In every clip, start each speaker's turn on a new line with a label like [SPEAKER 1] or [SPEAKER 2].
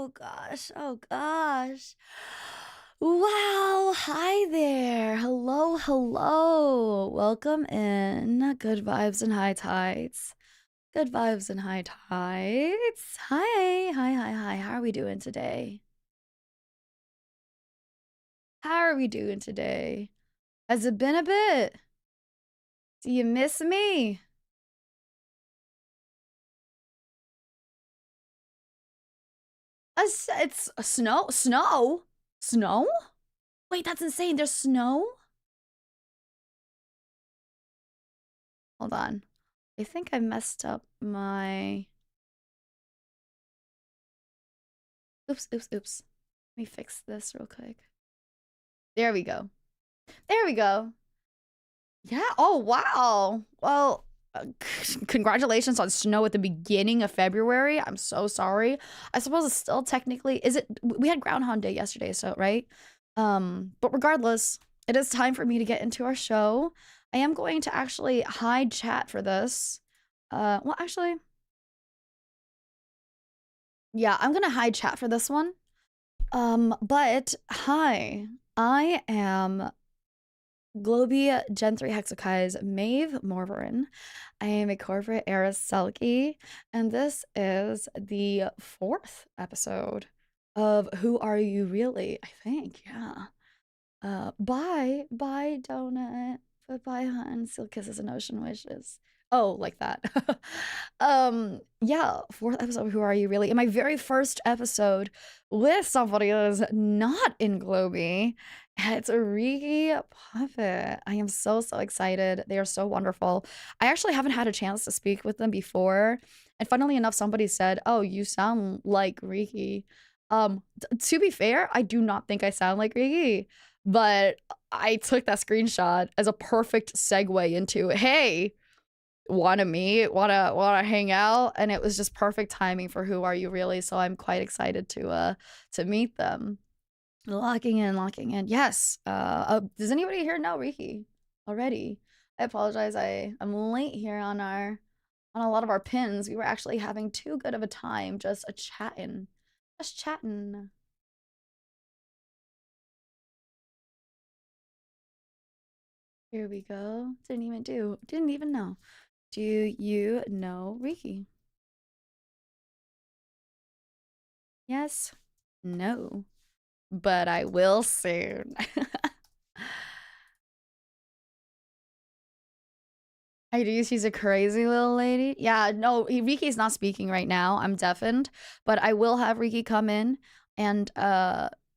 [SPEAKER 1] Oh gosh. Oh gosh. Wow. Hi there. Hello, hello. Welcome in. Good vibes and high tides. Good vibes and high tides. Hi. Hi, hi, hi. How are we doing today? How are we doing today? Has it been a bit? Do you miss me? It's snow. Snow? Snow? Wait, that's insane. There's snow? Hold on. I think I messed up my... Oops, oops, oops. Let me fix this real quick. There we go. There we go. Yeah. Oh, wow. Well, congratulations on snow at the beginning of February. I'm so sorry. I suppose it's still technically... Is it... We had Groundhog Day yesterday, so, right? But regardless, it is time for me to get into our show. I am going to actually hide chat for this. Well, actually... Yeah, I'm gonna hide chat for this one. But hi, I am Globie Gen 3 Hexokai's Maeve Morveren. I am a corporate heiress Selkie, and this is the 4th episode of Who Are You Really? I think, yeah. Bye, donut. Bye, hun. Still kisses and ocean wishes. Oh, like that. Yeah, 4th episode of Who Are You Really? In my very first episode with somebody that is not in Globie. It's a Riki puppet. I am so excited. They are so wonderful. I actually haven't had a chance to speak with them before. And funnily enough, somebody said, "Oh, you sound like Riki." To be fair, I do not think I sound like Riki. But I took that screenshot as a perfect segue into, hey, wanna meet, wanna hang out, and it was just perfect timing for Who Are You Really? So I'm quite excited to meet them. Locking in. Yes. Does anybody here know Riki already? I apologize. I'm late here on a lot of our pins. We were actually having too good of a time just chatting. Just chatting. Here we go. Didn't even know. Do you know Riki? Yes? No. But I will soon. I do. She's a crazy little lady. Yeah, no, Riki's not speaking right now. I'm deafened. But I will have Riki come in and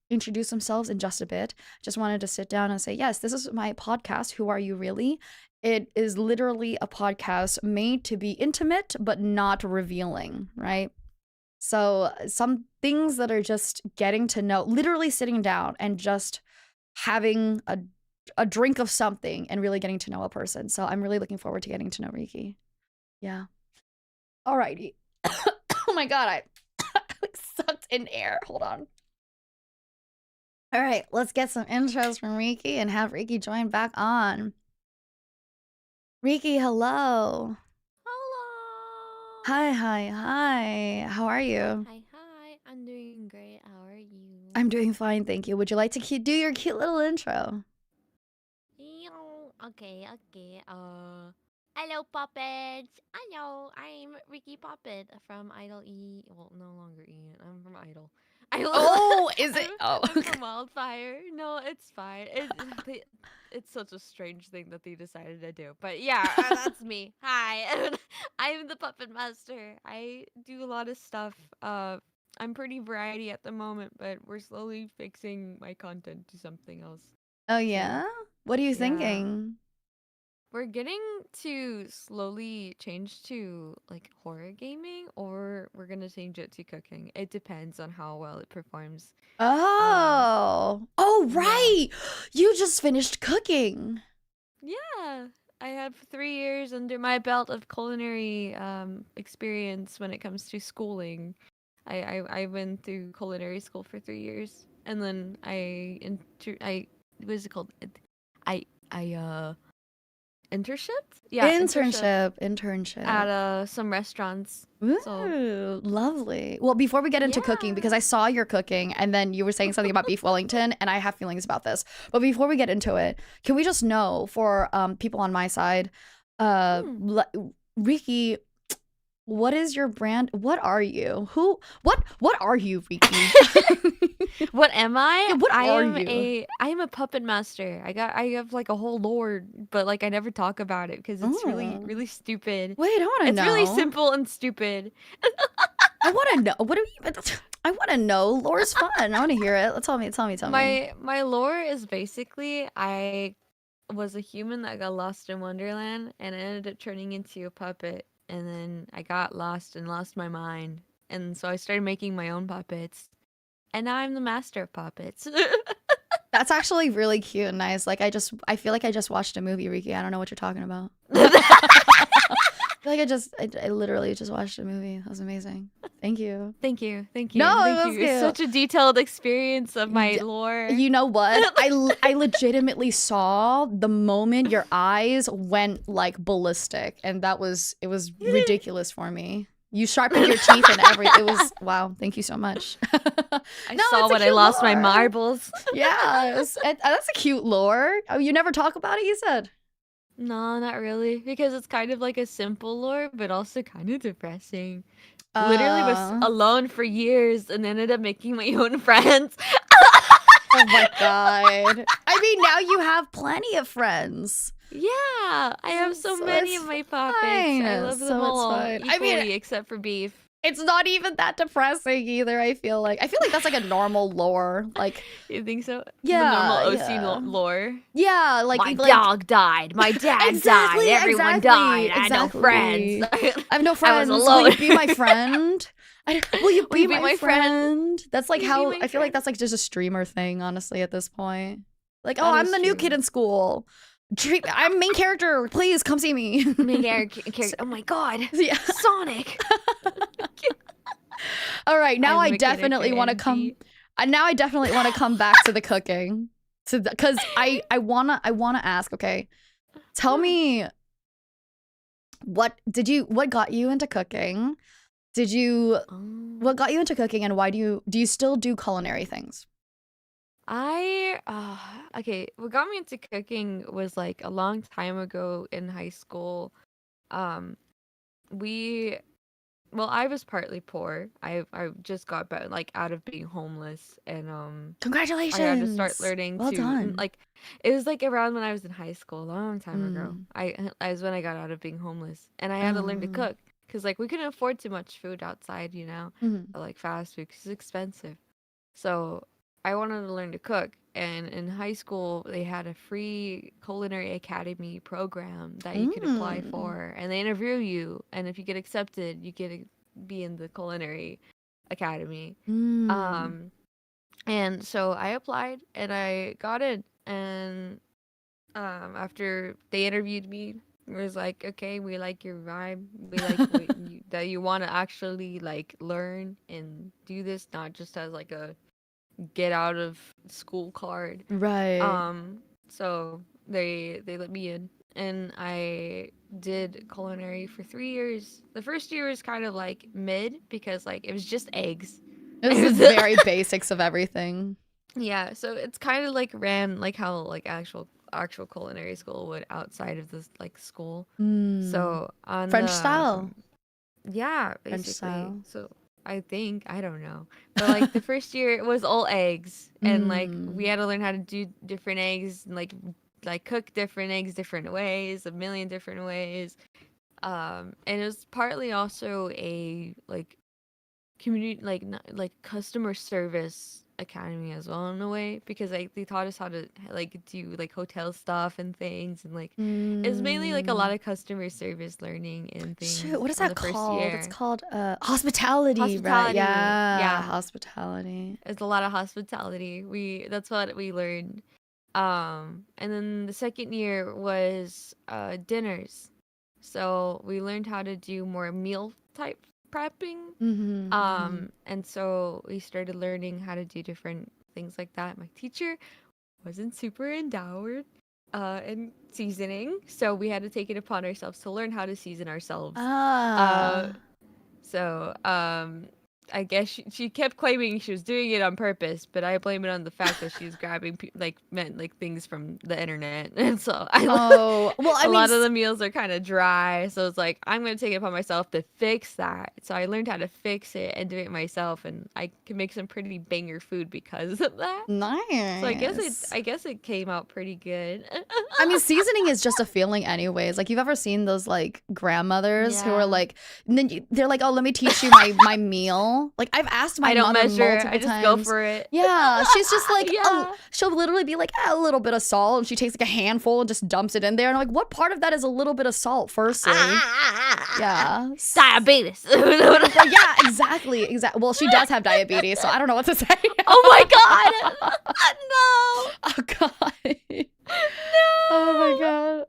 [SPEAKER 1] introduce themselves in just a bit. Just wanted to sit down and say, yes, this is my podcast, Who Are You Really? It is literally a podcast made to be intimate, but not revealing, right? So some things that are just getting to know, literally sitting down and just having a drink of something and really getting to know a person. So I'm really looking forward to getting to know Riki. Yeah. Alrighty. Oh my god, I like sucked in air. Hold on. All right, let's get some intros from Riki and have Riki join back on. Riki, hello.
[SPEAKER 2] Hello.
[SPEAKER 1] Hi. How are you?
[SPEAKER 2] Hi. I'm doing great. How are you?
[SPEAKER 1] I'm doing fine, thank you. Would you like to do your cute little intro?
[SPEAKER 2] Okay. Hello, puppets. Hello, I'm Riki Puppet from Idol E. Well, no longer E. I'm from Idol. Idol.
[SPEAKER 1] Oh, is it? Oh.
[SPEAKER 2] I'm from Wildfire. No, it's fine. It's such a strange thing that they decided to do. But yeah, that's me. Hi. I'm the puppet master. I do a lot of stuff. I'm pretty variety at the moment, but we're slowly fixing my content to something else.
[SPEAKER 1] Oh
[SPEAKER 2] So,
[SPEAKER 1] yeah? What are you
[SPEAKER 2] yeah.
[SPEAKER 1] thinking?
[SPEAKER 2] We're getting to slowly change to like horror gaming, or we're gonna change it to cooking. It depends on how well it performs. Um,
[SPEAKER 1] Oh,
[SPEAKER 2] yeah.
[SPEAKER 1] right. You just finished cooking.
[SPEAKER 2] Yeah. I have 3 years under my belt of culinary experience when it comes to schooling. I went through culinary school for 3 years, and then I what is it called? I internship. Yeah, internship
[SPEAKER 1] Internship.
[SPEAKER 2] at some restaurants. So
[SPEAKER 1] Ooh, lovely. Well, before we get into cooking, because
[SPEAKER 2] yeah.
[SPEAKER 1] I saw your cooking and then you were saying something about beef Wellington, and I have feelings about this. But before we get into it, can we just know for people on my side, uh,
[SPEAKER 2] Hmm.
[SPEAKER 1] Riki, what is your brand? What are you? What are you, Riki?
[SPEAKER 2] What am I?
[SPEAKER 1] Yeah, what are you?
[SPEAKER 2] I am a puppet master. I have like a whole lore, but like I never talk about it because it's really
[SPEAKER 1] Oh,
[SPEAKER 2] really stupid.
[SPEAKER 1] wait, I want to
[SPEAKER 2] It's really
[SPEAKER 1] know.
[SPEAKER 2] simple and stupid.
[SPEAKER 1] I want to know. What do you? I want to know. Lore's fun. I want to hear it. Tell me. Tell me. Tell me.
[SPEAKER 2] My lore is basically I was a human that got lost in Wonderland and I ended up turning into a puppet, and then I got lost and lost my mind. And so I started making my own puppets. And now I'm the master of puppets.
[SPEAKER 1] That's actually really cute and nice. Like I feel like I just watched a movie, Riki. I don't know what you're talking about. I feel like I literally just watched a movie. That was amazing. Thank you.
[SPEAKER 2] Thank you. Thank you.
[SPEAKER 1] No,
[SPEAKER 2] Thank
[SPEAKER 1] it was
[SPEAKER 2] you. It's such a
[SPEAKER 1] cute.
[SPEAKER 2] detailed experience of my lore.
[SPEAKER 1] You know what? I legitimately saw the moment your eyes went like ballistic, and it was ridiculous for me. You sharpened your teeth and everything. It was wow. Thank you so much.
[SPEAKER 2] I
[SPEAKER 1] No,
[SPEAKER 2] saw
[SPEAKER 1] it's a
[SPEAKER 2] when I
[SPEAKER 1] cute
[SPEAKER 2] lost my
[SPEAKER 1] lore.
[SPEAKER 2] marbles.
[SPEAKER 1] Yeah, that's a cute lore. Oh, you never talk about it, you said.
[SPEAKER 2] No, not really. Because it's kind of like a simple lore, but also kind of depressing. Literally was
[SPEAKER 1] Uh,
[SPEAKER 2] alone for years and ended up making my own friends.
[SPEAKER 1] oh my god. I mean, now you have plenty of friends.
[SPEAKER 2] Yeah, I have so
[SPEAKER 1] So
[SPEAKER 2] many
[SPEAKER 1] it's
[SPEAKER 2] of my puppets. I
[SPEAKER 1] fine.
[SPEAKER 2] love them
[SPEAKER 1] So it's
[SPEAKER 2] all
[SPEAKER 1] fine. I mean,
[SPEAKER 2] equally except for Beef.
[SPEAKER 1] it's not even that depressing either, I feel like. I feel like that's like a normal lore. Like,
[SPEAKER 2] You think so? The normal
[SPEAKER 1] yeah,
[SPEAKER 2] OC
[SPEAKER 1] yeah.
[SPEAKER 2] lore.
[SPEAKER 1] Yeah,
[SPEAKER 2] My
[SPEAKER 1] like
[SPEAKER 2] dog died. My dad died.
[SPEAKER 1] exactly,
[SPEAKER 2] Everyone died. I had no friends.
[SPEAKER 1] exactly. I have no
[SPEAKER 2] I was
[SPEAKER 1] friends. Will
[SPEAKER 2] alone.
[SPEAKER 1] you be my friend? Will you
[SPEAKER 2] Will
[SPEAKER 1] be
[SPEAKER 2] you be
[SPEAKER 1] my
[SPEAKER 2] my friend?
[SPEAKER 1] friend? That's like
[SPEAKER 2] Will you be
[SPEAKER 1] how
[SPEAKER 2] my
[SPEAKER 1] I feel like
[SPEAKER 2] friend?
[SPEAKER 1] that's like just a streamer thing, honestly, at this point. Like, oh,
[SPEAKER 2] That
[SPEAKER 1] I'm
[SPEAKER 2] is
[SPEAKER 1] the new kid
[SPEAKER 2] true.
[SPEAKER 1] in school. I'm main character. Please come see me.
[SPEAKER 2] Main character. Oh my god.
[SPEAKER 1] Yeah.
[SPEAKER 2] Sonic.
[SPEAKER 1] All right, now
[SPEAKER 2] I'm
[SPEAKER 1] I
[SPEAKER 2] the main character
[SPEAKER 1] definitely want to come.
[SPEAKER 2] NG.
[SPEAKER 1] Now I definitely want to come back to the cooking, to because I wanna ask. Okay, tell
[SPEAKER 2] Yeah.
[SPEAKER 1] me what got you into cooking? Did you
[SPEAKER 2] Um,
[SPEAKER 1] what got you into cooking, and why do you still do culinary things?
[SPEAKER 2] I okay. What got me into cooking was like a long time ago in high school. Um, we well, I was partly poor. I just got back like out of being homeless, and I had to start
[SPEAKER 1] Congratulations,
[SPEAKER 2] learning
[SPEAKER 1] well
[SPEAKER 2] to
[SPEAKER 1] done.
[SPEAKER 2] like it was like around when I was in high school, a long time ago.
[SPEAKER 1] Mm.
[SPEAKER 2] I was when I got out of being homeless, and I had to learn to
[SPEAKER 1] Oh.
[SPEAKER 2] cook because like we couldn't afford too much food outside, you know,
[SPEAKER 1] Mm.
[SPEAKER 2] or, like fast food 'cause it's expensive. So I wanted to learn to cook, and in high school they had a free culinary academy program that you could apply
[SPEAKER 1] Mm.
[SPEAKER 2] for, and they interview you, and if you get accepted, you get to be in the culinary academy.
[SPEAKER 1] Mm.
[SPEAKER 2] Um, and so I applied and I got in. And after they interviewed me, it was like, okay, we like your vibe. We like that you want to actually like learn and do this, not just as like a get out of school card.
[SPEAKER 1] Right.
[SPEAKER 2] So they let me in, and I did culinary for 3 years. The first year was kind of like mid because like it was just eggs.
[SPEAKER 1] It was the
[SPEAKER 2] It was
[SPEAKER 1] very basics of everything.
[SPEAKER 2] yeah, so it's kind of like ran like how like actual culinary school would outside of this like school.
[SPEAKER 1] Mm.
[SPEAKER 2] So on
[SPEAKER 1] French
[SPEAKER 2] the
[SPEAKER 1] style.
[SPEAKER 2] yeah,
[SPEAKER 1] French
[SPEAKER 2] basically.
[SPEAKER 1] style.
[SPEAKER 2] So I think I don't know, but like the first year it was all eggs, and like we
[SPEAKER 1] Mm.
[SPEAKER 2] had to learn how to do different eggs, and like cook different eggs different ways, a million different ways. And it was partly also a like community like customer service academy as well in a way, because like they taught us how to like do like hotel stuff and things, and like it was mainly like a lot
[SPEAKER 1] Mm.
[SPEAKER 2] of customer service learning and
[SPEAKER 1] Shoot,
[SPEAKER 2] things
[SPEAKER 1] what is
[SPEAKER 2] on
[SPEAKER 1] that
[SPEAKER 2] the first
[SPEAKER 1] called? It's
[SPEAKER 2] year.
[SPEAKER 1] called hospitality, right?
[SPEAKER 2] Hospitality,
[SPEAKER 1] Yeah,
[SPEAKER 2] yeah,
[SPEAKER 1] hospitality.
[SPEAKER 2] it's a lot of hospitality. We That's what we learned. And then the second year was dinners, so we learned how to do more meal type prepping.
[SPEAKER 1] Mm-hmm, mm-hmm.
[SPEAKER 2] And so we started learning how to do different things like that. My teacher wasn't super endowed, and seasoning, so we had to take it upon ourselves to learn how to season ourselves. Uh,
[SPEAKER 1] Ah.
[SPEAKER 2] so I guess she kept claiming she was doing it on purpose, but I blame it on the fact that she was grabbing like things from the internet, and so
[SPEAKER 1] Oh, well, I
[SPEAKER 2] a
[SPEAKER 1] mean,
[SPEAKER 2] lot of the meals are kind of dry. So it's like I'm gonna take it upon myself to fix that. So I learned how to fix it and do it myself, and I can make some pretty banger food because of that. So
[SPEAKER 1] nice.
[SPEAKER 2] I guess it came out pretty good.
[SPEAKER 1] I mean, seasoning is just a feeling anyways. Like, you've ever seen those, like, grandmothers who are
[SPEAKER 2] Yeah.
[SPEAKER 1] like, and then they're like, "Oh, let me teach you my meal." Like, I've asked my
[SPEAKER 2] I don't
[SPEAKER 1] mother
[SPEAKER 2] measure. I
[SPEAKER 1] multiple
[SPEAKER 2] just go
[SPEAKER 1] times.
[SPEAKER 2] for it.
[SPEAKER 1] Yeah, she's just like,
[SPEAKER 2] Yeah.
[SPEAKER 1] she'll literally be like, a little bit of salt, and she takes like a handful and just dumps it in there. And I'm like, what part of that is a little bit of salt, firstly? Yeah.
[SPEAKER 2] Diabetes.
[SPEAKER 1] Well, yeah, exactly. Exactly. Well, she does have diabetes, so I don't know what to say.
[SPEAKER 2] Oh my god. No.
[SPEAKER 1] Oh god. Oh my
[SPEAKER 2] No.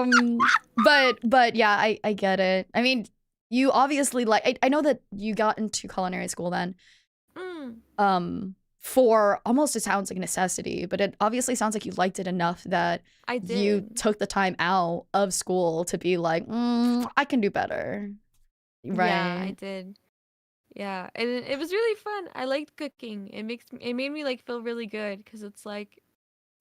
[SPEAKER 1] god. But yeah, I get it. I mean, you obviously like I know that you got into culinary school then.
[SPEAKER 2] Mm,
[SPEAKER 1] For almost it sounds like a necessity, but it obviously sounds like you liked it enough that
[SPEAKER 2] I
[SPEAKER 1] you
[SPEAKER 2] did.
[SPEAKER 1] took the time out of school to be like, I can do better.
[SPEAKER 2] Yeah, I
[SPEAKER 1] Right.
[SPEAKER 2] did. Yeah, and it was really fun. I liked cooking. It made me like feel really good because it's like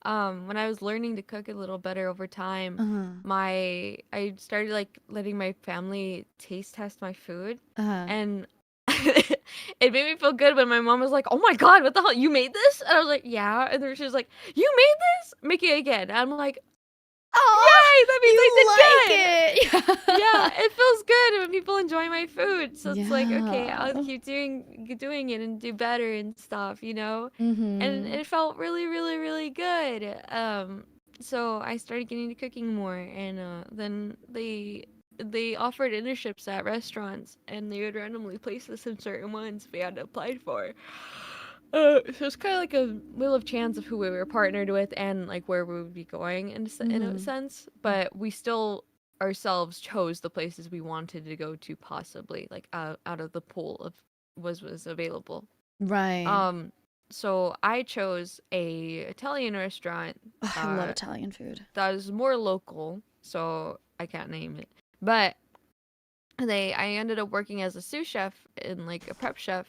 [SPEAKER 2] when I was learning to cook a little better over time,
[SPEAKER 1] Uh-huh.
[SPEAKER 2] I started like letting my family taste test my food,
[SPEAKER 1] Uh-huh.
[SPEAKER 2] and it made me feel good when my mom was like, "Oh my god, what the hell? You made this?" And I was like, "Yeah." And then she was like, "You made this? Make it again." And I'm like,
[SPEAKER 1] Oh,
[SPEAKER 2] "Yay, that means I
[SPEAKER 1] you
[SPEAKER 2] did good."
[SPEAKER 1] like
[SPEAKER 2] Yeah,
[SPEAKER 1] it.
[SPEAKER 2] it feels good when people enjoy my food. So it's like, okay, I'll
[SPEAKER 1] Yeah.
[SPEAKER 2] keep doing it and do better and stuff, you know? And
[SPEAKER 1] Mm-hmm.
[SPEAKER 2] it felt really, really, really good. So I started getting to cooking more, and then they offered internships at restaurants, and they would randomly place us in certain ones we had applied for. So it's kind of like a wheel of chance of who we were partnered with and like where we would be going in a
[SPEAKER 1] Mm-hmm.
[SPEAKER 2] sense, but we still ourselves chose the places we wanted to go to, possibly like out of the pool of was available.
[SPEAKER 1] Right.
[SPEAKER 2] Um, so I chose a Italian restaurant
[SPEAKER 1] Oh, I love
[SPEAKER 2] uh
[SPEAKER 1] Italian food.
[SPEAKER 2] that is more local, so I can't name it. But I ended up working as a sous chef and like a prep chef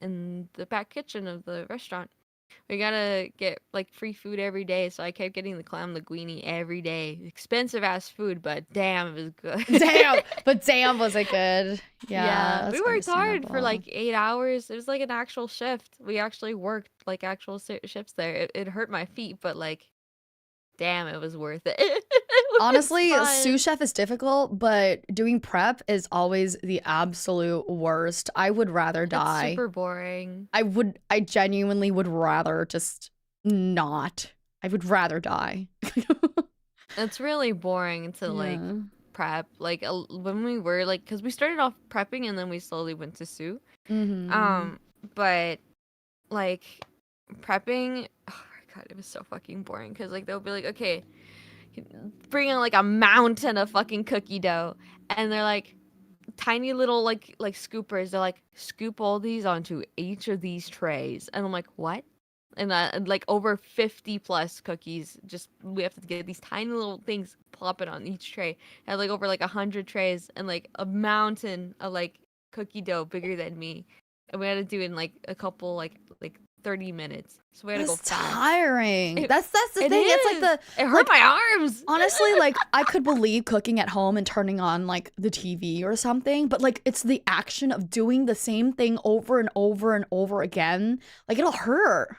[SPEAKER 2] in the back kitchen of the restaurant. We gotta get like free food every day, so I kept getting the clam linguine every day. Expensive ass food, but damn, it was good.
[SPEAKER 1] Damn, but damn, was it good? Yeah,
[SPEAKER 2] Yeah, we
[SPEAKER 1] that's
[SPEAKER 2] worked hard for
[SPEAKER 1] understandable.
[SPEAKER 2] like 8 hours. It was like an actual shift. We actually worked like actual shifts there. It hurt my feet, but like, damn, it was worth it. It was
[SPEAKER 1] Honestly, sous
[SPEAKER 2] fun.
[SPEAKER 1] chef is difficult, but doing prep is always the absolute worst. I would rather
[SPEAKER 2] It's
[SPEAKER 1] die.
[SPEAKER 2] super boring.
[SPEAKER 1] I genuinely would rather just not. I would rather die.
[SPEAKER 2] It's really boring to like
[SPEAKER 1] Yeah.
[SPEAKER 2] prep. Like when we were like, cause we started off prepping and then we slowly went to sous.
[SPEAKER 1] Mm-hmm.
[SPEAKER 2] Um, but like prepping, oh my god, it was so fucking boring. Cause like they'll be like, okay, bring in like a mountain of fucking cookie dough, and they're like tiny little like scoopers. They're like, scoop all these onto each of these trays, and I'm like, what? And like over 50 plus cookies. Just we have to get these tiny little things, plop it on each tray. I had like over like 100 trays and like a mountain of like cookie dough bigger than me, and we had to do it in like a couple like 30 minutes. So we had to go
[SPEAKER 1] That's
[SPEAKER 2] fast.
[SPEAKER 1] tiring.
[SPEAKER 2] It
[SPEAKER 1] That's the
[SPEAKER 2] it
[SPEAKER 1] thing. It's like
[SPEAKER 2] is.
[SPEAKER 1] the
[SPEAKER 2] It hurt
[SPEAKER 1] like
[SPEAKER 2] my arms.
[SPEAKER 1] honestly, like I could believe cooking at home and turning on like the TV or something, but like it's the action of doing the same thing over and over and over again. Like it'll hurt.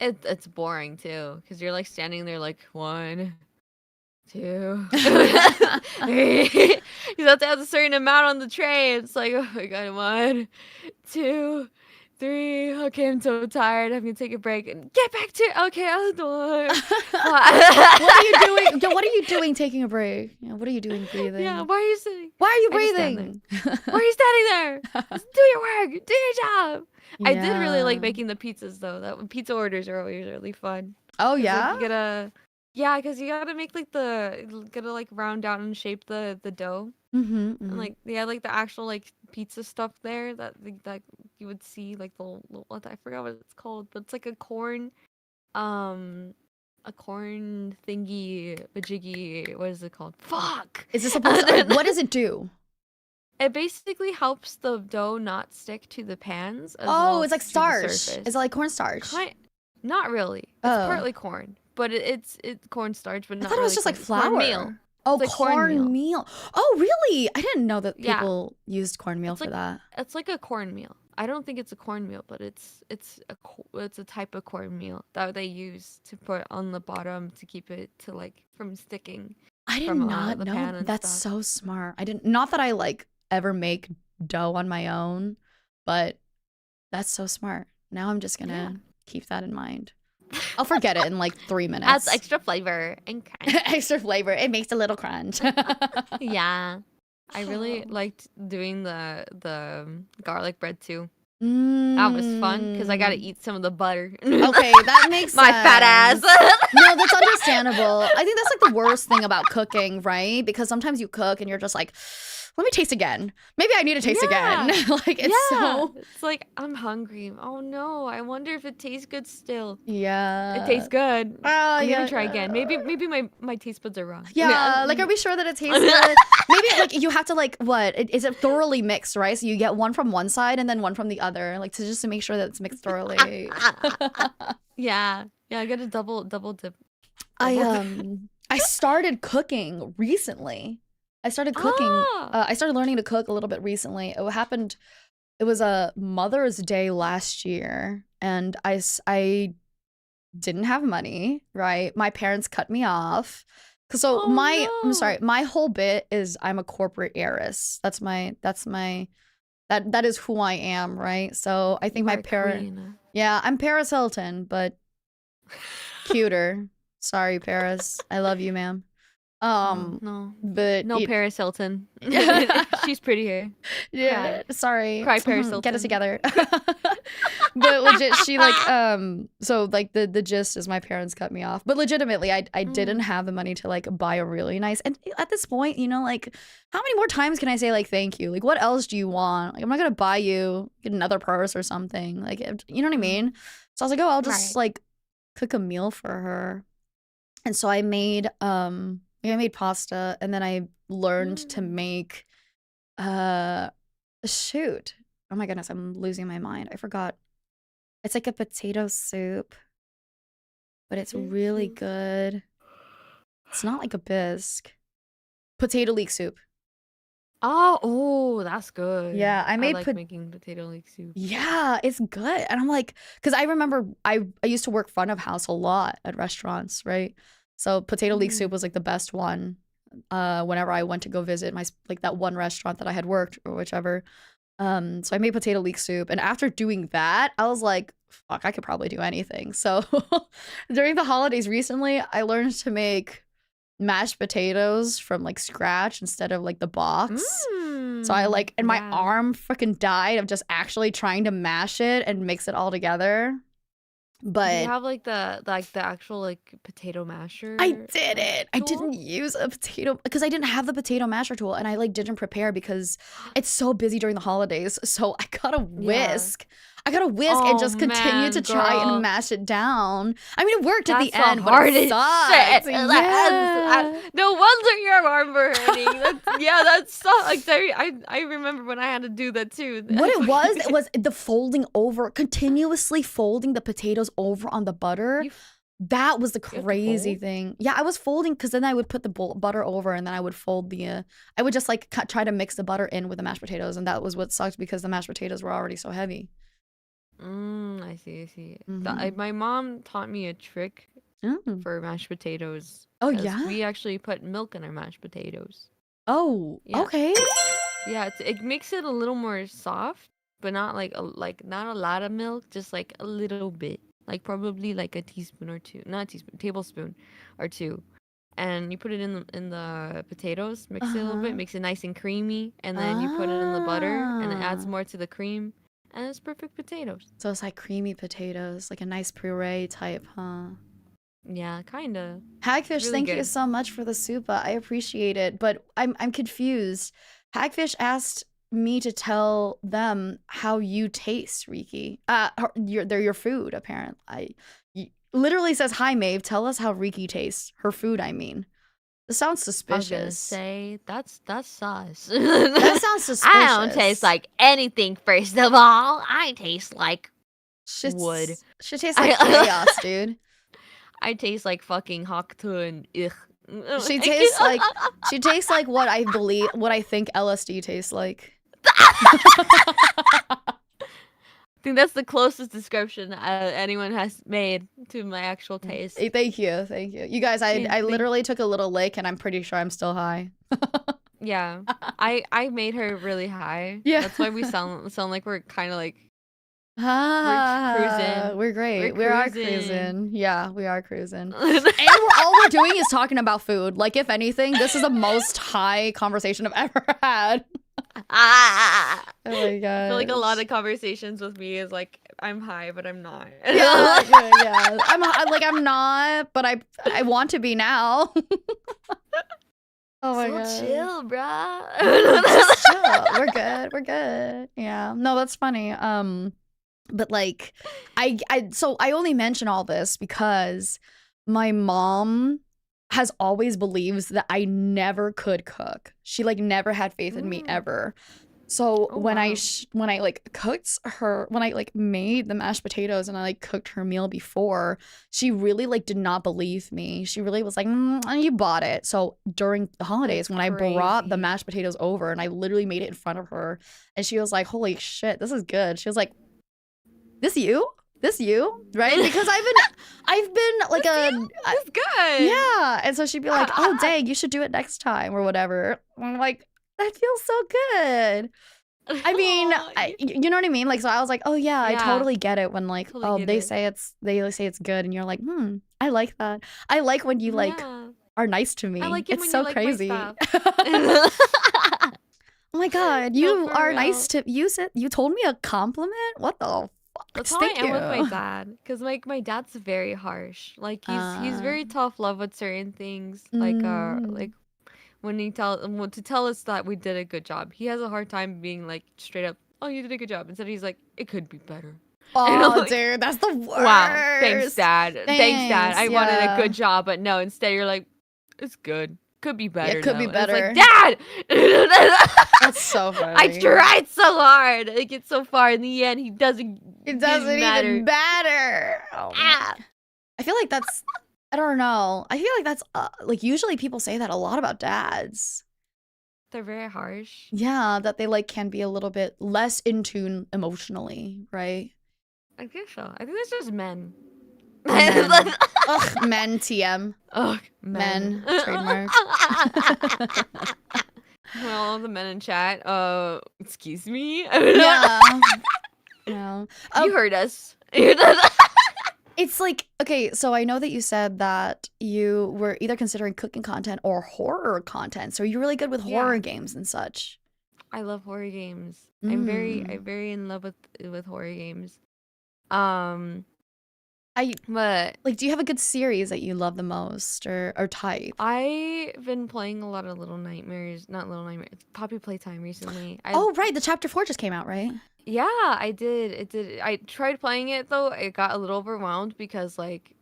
[SPEAKER 2] It's boring too, because you're like standing there like one, two, three. You have to have a certain amount on the tray. It's like, oh my god, one, two, three. Okay, I'm so tired. I'm gonna take a break and get back to okay. I'm done.
[SPEAKER 1] What are you doing? Yo, what are you doing taking a break? Yeah, what are you doing
[SPEAKER 2] Yeah,
[SPEAKER 1] breathing?
[SPEAKER 2] why are you sitting?
[SPEAKER 1] Why are you
[SPEAKER 2] I just stand there.
[SPEAKER 1] breathing?
[SPEAKER 2] Why are you standing there? Just do your work. Do your job. I did really like
[SPEAKER 1] Yeah.
[SPEAKER 2] making the pizzas though. That pizza orders are always really fun.
[SPEAKER 1] Oh
[SPEAKER 2] Cause like
[SPEAKER 1] yeah?
[SPEAKER 2] you gotta, yeah, cause you gotta make like gotta like round out and shape the dough,
[SPEAKER 1] Mm-hmm.
[SPEAKER 2] and
[SPEAKER 1] Mm-hmm.
[SPEAKER 2] like they had like the actual like pizza stuff there that you would see like the what I forgot what it's called, but it's like a corn, um a corn thingy, bajiggy. What is it called? Fuck.
[SPEAKER 1] Is it supposed to? What does it do?
[SPEAKER 2] It basically helps the dough not stick to the pans as
[SPEAKER 1] Oh,
[SPEAKER 2] well
[SPEAKER 1] it's like
[SPEAKER 2] as to the
[SPEAKER 1] starch.
[SPEAKER 2] surface.
[SPEAKER 1] Is it like cornstarch?
[SPEAKER 2] Not really. It's
[SPEAKER 1] Oh,
[SPEAKER 2] partly corn, but it's cornstarch, but
[SPEAKER 1] I
[SPEAKER 2] not
[SPEAKER 1] thought it was
[SPEAKER 2] really
[SPEAKER 1] just like
[SPEAKER 2] corn. It's cornmeal.
[SPEAKER 1] flour. Oh,
[SPEAKER 2] It's like cornmeal.
[SPEAKER 1] cornmeal. Oh, really? I didn't know that
[SPEAKER 2] Yeah,
[SPEAKER 1] people used cornmeal
[SPEAKER 2] it's
[SPEAKER 1] for
[SPEAKER 2] like
[SPEAKER 1] that.
[SPEAKER 2] it's like a cornmeal. I don't think it's a cornmeal, but it's a type of cornmeal that they use to put on the bottom to keep it to like from sticking
[SPEAKER 1] I did
[SPEAKER 2] from
[SPEAKER 1] not
[SPEAKER 2] the
[SPEAKER 1] know.
[SPEAKER 2] pan and
[SPEAKER 1] That's
[SPEAKER 2] stuff.
[SPEAKER 1] so smart. I didn't, not that I like ever make dough on my own, but that's so smart. Now I'm just
[SPEAKER 2] Yeah.
[SPEAKER 1] gonna keep that in mind. I'll forget it in like 3
[SPEAKER 2] Adds
[SPEAKER 1] minutes.
[SPEAKER 2] extra flavor and crunch.
[SPEAKER 1] Extra flavor. It makes a little crunch.
[SPEAKER 2] Yeah. I really liked doing the garlic bread too. That was fun because I got to
[SPEAKER 1] Mm.
[SPEAKER 2] eat some of the butter.
[SPEAKER 1] Okay, that makes
[SPEAKER 2] My fat ass.
[SPEAKER 1] sense. No, that's understandable. I think that's like the worst thing about cooking, right? Because sometimes you cook and you're just like, let me taste again. Maybe I need to taste again.
[SPEAKER 2] Yeah.
[SPEAKER 1] Like it's so
[SPEAKER 2] It's like I'm hungry. Oh no, I wonder if it tastes good still. It
[SPEAKER 1] yeah.
[SPEAKER 2] tastes good.
[SPEAKER 1] Oh
[SPEAKER 2] I'm gonna
[SPEAKER 1] yeah.
[SPEAKER 2] try again. Maybe my taste buds are wrong.
[SPEAKER 1] Yeah, like are we sure that it tastes good? Maybe like you have to like what? Is it thoroughly mixed, right? So you get one from one side and then one from the other, like to just to make sure that it's mixed thoroughly.
[SPEAKER 2] Yeah. I got a double dip.
[SPEAKER 1] I started cooking recently. I started cooking.
[SPEAKER 2] Ah.
[SPEAKER 1] I started learning to cook a little bit recently. It happened. It was a Mother's Day last year, and I didn't have money. Right, my parents cut me off. So I'm sorry.
[SPEAKER 2] No.
[SPEAKER 1] My whole bit is I'm a corporate heiress. That is who I am. Right. So I think
[SPEAKER 2] You
[SPEAKER 1] my
[SPEAKER 2] are a
[SPEAKER 1] parent.
[SPEAKER 2] queen.
[SPEAKER 1] Yeah, I'm Paris Hilton, but cuter. Sorry, Paris. I love you, ma'am.
[SPEAKER 2] No.
[SPEAKER 1] But
[SPEAKER 2] No, Paris Hilton.
[SPEAKER 1] yeah,
[SPEAKER 2] She's prettier.
[SPEAKER 1] yeah.
[SPEAKER 2] Cry.
[SPEAKER 1] Sorry.
[SPEAKER 2] Cry, Paris
[SPEAKER 1] Get us
[SPEAKER 2] Hilton.
[SPEAKER 1] together. But legit, she like So like the gist is my parents cut me off. But legitimately, I didn't have the money to like buy a really nice. And at this point, you know, like how many more times can I say like thank you? Like what else do you want? Like I'm not gonna buy you get another purse or something. Like you know what I mean? So I was like, oh, I'll just
[SPEAKER 2] Right.
[SPEAKER 1] like cook a meal for her. And so I made pasta, and then I learned to
[SPEAKER 2] Mm.
[SPEAKER 1] make shoot. Oh my goodness, I'm losing my mind. I forgot. It's like a potato soup, but it's really good. It's not like a bisque. Potato leek soup.
[SPEAKER 2] Oh, that's good.
[SPEAKER 1] Yeah, I
[SPEAKER 2] I
[SPEAKER 1] made
[SPEAKER 2] like making potato leek soup.
[SPEAKER 1] yeah, it's good. And I'm like, because I remember I used to work front of house a lot at restaurants, right? So potato leek soup
[SPEAKER 2] Mm.
[SPEAKER 1] was like the best one. Whenever I went to go visit my like that one restaurant that I had worked or whichever. So I made potato leek soup, and after doing that, I was like, fuck, I could probably do anything. So during the holidays recently, I learned to make mashed potatoes from like scratch instead of like the box. So I like, and my
[SPEAKER 2] Yeah.
[SPEAKER 1] arm freaking died of just actually trying to mash it and mix it all together.
[SPEAKER 2] Do you
[SPEAKER 1] But
[SPEAKER 2] have like the actual like potato masher
[SPEAKER 1] I didn't. I
[SPEAKER 2] tool?
[SPEAKER 1] didn't use a potato because I didn't have the potato masher tool, and I like didn't prepare because it's so busy during the holidays. So I got a
[SPEAKER 2] Yeah.
[SPEAKER 1] whisk. I got a whisk and
[SPEAKER 2] Oh
[SPEAKER 1] just continued to
[SPEAKER 2] man,
[SPEAKER 1] try and
[SPEAKER 2] girl.
[SPEAKER 1] mash it down. I mean, it worked at
[SPEAKER 2] That's
[SPEAKER 1] the
[SPEAKER 2] the
[SPEAKER 1] end, but it
[SPEAKER 2] hardest
[SPEAKER 1] sucked.
[SPEAKER 2] shit.
[SPEAKER 1] Yeah.
[SPEAKER 2] No wonder your arm were hurting. That sucks. I remember when I had to do that too.
[SPEAKER 1] What it was the folding over, continuously folding the potatoes over on the butter.
[SPEAKER 2] You,
[SPEAKER 1] That was the
[SPEAKER 2] you have to
[SPEAKER 1] crazy
[SPEAKER 2] fold?
[SPEAKER 1] thing. Yeah, I was folding because then I would put the butter over, and then I would fold I would just like try to mix the butter in with the mashed potatoes, and that was what sucked because the mashed potatoes were already so heavy.
[SPEAKER 2] I see.
[SPEAKER 1] Mhm.
[SPEAKER 2] My mom taught me a trick
[SPEAKER 1] Mm.
[SPEAKER 2] for mashed potatoes.
[SPEAKER 1] Oh
[SPEAKER 2] 'Cause
[SPEAKER 1] yeah.
[SPEAKER 2] we actually put milk in our mashed potatoes.
[SPEAKER 1] Oh
[SPEAKER 2] Yeah.
[SPEAKER 1] okay.
[SPEAKER 2] Yeah, it makes it a little more soft, but not like not a lot of milk, just like a little bit. Like probably like a teaspoon or two, not a teaspoon, tablespoon or two. And you put it in the potatoes, mix it a little bit,
[SPEAKER 1] Uh-huh.
[SPEAKER 2] makes it nice and creamy, and then you put it in the butter and it adds
[SPEAKER 1] Ah.
[SPEAKER 2] more to the cream, and it's perfect potatoes.
[SPEAKER 1] So it's like creamy potatoes, like a nice puree type, huh?
[SPEAKER 2] Yeah, kind of.
[SPEAKER 1] Hagfish,
[SPEAKER 2] Really
[SPEAKER 1] thank you
[SPEAKER 2] good.
[SPEAKER 1] so much for the soupa. I appreciate it, but I'm confused. Hagfish asked me to tell them how you taste, Riki. They're your food, apparently. literally says, "Hi, Maeve. Tell us how Riki tastes. Her food, I mean." This sounds
[SPEAKER 2] I was gonna
[SPEAKER 1] suspicious.
[SPEAKER 2] say that's sus.
[SPEAKER 1] That sounds
[SPEAKER 2] I don't taste
[SPEAKER 1] suspicious.
[SPEAKER 2] like anything. First of all, I taste like wood.
[SPEAKER 1] She tastes like chaos, dude.
[SPEAKER 2] I taste like fucking Haktun. Ugh.
[SPEAKER 1] She tastes like what I think LSD tastes like.
[SPEAKER 2] I think that's the closest description anyone has made to my actual taste.
[SPEAKER 1] Hey, thank you. You guys, I literally took a little lick and I'm pretty sure I'm still high.
[SPEAKER 2] Yeah, I made her really high.
[SPEAKER 1] Yeah,
[SPEAKER 2] that's why we sound like we're kind of like
[SPEAKER 1] we're
[SPEAKER 2] cruising.
[SPEAKER 1] We're great. We are cruising. Yeah, we are cruising. And all we're doing is talking about food. Like, if anything, this is the most high conversation I've ever had.
[SPEAKER 2] Oh
[SPEAKER 1] my god!
[SPEAKER 2] I feel like a lot of conversations with me is like I'm high, but I'm not.
[SPEAKER 1] Yeah. I'm not, but I want to be now. Oh my god!
[SPEAKER 2] Chill, bruh.
[SPEAKER 1] Just chill. We're good. Yeah. No, that's funny. But like, so I only mention all this because my mom has always believes that I never could cook. She like never had faith in me ever. So when I made the mashed potatoes and I like cooked her meal before, she really like did not believe me. She really was like, you bought it. So during the holidays when I brought the mashed potatoes over and I literally made it in front of her and she was like, holy shit, this is good. She was like, this you? Right? Because I've been like
[SPEAKER 2] That's good.
[SPEAKER 1] Yeah. And so she'd be like, oh dang, you should do it next time or whatever. I'm like, that feels so good. I mean, you know what I mean? Like, so I was like, oh yeah, I totally get it when like, they say it's good and you're like, I like that. I like when you like are nice to me.
[SPEAKER 2] I like it
[SPEAKER 1] it's
[SPEAKER 2] when
[SPEAKER 1] so
[SPEAKER 2] you like
[SPEAKER 1] crazy.
[SPEAKER 2] my stuff.
[SPEAKER 1] Oh my god, you are nice to you told me a compliment? What the fuck?
[SPEAKER 2] That's how I am with my dad, because like my dad's very harsh. Like he's very tough love with certain things. Like when to tell us that we did a good job, he has a hard time being like straight up, oh, you did a good job. Instead he's like, it could be better.
[SPEAKER 1] Oh, like, dude, that's the worst.
[SPEAKER 2] Wow, thanks, Dad. Thanks, Dad. I wanted a good
[SPEAKER 1] yeah.
[SPEAKER 2] job, but no. Instead, you're like, it's good. Could be better.
[SPEAKER 1] It could be
[SPEAKER 2] And
[SPEAKER 1] better.
[SPEAKER 2] it's like, Dad.
[SPEAKER 1] That's so funny.
[SPEAKER 2] I tried so hard to get so far. In the end, he doesn't.
[SPEAKER 1] It doesn't even matter. Oh I feel like that's. I don't know. I feel like that's like usually people say that a lot about dads.
[SPEAKER 2] They're very harsh.
[SPEAKER 1] Yeah, that they like can be a little bit less in tune emotionally, right?
[SPEAKER 2] I guess so. I think that's just men.
[SPEAKER 1] Men. Ugh, men TM.
[SPEAKER 2] Ugh,
[SPEAKER 1] men. Trademark.
[SPEAKER 2] Well, the men in chat. Excuse me.
[SPEAKER 1] Yeah. No.
[SPEAKER 2] You heard us.
[SPEAKER 1] It's like, okay, so I know that you said that you were either considering cooking content or horror content. So you're really good with horror games and such.
[SPEAKER 2] I love horror games. I'm very in love with horror games. But
[SPEAKER 1] like, do you have a good series that you love the most or type?
[SPEAKER 2] I've been playing a lot of not Little Nightmares, Poppy Playtime recently.
[SPEAKER 1] Oh, right, the chapter 4 just came out, right?
[SPEAKER 2] Yeah, I did. It did. I tried playing it though. It got a little overwhelmed because like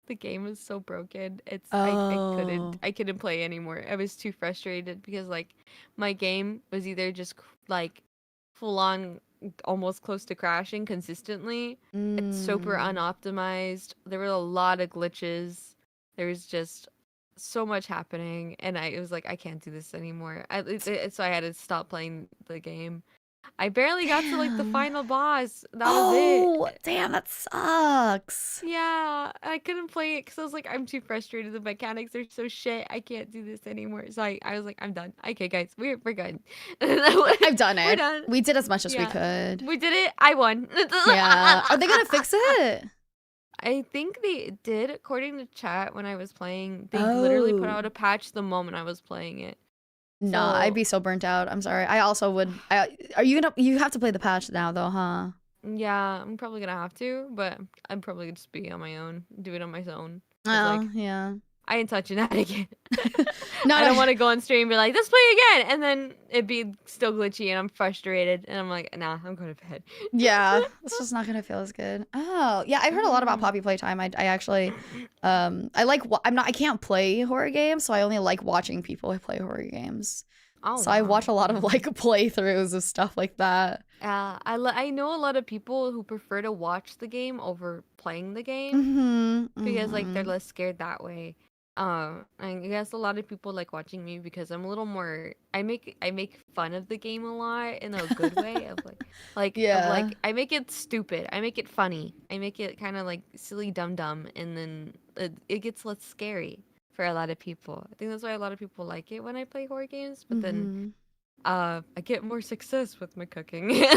[SPEAKER 2] the game was so broken. I couldn't play anymore. I was too frustrated because like my game was either just like full on almost close to crashing consistently. It's super unoptimized. There were a lot of glitches. There was just so much happening and it was like I can't do this anymore. So I had to stop playing the game. I barely got to like the final boss. That was it.
[SPEAKER 1] Oh, damn, that sucks.
[SPEAKER 2] Yeah, I couldn't play it because I was like, I'm too frustrated. The mechanics are so shit. I can't do this anymore. So I was like, I'm done. Okay, guys, we're good.
[SPEAKER 1] I've done it.
[SPEAKER 2] We're done.
[SPEAKER 1] We did as much as we could.
[SPEAKER 2] We did it. I won.
[SPEAKER 1] Yeah. Are they gonna fix it?
[SPEAKER 2] I think they did, according to chat. When I was playing, they literally put out a patch the moment I was playing it.
[SPEAKER 1] No, I'd be so burnt out. I'm sorry. I also would. You have to play the patch now, though, huh?
[SPEAKER 2] Yeah, I'm probably gonna have to, but I'm probably gonna just be on my own, do it on my own.
[SPEAKER 1] Oh, yeah.
[SPEAKER 2] I ain't touching that again.
[SPEAKER 1] Not
[SPEAKER 2] I don't
[SPEAKER 1] a-
[SPEAKER 2] want to go on stream and be like, let's play again, and then it be still glitchy, and I'm frustrated, and I'm like, nah, I'm going to bed.
[SPEAKER 1] Yeah, it's just not gonna feel as good. Oh, yeah, I've heard a lot about Poppy Playtime. I actually, I like. I can't play horror games, so I only like watching people play horror games.
[SPEAKER 2] Oh
[SPEAKER 1] So I watch
[SPEAKER 2] wow.
[SPEAKER 1] a lot of like playthroughs of stuff like that.
[SPEAKER 2] I know a lot of people who prefer to watch the game over playing the game
[SPEAKER 1] Mm-hmm.
[SPEAKER 2] because like they're
[SPEAKER 1] Mm-hmm.
[SPEAKER 2] less scared that way. I guess a lot of people like watching me because I'm a little more. I make fun of the game a lot in a good way of
[SPEAKER 1] Yeah.
[SPEAKER 2] I make it stupid. I make it funny. I make it kind of like silly dumb dumb, and then it gets less scary for a lot of people. I think that's why a lot of people like it when I play horror games. But then
[SPEAKER 1] Mm-hmm.
[SPEAKER 2] I get more success with my cooking.
[SPEAKER 1] What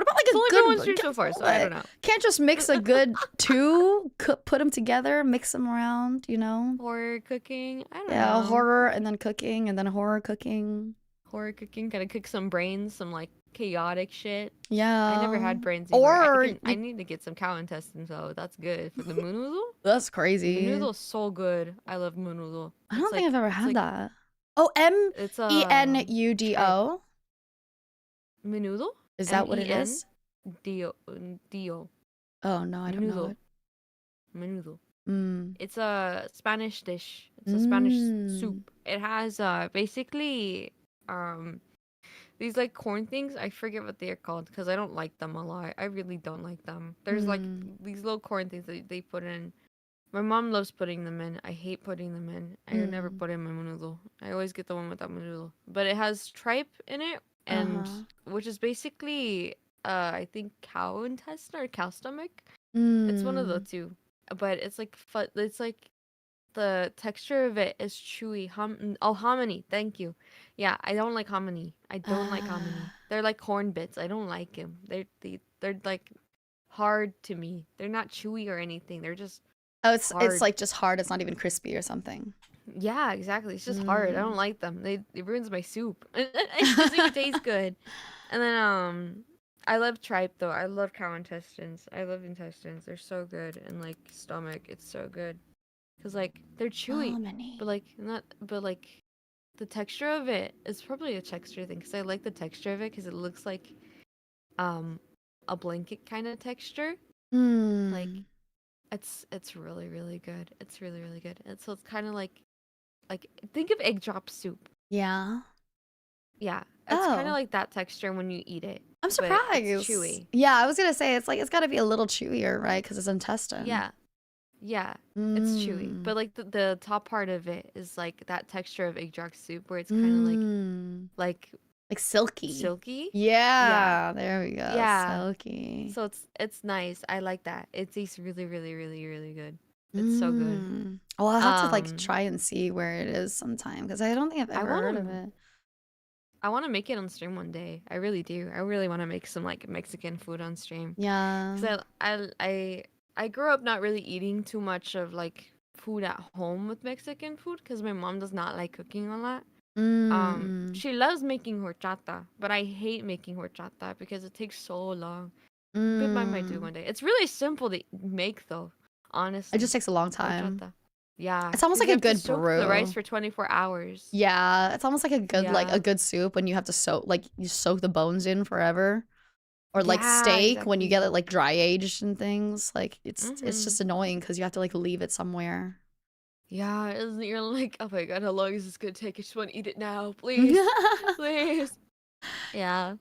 [SPEAKER 1] about like
[SPEAKER 2] It's
[SPEAKER 1] a
[SPEAKER 2] only been
[SPEAKER 1] good
[SPEAKER 2] one
[SPEAKER 1] one?
[SPEAKER 2] stream so far, so I don't know.
[SPEAKER 1] Can't just mix a good two, put them together, mix them around, you know?
[SPEAKER 2] Horror cooking, I don't
[SPEAKER 1] Yeah,
[SPEAKER 2] know.
[SPEAKER 1] horror and then cooking and then horror cooking.
[SPEAKER 2] Horror cooking, gotta cook some brains, some like chaotic shit. I never
[SPEAKER 1] Yeah.
[SPEAKER 2] had brains before.
[SPEAKER 1] Or
[SPEAKER 2] I need to get some cow intestines though. That's good for the moon
[SPEAKER 1] that's crazy.
[SPEAKER 2] is so good. I love moon.
[SPEAKER 1] I don't think I've ever
[SPEAKER 2] It's
[SPEAKER 1] had
[SPEAKER 2] like
[SPEAKER 1] that. Oh,
[SPEAKER 2] it's tripe.
[SPEAKER 1] Menudo.
[SPEAKER 2] Menudo?
[SPEAKER 1] Is that what it
[SPEAKER 2] Men
[SPEAKER 1] is?
[SPEAKER 2] dio dio.
[SPEAKER 1] Oh no, I don't know
[SPEAKER 2] Menudo.
[SPEAKER 1] it.
[SPEAKER 2] Menudo.
[SPEAKER 1] Mm.
[SPEAKER 2] It's a Spanish dish. It's a Spanish
[SPEAKER 1] Mm.
[SPEAKER 2] soup. It has basically these like corn things. I forget what they're called because I don't like them a lot. I really don't like them. There's like
[SPEAKER 1] Mm.
[SPEAKER 2] these little corn things that they put in. My mom loves putting them in. I hate putting them in. I never
[SPEAKER 1] Mm.
[SPEAKER 2] put in my menudo. I always get the one without menudo. But it has tripe in it, and
[SPEAKER 1] Uh-huh.
[SPEAKER 2] which is basically I think cow intestine or cow stomach. It's one of the
[SPEAKER 1] Mm.
[SPEAKER 2] two. But it's like it's like the texture of it is chewy. Hominy. Thank you. Yeah, I don't like hominy. I don't like hominy.
[SPEAKER 1] Ah.
[SPEAKER 2] They're like corn bits. I don't like them. They're like hard to me. They're not chewy or anything. They're just
[SPEAKER 1] Oh, it's
[SPEAKER 2] hard.
[SPEAKER 1] like just hard. It's not even crispy or something.
[SPEAKER 2] Yeah, exactly. It's just hard. I don't
[SPEAKER 1] Mm.
[SPEAKER 2] like them. It ruins my soup. It doesn't even taste good. And then I love tripe though. I love cow intestines. I love intestines. They're so good. And like stomach, it's so good. Cause like they're chewy,
[SPEAKER 1] Harmony.
[SPEAKER 2] but like not, but like the texture of it is probably a texture thing. Cause I like the texture of it because it looks like um a blanket kind of texture. Like
[SPEAKER 1] Mm.
[SPEAKER 2] it's really really good. It's really really good. And so it's kind of like think of egg drop soup.
[SPEAKER 1] Yeah.
[SPEAKER 2] Yeah, it's kind of
[SPEAKER 1] Oh,
[SPEAKER 2] like that texture when you eat it,
[SPEAKER 1] I'm
[SPEAKER 2] but it's
[SPEAKER 1] surprised.
[SPEAKER 2] chewy.
[SPEAKER 1] Yeah, I was gonna say it's like it's gotta be a little chewier, right? Because it's intestine.
[SPEAKER 2] Yeah, yeah, it's chewy.
[SPEAKER 1] Mm.
[SPEAKER 2] But like the top part of it is like that texture of egg drop soup where it's kind of
[SPEAKER 1] Mm.
[SPEAKER 2] like
[SPEAKER 1] Like silky.
[SPEAKER 2] silky. Yeah,
[SPEAKER 1] Yeah, there we go.
[SPEAKER 2] yeah.
[SPEAKER 1] Silky.
[SPEAKER 2] So it's nice. I like that. It tastes really really really really good. It's so good.
[SPEAKER 1] Mm. Well, I'll have to like
[SPEAKER 2] Um,
[SPEAKER 1] try and see where it is sometime because I don't think I've
[SPEAKER 2] I
[SPEAKER 1] ever
[SPEAKER 2] want
[SPEAKER 1] heard of
[SPEAKER 2] to
[SPEAKER 1] it.
[SPEAKER 2] I want to make it on stream one day. I really do. I really want to make some like Mexican food on stream.
[SPEAKER 1] Yeah.
[SPEAKER 2] 'Cause I grew up not really eating too much of like food at home with Mexican food because my mom does not like cooking a lot.
[SPEAKER 1] Mm.
[SPEAKER 2] She loves making horchata, but I hate making horchata because it takes so long. But I might do
[SPEAKER 1] Mm.
[SPEAKER 2] one day. It's really simple to make though,
[SPEAKER 1] It just
[SPEAKER 2] honestly.
[SPEAKER 1] takes a long time.
[SPEAKER 2] Horchata. Yeah,
[SPEAKER 1] It's almost
[SPEAKER 2] because
[SPEAKER 1] like
[SPEAKER 2] you
[SPEAKER 1] a
[SPEAKER 2] have to
[SPEAKER 1] good
[SPEAKER 2] soak the rice
[SPEAKER 1] brew.
[SPEAKER 2] for 24 hours.
[SPEAKER 1] Yeah, it's almost like a
[SPEAKER 2] Yeah.
[SPEAKER 1] good soup when you have to soak like you soak the bones in forever. Or like
[SPEAKER 2] Yeah,
[SPEAKER 1] steak when you get
[SPEAKER 2] exactly.
[SPEAKER 1] it like dry aged and things. Like it's
[SPEAKER 2] Mhm.
[SPEAKER 1] just annoying because you have to like leave it somewhere.
[SPEAKER 2] Yeah, isn't you're like, oh my god, how long is this gonna take? I just want to eat it now, please, please. Yeah, it's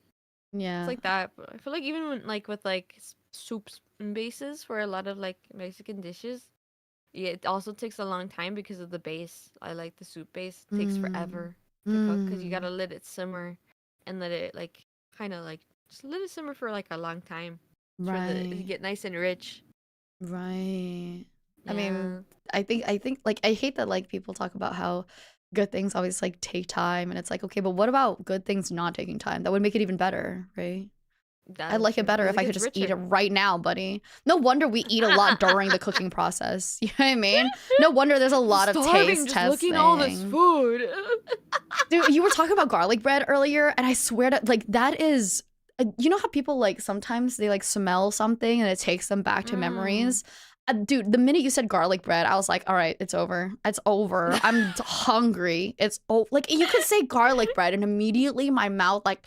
[SPEAKER 1] Yeah.
[SPEAKER 2] like that. But I feel like even when, like with like soups and bases for a lot of like Mexican dishes, yeah, it also takes a long time because of the base. I like the soup base. It takes
[SPEAKER 1] Mm.
[SPEAKER 2] forever to cook because you
[SPEAKER 1] Mm.
[SPEAKER 2] gotta let it simmer and let it like kind of like just let it simmer for like a long time for the to
[SPEAKER 1] Right.
[SPEAKER 2] get nice and rich.
[SPEAKER 1] Right. I
[SPEAKER 2] Yeah.
[SPEAKER 1] mean, I think like I hate that like people talk about how good things always like take time and it's like, okay, but what about good things not taking time? That would make it even better, right?
[SPEAKER 2] That
[SPEAKER 1] I'd
[SPEAKER 2] is
[SPEAKER 1] like it
[SPEAKER 2] true
[SPEAKER 1] better
[SPEAKER 2] because
[SPEAKER 1] if
[SPEAKER 2] it
[SPEAKER 1] I could
[SPEAKER 2] gets
[SPEAKER 1] just eat it
[SPEAKER 2] richer.
[SPEAKER 1] right now, buddy. No wonder we eat a lot during the cooking process. You know what I mean? No wonder there's a
[SPEAKER 2] I'm
[SPEAKER 1] lot of
[SPEAKER 2] starving
[SPEAKER 1] taste
[SPEAKER 2] just looking at all this
[SPEAKER 1] testing.
[SPEAKER 2] food.
[SPEAKER 1] Dude, you were talking about garlic bread earlier, and I swear to like that is you know how people like sometimes they like smell something and it takes them back to
[SPEAKER 2] Mm.
[SPEAKER 1] memories? Dude, the minute you said garlic bread, I was like, all right, it's over. It's over. I'm hungry. Like, you could say garlic bread, and immediately my mouth, like,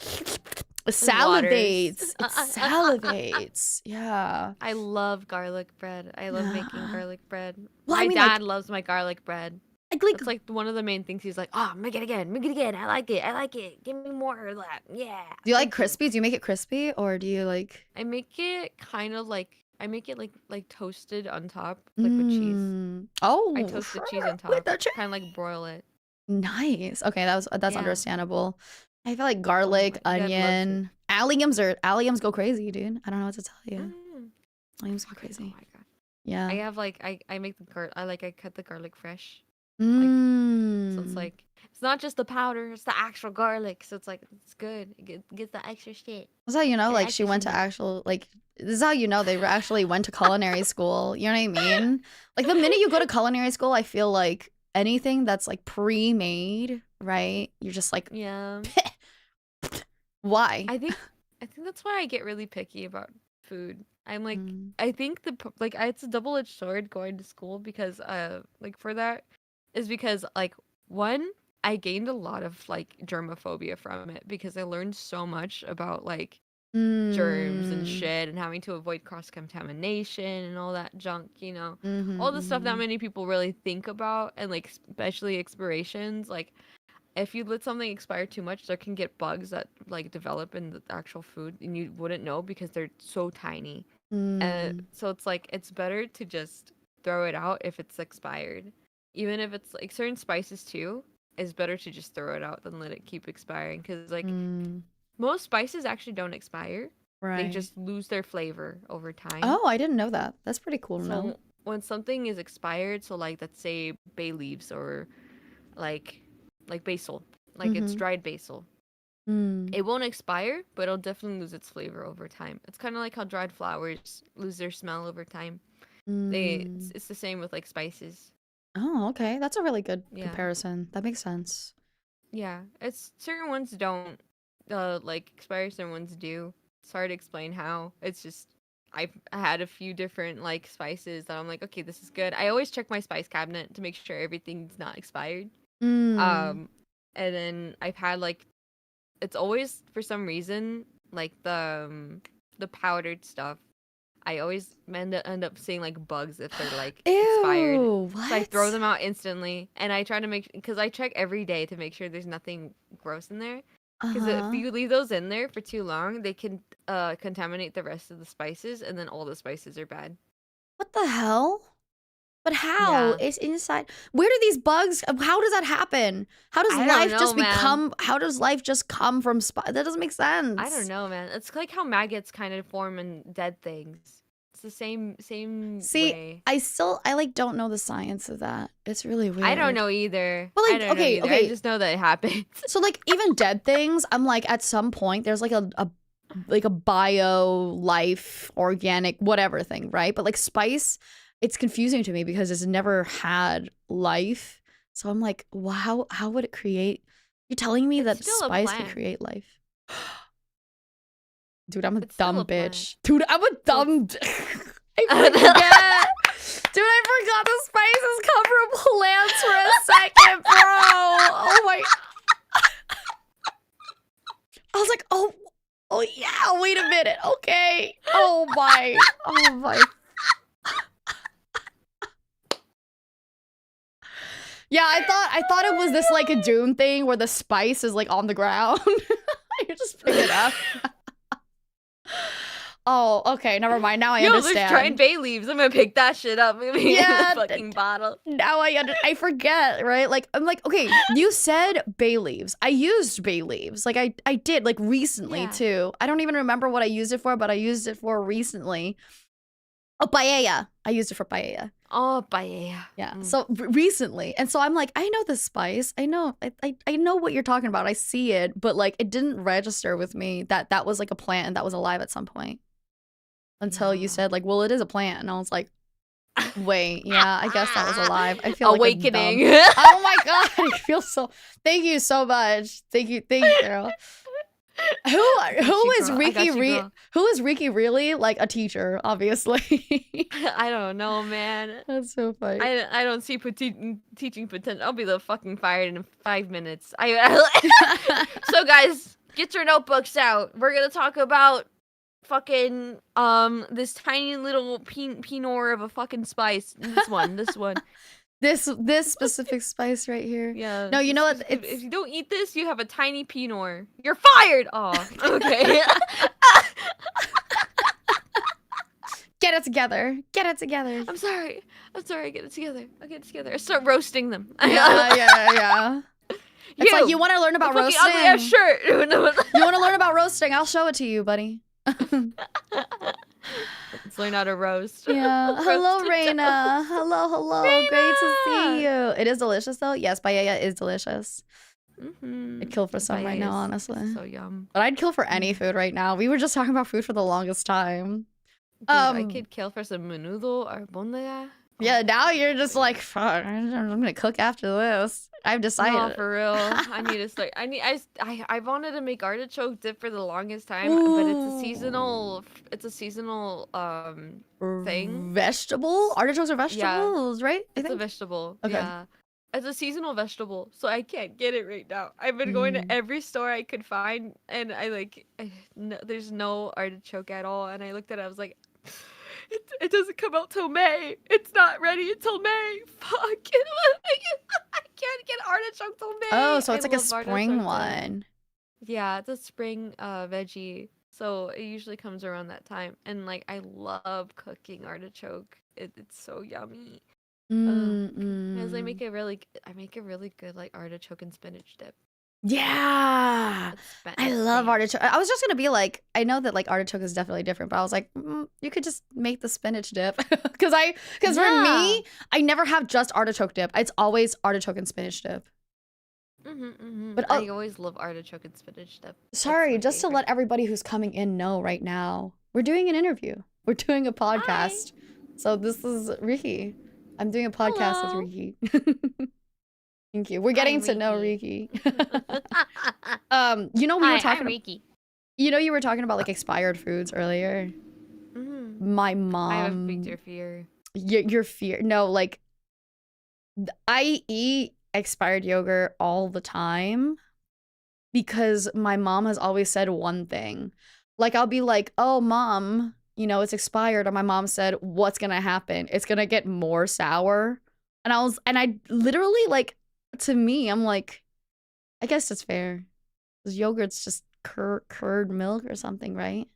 [SPEAKER 2] Waters.
[SPEAKER 1] salivates. It salivates. Yeah.
[SPEAKER 2] I love garlic bread. I love making
[SPEAKER 1] Yeah.
[SPEAKER 2] garlic bread.
[SPEAKER 1] Well, I
[SPEAKER 2] My
[SPEAKER 1] mean,
[SPEAKER 2] dad loves my garlic bread.
[SPEAKER 1] like,
[SPEAKER 2] That's like one of the main things. He's like, oh, make it again. Make it again. I like it. I like it. Give me more of that. Yeah.
[SPEAKER 1] do you like
[SPEAKER 2] Thank you.
[SPEAKER 1] crispy? Do you make it crispy, or do you like?
[SPEAKER 2] I make it kind of like, I make it like toasted on top, like with cheese.
[SPEAKER 1] Oh,
[SPEAKER 2] I toast the cheese on
[SPEAKER 1] with
[SPEAKER 2] top.
[SPEAKER 1] the cheese.
[SPEAKER 2] Kind of like broil it.
[SPEAKER 1] Nice. Okay, that's
[SPEAKER 2] Yeah.
[SPEAKER 1] understandable. I feel like
[SPEAKER 2] Oh,
[SPEAKER 1] garlic,
[SPEAKER 2] my dad loves it.
[SPEAKER 1] onion, alliums go crazy, dude. I don't know what to tell you.
[SPEAKER 2] Mm.
[SPEAKER 1] Alliums go
[SPEAKER 2] Oh
[SPEAKER 1] crazy.
[SPEAKER 2] my god.
[SPEAKER 1] Yeah.
[SPEAKER 2] I have like I make the I cut the garlic fresh. So it's like it's not just the powder, it's the actual garlic. So it's like it's good. It gets the extra shit.
[SPEAKER 1] That's how you know,
[SPEAKER 2] The
[SPEAKER 1] like, she
[SPEAKER 2] extra
[SPEAKER 1] went to
[SPEAKER 2] shit.
[SPEAKER 1] actual, like, this is how you know they actually went to culinary school. You know what I mean? Like, the minute you go to culinary school, I feel like anything that's, like, pre-made, right? You're just like,
[SPEAKER 2] Yeah.
[SPEAKER 1] why?
[SPEAKER 2] I think that's why I get really picky about food. I'm like
[SPEAKER 1] Mm.
[SPEAKER 2] I think it's a double-edged sword going to school because like for that is because like one I gained a lot of like germophobia from it because I learned so much about like germs and
[SPEAKER 1] Mm.
[SPEAKER 2] shit and having to avoid cross-contamination and all that junk,
[SPEAKER 1] Mhm,
[SPEAKER 2] all the stuff that
[SPEAKER 1] mhm.
[SPEAKER 2] many people really think about and like especially expirations. Like if you let something expire too much, there can get bugs that like develop in the actual food and you wouldn't know because they're so tiny.
[SPEAKER 1] Mm.
[SPEAKER 2] So it's like it's better to just throw it out if it's expired. Even if it's like certain spices too, it's better to just throw it out than let it keep expiring because like
[SPEAKER 1] Mm.
[SPEAKER 2] most spices actually don't expire. They
[SPEAKER 1] Right.
[SPEAKER 2] just lose their flavor over time.
[SPEAKER 1] Oh, I didn't know that. That's pretty cool to know.
[SPEAKER 2] So when something is expired, so like let's say bay leaves or like basil, like it's
[SPEAKER 1] Mhm.
[SPEAKER 2] dried basil.
[SPEAKER 1] Mm.
[SPEAKER 2] It won't expire, but it'll definitely lose its flavor over time. It's kind of like how dried flowers lose their smell over time.
[SPEAKER 1] Mm.
[SPEAKER 2] It's the same with like spices.
[SPEAKER 1] Oh, okay. That's a really good
[SPEAKER 2] Yeah.
[SPEAKER 1] comparison. That makes sense.
[SPEAKER 2] Yeah. It's certain ones don't like expire, certain ones do. It's hard to explain how. It's just I had a few different like spices that I'm like, okay, this is good. I always check my spice cabinet to make sure everything's not expired.
[SPEAKER 1] Mm.
[SPEAKER 2] Um and then I've had like it's always for some reason like the powdered stuff. I always end up seeing like bugs if they're like expired.
[SPEAKER 1] Ew,
[SPEAKER 2] So I throw
[SPEAKER 1] what?
[SPEAKER 2] them out instantly, and I try to make because I check every day to make sure there's nothing gross in there. Because if
[SPEAKER 1] Uh-huh.
[SPEAKER 2] you leave those in there for too long, they can contaminate the rest of the spices, and then all the spices are bad.
[SPEAKER 1] What the hell? But how?
[SPEAKER 2] Yeah,
[SPEAKER 1] It's inside. Where do these bugs? How does that happen?
[SPEAKER 2] I don't know, man.
[SPEAKER 1] How does life just come from that doesn't make
[SPEAKER 2] I don't
[SPEAKER 1] sense.
[SPEAKER 2] know, man. It's like how maggots kind of form in dead things. It's the same
[SPEAKER 1] See,
[SPEAKER 2] way.
[SPEAKER 1] I like don't know the science of that. It's really
[SPEAKER 2] I don't
[SPEAKER 1] weird.
[SPEAKER 2] know either.
[SPEAKER 1] But
[SPEAKER 2] I
[SPEAKER 1] like,
[SPEAKER 2] don't know
[SPEAKER 1] okay,
[SPEAKER 2] either. I
[SPEAKER 1] okay.
[SPEAKER 2] just know that it happens.
[SPEAKER 1] So like even dead things, I'm like at some point there's like a bio life organic whatever thing, right? But like spice, it's confusing to me because it's never had life. So I'm like, wow, how would it create? You're telling me
[SPEAKER 2] It's
[SPEAKER 1] that
[SPEAKER 2] still a
[SPEAKER 1] spice could
[SPEAKER 2] plant.
[SPEAKER 1] create life? Dude, I'm a
[SPEAKER 2] It's still
[SPEAKER 1] dumb
[SPEAKER 2] a plant.
[SPEAKER 1] bitch. Dude, I'm a
[SPEAKER 2] So
[SPEAKER 1] dumb. I forget. Dude, I forgot the spices come from plants for a second, bro. Oh my. I was like, oh yeah. Wait a minute. Okay. Oh my. Oh my. Yeah, I thought it was this like a Dune thing where the spice is like on the ground. You just pick it up. Oh, okay. Never mind. Now I
[SPEAKER 2] Yo, there's
[SPEAKER 1] understand.
[SPEAKER 2] dried bay leaves. I'm gonna pick that shit up.
[SPEAKER 1] Yeah,
[SPEAKER 2] In the fucking bottle.
[SPEAKER 1] Now I forget, right? Like I'm like, okay, you said bay leaves. I used bay leaves. Like I did like recently
[SPEAKER 2] Yeah.
[SPEAKER 1] too. I don't even remember what I used it for, but I used it for recently. Oh, paella. I used it for paella.
[SPEAKER 2] Oh, paella.
[SPEAKER 1] Yeah.
[SPEAKER 2] Mm.
[SPEAKER 1] So recently. And so I'm like, I know the spice. I know I know what you're talking about. I see it, but like it didn't register with me that that was like a plant and that was alive at some point. Until you
[SPEAKER 2] Yeah.
[SPEAKER 1] said like, well, it is a plant. And I was like, wait, yeah, I guess that was alive. I feel
[SPEAKER 2] Awakening.
[SPEAKER 1] like a dumb. Oh my god, I feel so. Thank you so much. Thank you, girl. Who
[SPEAKER 2] I got
[SPEAKER 1] who
[SPEAKER 2] you,
[SPEAKER 1] is
[SPEAKER 2] girl. I got you, girl.
[SPEAKER 1] Who is Riki really? Like a teacher, obviously.
[SPEAKER 2] I don't know, man.
[SPEAKER 1] That's so funny.
[SPEAKER 2] I don't see teaching potential. I'll be the fucking fired in 5 minutes. So guys, get your notebooks out. We're gonna talk about fucking this tiny little pinor of a fucking spice. This one.
[SPEAKER 1] This specific spice right here.
[SPEAKER 2] Yeah.
[SPEAKER 1] No, you know what?
[SPEAKER 2] If you don't eat this, you have a tiny pinor. You're fired. Oh, okay.
[SPEAKER 1] Get it together. Get it together.
[SPEAKER 2] I'm sorry. Get it together. I'll get it together. I start roasting them.
[SPEAKER 1] Yeah. It's like you want to learn about roasting.
[SPEAKER 2] Ugly ass shirt.
[SPEAKER 1] You want to learn about roasting? I'll show it to you, buddy.
[SPEAKER 2] Let's learn how to roast.
[SPEAKER 1] Yeah. Hello, Reina. Hello.
[SPEAKER 2] Reina!
[SPEAKER 1] Great to see you. It is delicious, though. Yes, paella is delicious. I'd kill for some right now, honestly.
[SPEAKER 2] So yum.
[SPEAKER 1] But I'd kill for any food right now. We were just talking about food for the longest time.
[SPEAKER 2] Dude, I could kill for some menudo or albóndiga.
[SPEAKER 1] Yeah, now you're just like, fuck, I'm gonna cook after this. I've decided.
[SPEAKER 2] No, for real. I need to start. I wanted to make artichoke dip for the longest time, but it's a seasonal thing.
[SPEAKER 1] Vegetable? Artichokes are vegetables, right?
[SPEAKER 2] It's a vegetable.
[SPEAKER 1] Okay.
[SPEAKER 2] Yeah. It's a seasonal vegetable, so I can't get it right now. I've been going to every store I could find, and there's no artichoke at all. And I looked at it, I was like, it doesn't come out till May. It's not ready until May. Fuck. I can't get artichoke till May.
[SPEAKER 1] Oh, so it's
[SPEAKER 2] I
[SPEAKER 1] like a
[SPEAKER 2] love
[SPEAKER 1] spring
[SPEAKER 2] artichoke.
[SPEAKER 1] one.
[SPEAKER 2] Yeah, it's a spring veggie. So it usually comes around that time. And like I love cooking artichoke. It's so yummy. Because I make a really good like artichoke and spinach dip.
[SPEAKER 1] Yeah. I love
[SPEAKER 2] artichoke.
[SPEAKER 1] artichoke. I was just gonna be like, I know that like artichoke is definitely different, but I was like, you could just make the spinach dip. Because for me, I never have just artichoke dip. It's always artichoke and spinach dip.
[SPEAKER 2] But I always love artichoke and spinach dip.
[SPEAKER 1] Sorry, just to let everybody who's coming in know right now, we're doing an interview. We're doing a podcast. Hi. So this is Riki. I'm doing a podcast with Riki. Thank you. We're getting to know Riki. We were talking.
[SPEAKER 2] Riki.
[SPEAKER 1] You were talking about like expired foods earlier. My mom.
[SPEAKER 2] I have a big fear.
[SPEAKER 1] Your fear? No, like I eat expired yogurt all the time because my mom has always said one thing. Like I'll be like, "Oh, mom, it's expired," and my mom said, "What's gonna happen? It's gonna get more sour." And I literally like. To me, I'm like, I guess it's fair. Because yogurt's just curd milk or something, right?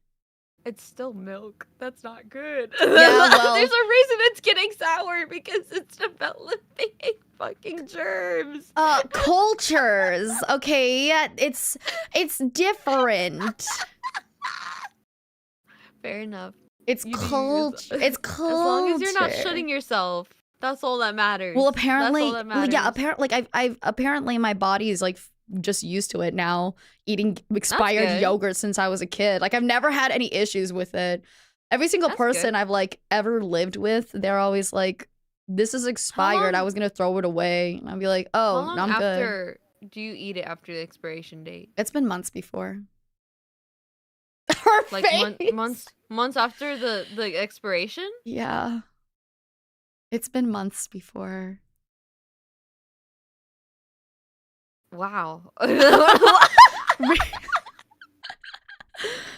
[SPEAKER 2] It's still milk. That's not good.
[SPEAKER 1] Yeah, well,
[SPEAKER 2] there's a reason it's getting sour because it's developing fucking germs.
[SPEAKER 1] Cultures. Okay, it's different.
[SPEAKER 2] Fair enough.
[SPEAKER 1] It's culture. It's culture.
[SPEAKER 2] As long as you're not shitting yourself. That's all that matters.
[SPEAKER 1] Well, apparently,
[SPEAKER 2] that's all that matters.
[SPEAKER 1] Yeah. Apparently, my body is like just used to it now. Eating expired yogurt since I was a kid. Like I've never had any issues with it. Every single person I've like ever lived with, they're always like, "This is expired. I was gonna throw it away." And I'll be like, "Oh,
[SPEAKER 2] how long
[SPEAKER 1] I'm
[SPEAKER 2] after
[SPEAKER 1] good."
[SPEAKER 2] Do you eat it after the expiration date?
[SPEAKER 1] It's been months before. Her
[SPEAKER 2] like
[SPEAKER 1] face.
[SPEAKER 2] months after the expiration?
[SPEAKER 1] Yeah. It's been months before.
[SPEAKER 2] Wow.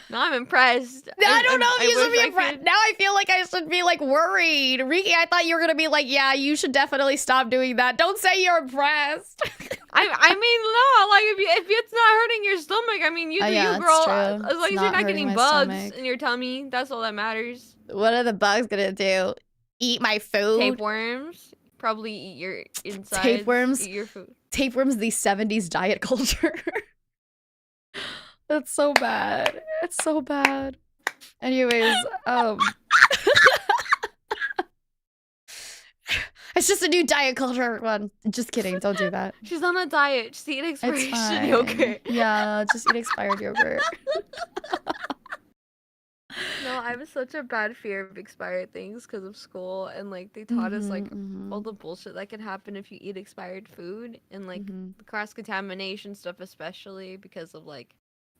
[SPEAKER 2] Now I'm impressed.
[SPEAKER 1] I don't know if you should be impressed. Now I feel like I should be like worried. Riki, I thought you were gonna be like, yeah, you should definitely stop doing that. Don't say you're impressed.
[SPEAKER 2] I mean, no, like if it's not hurting your stomach, I mean, you do you, girl. As long as you're not getting bugs in your tummy, that's all that matters.
[SPEAKER 1] What are the bugs gonna do? Eat my food?
[SPEAKER 2] Tapeworms. Probably eat your insides.
[SPEAKER 1] Tapeworms.
[SPEAKER 2] Eat your food.
[SPEAKER 1] Tapeworms, the 70s diet culture. That's so bad. It's so bad. Anyways, it's just a new diet culture, everyone. Just kidding. Don't do that.
[SPEAKER 2] She's on a diet. Just eat expiration yogurt.
[SPEAKER 1] Yeah, just eat expired yogurt.
[SPEAKER 2] No, I have such a bad fear of expired things because of school, and like they taught us like all the bullshit that can happen if you eat expired food, and like the cross contamination stuff, especially because of like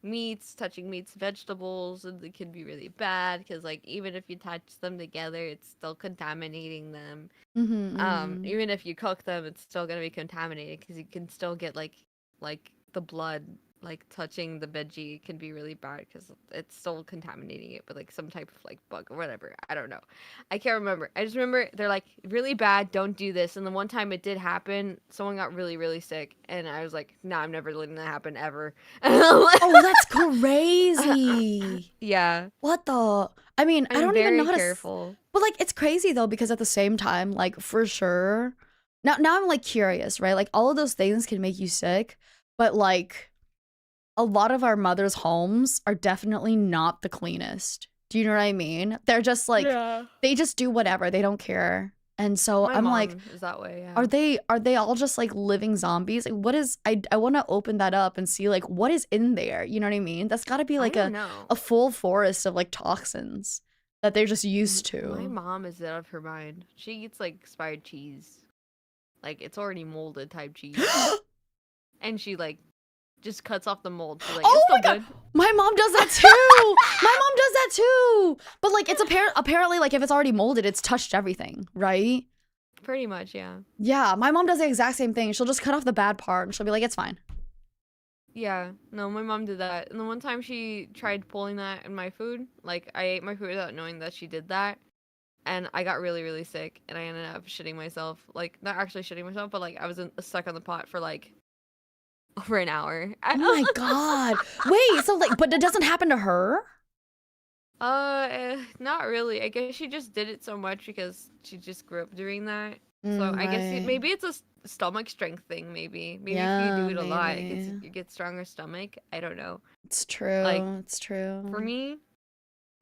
[SPEAKER 2] meats, touching meats, vegetables, and it can be really bad because like even if you touch them together, it's still contaminating them.
[SPEAKER 1] Mm-hmm.
[SPEAKER 2] Even if you cook them, it's still gonna be contaminated because you can still get like the blood like touching the veggie can be really bad because it's still contaminating it with like some type of like bug or whatever. I don't know. I can't remember. I just remember they're like really bad. Don't do this. And the one time it did happen, someone got really really sick, and I was like, nah, I'm never letting that happen ever.
[SPEAKER 1] Oh, that's crazy.
[SPEAKER 2] Yeah,
[SPEAKER 1] What the? I mean, I
[SPEAKER 2] I'm
[SPEAKER 1] don't even know
[SPEAKER 2] very
[SPEAKER 1] how to.
[SPEAKER 2] careful.
[SPEAKER 1] But like, it's crazy though because at the same time, like for sure. Now I'm like curious, right? Like all of those things can make you sick, but like a lot of our mothers' homes are definitely not the cleanest. Do you know what I mean? They're just like
[SPEAKER 2] Yeah.
[SPEAKER 1] they just do whatever. They don't care. And so
[SPEAKER 2] My
[SPEAKER 1] I'm like,
[SPEAKER 2] mom is that way.
[SPEAKER 1] are
[SPEAKER 2] Yeah.
[SPEAKER 1] they all just like living zombies? Like what is I want to open that up and see like what is in there. You know what I mean? That's got to be
[SPEAKER 2] I
[SPEAKER 1] like
[SPEAKER 2] don't know.
[SPEAKER 1] a full forest of like toxins that they're just used
[SPEAKER 2] My
[SPEAKER 1] to.
[SPEAKER 2] mom is out of her mind. She eats like expired cheese, like it's already molded type cheese, and she like just cuts off the mold. She's like, it's
[SPEAKER 1] Oh
[SPEAKER 2] still
[SPEAKER 1] my god.
[SPEAKER 2] good.
[SPEAKER 1] My mom does that too. My mom does that too. But like it's apparently like if it's already molded, it's touched everything, right?
[SPEAKER 2] Pretty much, yeah.
[SPEAKER 1] Yeah, my mom does the exact same thing. She'll just cut off the bad part and she'll be like, it's fine.
[SPEAKER 2] Yeah, no, my mom did that. And the one time she tried pulling that in my food, like I ate my food without knowing that she did that, and I got really, really sick, and I ended up shitting myself. Like not actually shitting myself, but like I was stuck on the pot for like over an hour.
[SPEAKER 1] Oh my god. Wait, so like, but it doesn't happen to her?
[SPEAKER 2] Not really. I guess she just did it so much because she just grew up doing that. So I guess
[SPEAKER 1] Right.
[SPEAKER 2] maybe it's a stomach strength thing. Maybe if you do
[SPEAKER 1] Yeah,
[SPEAKER 2] it a lot,
[SPEAKER 1] maybe.
[SPEAKER 2] you get stronger stomach. I don't know.
[SPEAKER 1] It's
[SPEAKER 2] Like
[SPEAKER 1] true. It's
[SPEAKER 2] for
[SPEAKER 1] true.
[SPEAKER 2] me,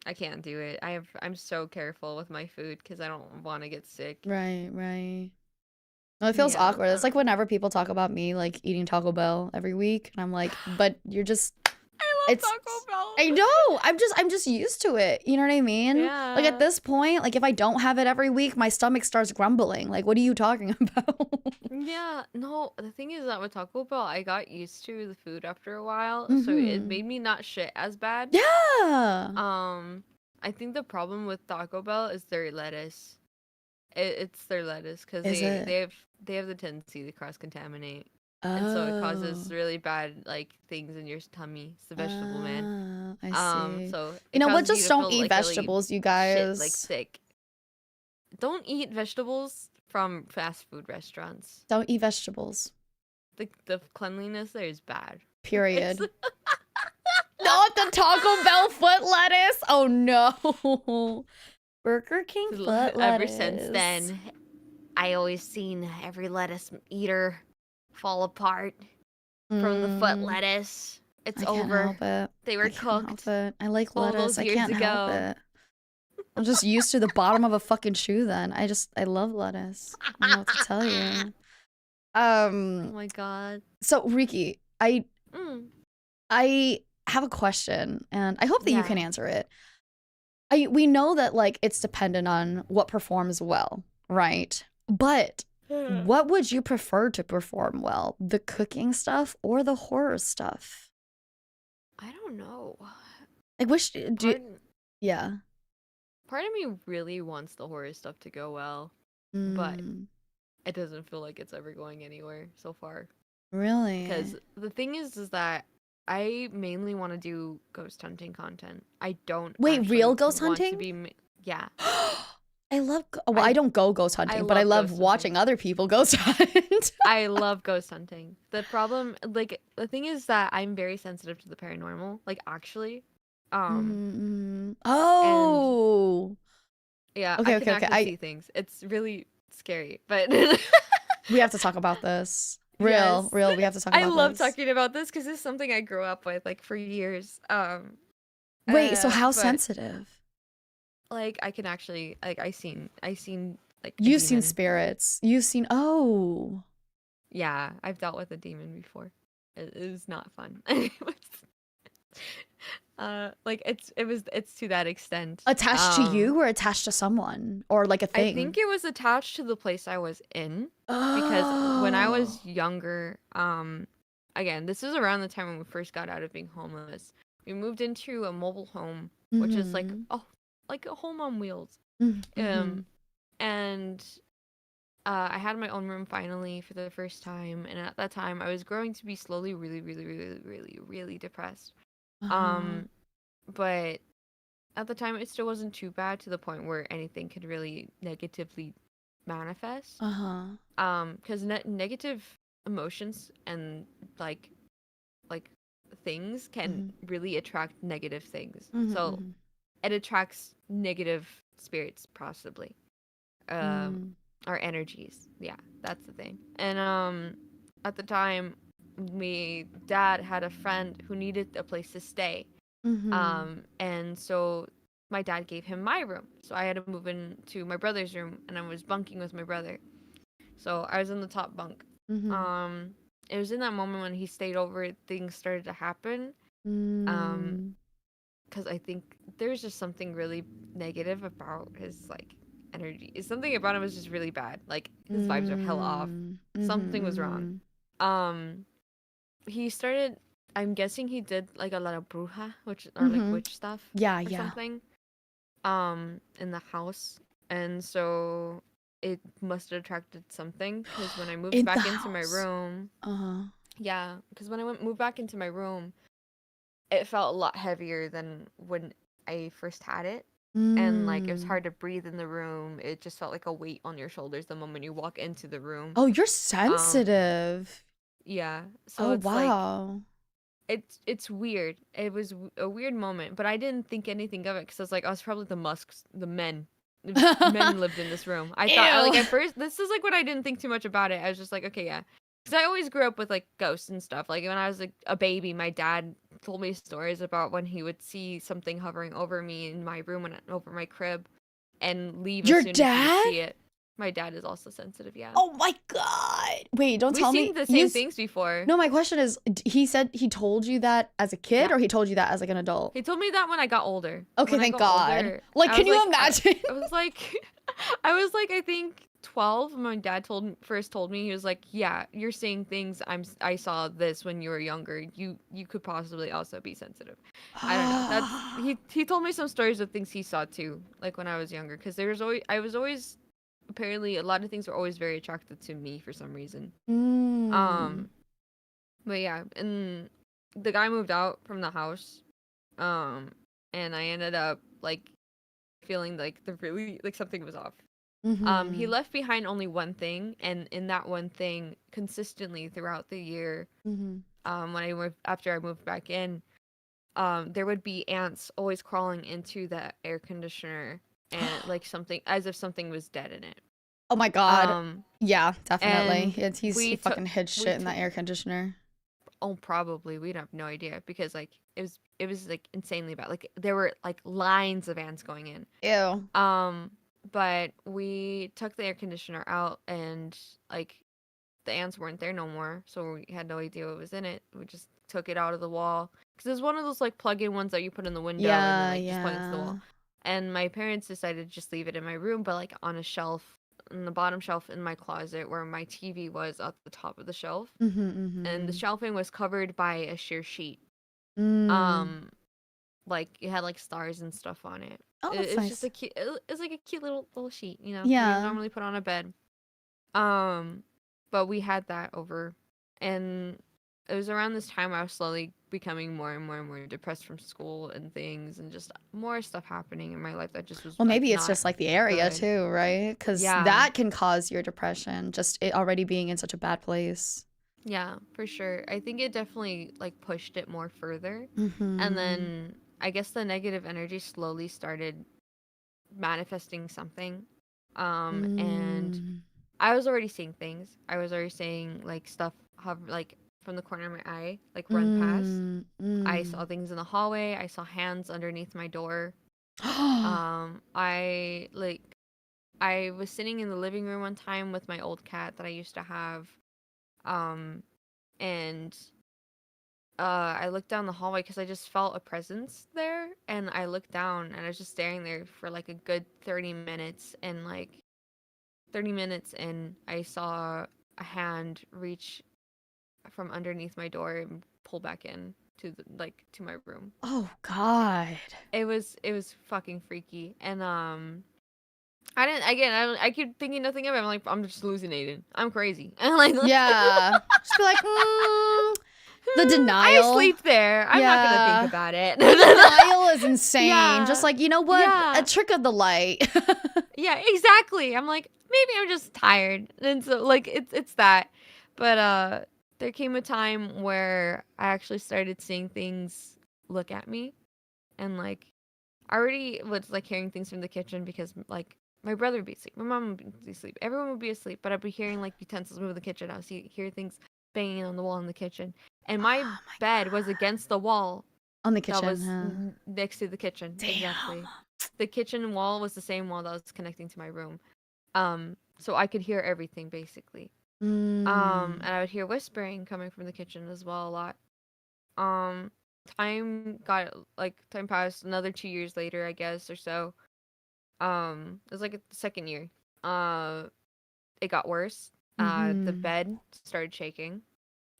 [SPEAKER 2] I can't do it. I'm so careful with my food because I don't want to get sick.
[SPEAKER 1] Right, right. No, it feels
[SPEAKER 2] Yeah.
[SPEAKER 1] awkward. It's like whenever people talk about me like eating Taco Bell every week, and I'm like, but you're just
[SPEAKER 2] I love
[SPEAKER 1] it's
[SPEAKER 2] Taco Bell.
[SPEAKER 1] I know. I'm just used to it. You know what I mean? Like at
[SPEAKER 2] Yeah.
[SPEAKER 1] this point, like if I don't have it every week, my stomach starts grumbling. Like what are you talking about?
[SPEAKER 2] Yeah, no, the thing is that with Taco Bell, I got used to the food after a while, so it
[SPEAKER 1] Mhm.
[SPEAKER 2] made me not shit as bad.
[SPEAKER 1] Yeah.
[SPEAKER 2] Um, I think the problem with Taco Bell is their lettuce. It's their lettuce because
[SPEAKER 1] Is it?
[SPEAKER 2] they have the tendency to cross contaminate, and so it causes
[SPEAKER 1] Oh.
[SPEAKER 2] really bad like things in your tummy. It's the vegetable man.
[SPEAKER 1] I see.
[SPEAKER 2] So
[SPEAKER 1] You
[SPEAKER 2] it
[SPEAKER 1] know what?
[SPEAKER 2] causes you
[SPEAKER 1] Just
[SPEAKER 2] to
[SPEAKER 1] don't
[SPEAKER 2] feel
[SPEAKER 1] eat
[SPEAKER 2] like really
[SPEAKER 1] vegetables, you
[SPEAKER 2] shit like
[SPEAKER 1] guys.
[SPEAKER 2] sick. Don't eat vegetables from fast food restaurants.
[SPEAKER 1] Don't eat vegetables.
[SPEAKER 2] The cleanliness there is bad. It's
[SPEAKER 1] Period. Not the Taco Bell foot lettuce. Oh no. Burger King foot
[SPEAKER 2] ever since
[SPEAKER 1] lettuce.
[SPEAKER 2] then, I always seen every lettuce eater fall apart from the foot
[SPEAKER 1] Mm,
[SPEAKER 2] lettuce. It's
[SPEAKER 1] I can't
[SPEAKER 2] over.
[SPEAKER 1] help it.
[SPEAKER 2] They
[SPEAKER 1] I
[SPEAKER 2] were
[SPEAKER 1] can't help
[SPEAKER 2] cooked
[SPEAKER 1] it. I like
[SPEAKER 2] all
[SPEAKER 1] lettuce.
[SPEAKER 2] those
[SPEAKER 1] I
[SPEAKER 2] years
[SPEAKER 1] can't help
[SPEAKER 2] ago.
[SPEAKER 1] it. I'm just used to the bottom of a fucking shoe then. I love lettuce. I don't know what to tell you.
[SPEAKER 2] Oh my god.
[SPEAKER 1] So Riki,
[SPEAKER 2] Mm,
[SPEAKER 1] I have a question and I hope that you can
[SPEAKER 2] yeah.
[SPEAKER 1] answer it. We know that like it's dependent on what performs well, right? But what would you prefer to perform well? The cooking stuff or the horror stuff?
[SPEAKER 2] I don't know.
[SPEAKER 1] Like which do you,
[SPEAKER 2] Part
[SPEAKER 1] yeah.
[SPEAKER 2] part of me really wants the horror stuff to go well, but
[SPEAKER 1] Mm,
[SPEAKER 2] it doesn't feel like it's ever going anywhere so far. Because
[SPEAKER 1] really?
[SPEAKER 2] the thing is that I mainly want to do ghost hunting content. I don't
[SPEAKER 1] Wait,
[SPEAKER 2] actually
[SPEAKER 1] real ghost
[SPEAKER 2] want to
[SPEAKER 1] hunting?
[SPEAKER 2] be. Yeah,
[SPEAKER 1] I love well, I
[SPEAKER 2] I
[SPEAKER 1] don't go ghost
[SPEAKER 2] I
[SPEAKER 1] hunting, but I
[SPEAKER 2] love
[SPEAKER 1] love
[SPEAKER 2] ghost hunting.
[SPEAKER 1] watching other people ghost hunt.
[SPEAKER 2] I love ghost hunting. The problem, like the thing is that I'm very sensitive to the paranormal. Like actually, um,
[SPEAKER 1] Mm-hmm.
[SPEAKER 2] and
[SPEAKER 1] Oh.
[SPEAKER 2] yeah, I
[SPEAKER 1] Okay,
[SPEAKER 2] can
[SPEAKER 1] okay, okay.
[SPEAKER 2] actually see things. It's really scary, but
[SPEAKER 1] We have to talk about this.
[SPEAKER 2] yes,
[SPEAKER 1] Real, we have to talk
[SPEAKER 2] I
[SPEAKER 1] about
[SPEAKER 2] love
[SPEAKER 1] this.
[SPEAKER 2] talking about this because it's something I grew up with like for years.
[SPEAKER 1] Wait, so how
[SPEAKER 2] But
[SPEAKER 1] sensitive?
[SPEAKER 2] like I can actually like I seen like a
[SPEAKER 1] You've seen
[SPEAKER 2] demon.
[SPEAKER 1] spirits. You've seen oh.
[SPEAKER 2] Yeah, I've dealt with a demon before. It was not fun. Like it's to that extent.
[SPEAKER 1] Attached to you or attached to someone? Or like a
[SPEAKER 2] I
[SPEAKER 1] thing?
[SPEAKER 2] think it was attached to the place I was in because when I
[SPEAKER 1] Oh.
[SPEAKER 2] was younger, again, this is around the time when we first got out of being homeless. We moved into a mobile home, which is
[SPEAKER 1] Mhm.
[SPEAKER 2] like a home on wheels.
[SPEAKER 1] Mhm.
[SPEAKER 2] And I had my own room finally for the first time, and at that time, I was growing to be slowly, really, really, really, really, really depressed.
[SPEAKER 1] Uh-huh.
[SPEAKER 2] Um, but at the time, it still wasn't too bad to the point where anything could really negatively manifest.
[SPEAKER 1] Uh-huh.
[SPEAKER 2] Because negative emotions and like like things can
[SPEAKER 1] Mhm.
[SPEAKER 2] really attract negative things.
[SPEAKER 1] Mhm,
[SPEAKER 2] So
[SPEAKER 1] mhm.
[SPEAKER 2] it attracts negative spirits, possibly, um,
[SPEAKER 1] Mm.
[SPEAKER 2] or energies. Yeah, that's the thing. And at the time, me dad had a friend who needed a place to stay.
[SPEAKER 1] Mhm.
[SPEAKER 2] And so my dad gave him my room. So I had to move into my brother's room, and I was bunking with my brother. So I was in the top bunk.
[SPEAKER 1] Mhm.
[SPEAKER 2] Um, it was in that moment when he stayed over, things started to happen. Um,
[SPEAKER 1] Mm.
[SPEAKER 2] because I think there's just something really negative about his like energy. Something about him was just really bad. Like his vibes are hella off.
[SPEAKER 1] Mm. Mhm,
[SPEAKER 2] Something was wrong.
[SPEAKER 1] mhm.
[SPEAKER 2] Um, he started. I'm guessing he did like a lot of bruja, which or like
[SPEAKER 1] Mhm.
[SPEAKER 2] witch stuff
[SPEAKER 1] Yeah,
[SPEAKER 2] or
[SPEAKER 1] yeah.
[SPEAKER 2] something. In the house, and so it must have attracted something. Because when I moved
[SPEAKER 1] In the
[SPEAKER 2] back into my
[SPEAKER 1] house.
[SPEAKER 2] room,
[SPEAKER 1] Uh-huh.
[SPEAKER 2] yeah, because when I moved back into my room, it felt a lot heavier than when I first had it. And like it was
[SPEAKER 1] Mm.
[SPEAKER 2] hard to breathe in the room. It just felt like a weight on your shoulders the moment you walk into the room.
[SPEAKER 1] Oh, you're
[SPEAKER 2] Um
[SPEAKER 1] sensitive.
[SPEAKER 2] yeah. So
[SPEAKER 1] Oh,
[SPEAKER 2] it's like
[SPEAKER 1] wow.
[SPEAKER 2] it's weird. It was a weird moment, but I didn't think anything of it cuz I was like, oh, it's probably the musks, the men. Men lived in this room. I thought I like
[SPEAKER 1] Ew.
[SPEAKER 2] at first this is like what I didn't think too much about it. I was just like, okay, yeah. Cuz I always grew up with like ghosts and stuff. Like when I was like a baby, my dad told me stories about when he would see something hovering over me in my room and over my crib and leave as
[SPEAKER 1] Your
[SPEAKER 2] soon as he would
[SPEAKER 1] dad?
[SPEAKER 2] see it. My dad is also sensitive, yeah.
[SPEAKER 1] Oh my God. Wait, don't
[SPEAKER 2] We've
[SPEAKER 1] tell
[SPEAKER 2] seen
[SPEAKER 1] me.
[SPEAKER 2] the same things before.
[SPEAKER 1] No, my question is, he said he told you that as a kid
[SPEAKER 2] Yeah.
[SPEAKER 1] or he told you that as like an adult?
[SPEAKER 2] He told me that when I got older.
[SPEAKER 1] Okay,
[SPEAKER 2] When I
[SPEAKER 1] thank
[SPEAKER 2] got
[SPEAKER 1] God.
[SPEAKER 2] older,
[SPEAKER 1] Like,
[SPEAKER 2] I
[SPEAKER 1] can
[SPEAKER 2] was
[SPEAKER 1] you
[SPEAKER 2] like,
[SPEAKER 1] imagine?
[SPEAKER 2] I was like, I was like, I think 12. When my dad first told me, he was like, yeah, you're seeing things. I saw this when you were younger. You could possibly also be sensitive. I don't know. That's he told me some stories of things he saw too, like when I was younger. Because there's always I was always apparently a lot of things were always very attracted to me for some reason.
[SPEAKER 1] Mm.
[SPEAKER 2] Um, but yeah, and the guy moved out from the house. Um, and I ended up like feeling like the really like something was off. He
[SPEAKER 1] Mhm.
[SPEAKER 2] left behind only one thing, and in that one thing, consistently throughout the year,
[SPEAKER 1] Mhm.
[SPEAKER 2] when I moved after I moved back in, there would be ants always crawling into the air conditioner, and like something as if something was dead in it.
[SPEAKER 1] Oh my God.
[SPEAKER 2] Um,
[SPEAKER 1] Yeah, definitely.
[SPEAKER 2] and
[SPEAKER 1] He
[SPEAKER 2] we took
[SPEAKER 1] fucking hid
[SPEAKER 2] we
[SPEAKER 1] shit in that
[SPEAKER 2] took
[SPEAKER 1] air conditioner.
[SPEAKER 2] oh, probably. We have no idea because like it was like insanely bad. Like there were like lines of ants going in.
[SPEAKER 1] Ew.
[SPEAKER 2] Um, but we took the air conditioner out and like the ants weren't there no more, so we had no idea what was in it. We just took it out of the wall because it's one of those like plug-in ones that you put in the window and then
[SPEAKER 1] Yeah,
[SPEAKER 2] like just plug into the
[SPEAKER 1] yeah.
[SPEAKER 2] wall. And my parents decided to just leave it in my room, but like on a shelf, in the bottom shelf in my closet where my TV was at the top of the shelf,
[SPEAKER 1] Mhm,
[SPEAKER 2] and the
[SPEAKER 1] mhm.
[SPEAKER 2] shelving was covered by a sheer sheet.
[SPEAKER 1] Mm.
[SPEAKER 2] Um, like it had like stars and stuff on it.
[SPEAKER 1] Oh, that's
[SPEAKER 2] It's just
[SPEAKER 1] nice.
[SPEAKER 2] a cute. It's like a cute little sheet, that you
[SPEAKER 1] Yeah.
[SPEAKER 2] normally put on a bed. Um, but we had that over, and it was around this time I was slowly becoming more and more and more depressed from school and things, and just more stuff happening in my life that just was
[SPEAKER 1] Well,
[SPEAKER 2] like
[SPEAKER 1] maybe it's
[SPEAKER 2] not
[SPEAKER 1] just like the area
[SPEAKER 2] good.
[SPEAKER 1] too, right? Because
[SPEAKER 2] Yeah,
[SPEAKER 1] that can cause your depression, just it already being in such a bad place.
[SPEAKER 2] yeah, for sure. I think it definitely like pushed it more further, and
[SPEAKER 1] Mhm.
[SPEAKER 2] then I guess the negative energy slowly started manifesting something. And
[SPEAKER 1] Mm.
[SPEAKER 2] I was already seeing things. I was already seeing like stuff hover like from the corner of my eye, like run past.
[SPEAKER 1] Mm.
[SPEAKER 2] I saw
[SPEAKER 1] Mm.
[SPEAKER 2] things in the hallway. I saw hands underneath my door. I like I was sitting in the living room one time with my old cat that I used to have. Um, and I looked down the hallway because I just felt a presence there, and I looked down and I was just staring there for like a good 30 minutes, and like 30 minutes in, I saw a hand reach from underneath my door and pull back in to to my room.
[SPEAKER 1] Oh God.
[SPEAKER 2] It was fucking freaky. And I didn't again. I keep thinking nothing of it. I'm like, I'm just hallucinating. I'm crazy. And like,
[SPEAKER 1] Yeah. Just be like, the
[SPEAKER 2] I
[SPEAKER 1] denial.
[SPEAKER 2] sleep there. I'm not gonna think
[SPEAKER 1] Yeah.
[SPEAKER 2] about it.
[SPEAKER 1] Denial is insane.
[SPEAKER 2] Yeah.
[SPEAKER 1] Just like, you know what?
[SPEAKER 2] Yeah.
[SPEAKER 1] A trick of the light.
[SPEAKER 2] Yeah, exactly. I'm like, maybe I'm just tired. And so like it's that. But there came a time where I actually started seeing things look at me, and like I already was like hearing things from the kitchen because like my brother would be asleep, my mom would be asleep, everyone would be asleep, but I'd be hearing like utensils move in the kitchen. I would hear things banging on the wall in the kitchen, and my
[SPEAKER 1] Oh my
[SPEAKER 2] bed was
[SPEAKER 1] God.
[SPEAKER 2] against the wall
[SPEAKER 1] On the
[SPEAKER 2] that
[SPEAKER 1] kitchen,
[SPEAKER 2] was
[SPEAKER 1] huh?
[SPEAKER 2] next to the kitchen.
[SPEAKER 1] Damn.
[SPEAKER 2] Exactly. The kitchen wall was the same wall that was connecting to my room. So I could hear everything basically. And I would hear whispering coming from the kitchen as well a lot. Um, time passed another 2 years later, I guess, or so. It was like the second year. Uh, it got worse. The
[SPEAKER 1] Mm-hmm.
[SPEAKER 2] bed started shaking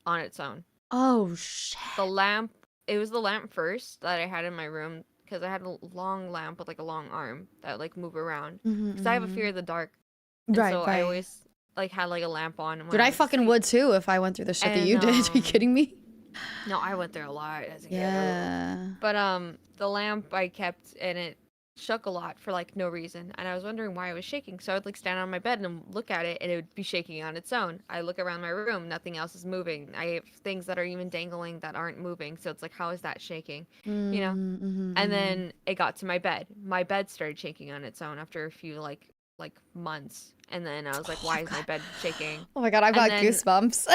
[SPEAKER 2] on its own.
[SPEAKER 1] Oh shit.
[SPEAKER 2] The lamp, it was the lamp first that I had in my room because I had a long lamp with like a long arm that would, like move around.
[SPEAKER 1] Mm-hmm,
[SPEAKER 2] Because I have a
[SPEAKER 1] mm-hmm.
[SPEAKER 2] fear of the dark, and
[SPEAKER 1] Right,
[SPEAKER 2] so I
[SPEAKER 1] right.
[SPEAKER 2] always like had like a lamp on when
[SPEAKER 1] Dude,
[SPEAKER 2] I
[SPEAKER 1] I
[SPEAKER 2] was
[SPEAKER 1] fucking
[SPEAKER 2] asleep.
[SPEAKER 1] would too if I went through the shit that
[SPEAKER 2] And
[SPEAKER 1] you did. Are you kidding me?
[SPEAKER 2] no, I went through a lot as a kid.
[SPEAKER 1] Yeah.
[SPEAKER 2] But the lamp I kept, and it shook a lot for like no reason, and I was wondering why it was shaking. So I would like stand on my bed and look at it, and it would be shaking on its own. I look around my room, nothing else is moving. I have things that are even dangling that aren't moving. So it's like, how is that shaking? You know?
[SPEAKER 1] Mm-hmm,
[SPEAKER 2] And
[SPEAKER 1] mm-hmm.
[SPEAKER 2] then it got to my bed. My bed started shaking on its own after a few like months. And then I was like,
[SPEAKER 1] Oh
[SPEAKER 2] why is my
[SPEAKER 1] God.
[SPEAKER 2] bed shaking?
[SPEAKER 1] Oh my God, I've
[SPEAKER 2] And
[SPEAKER 1] got
[SPEAKER 2] then
[SPEAKER 1] goosebumps.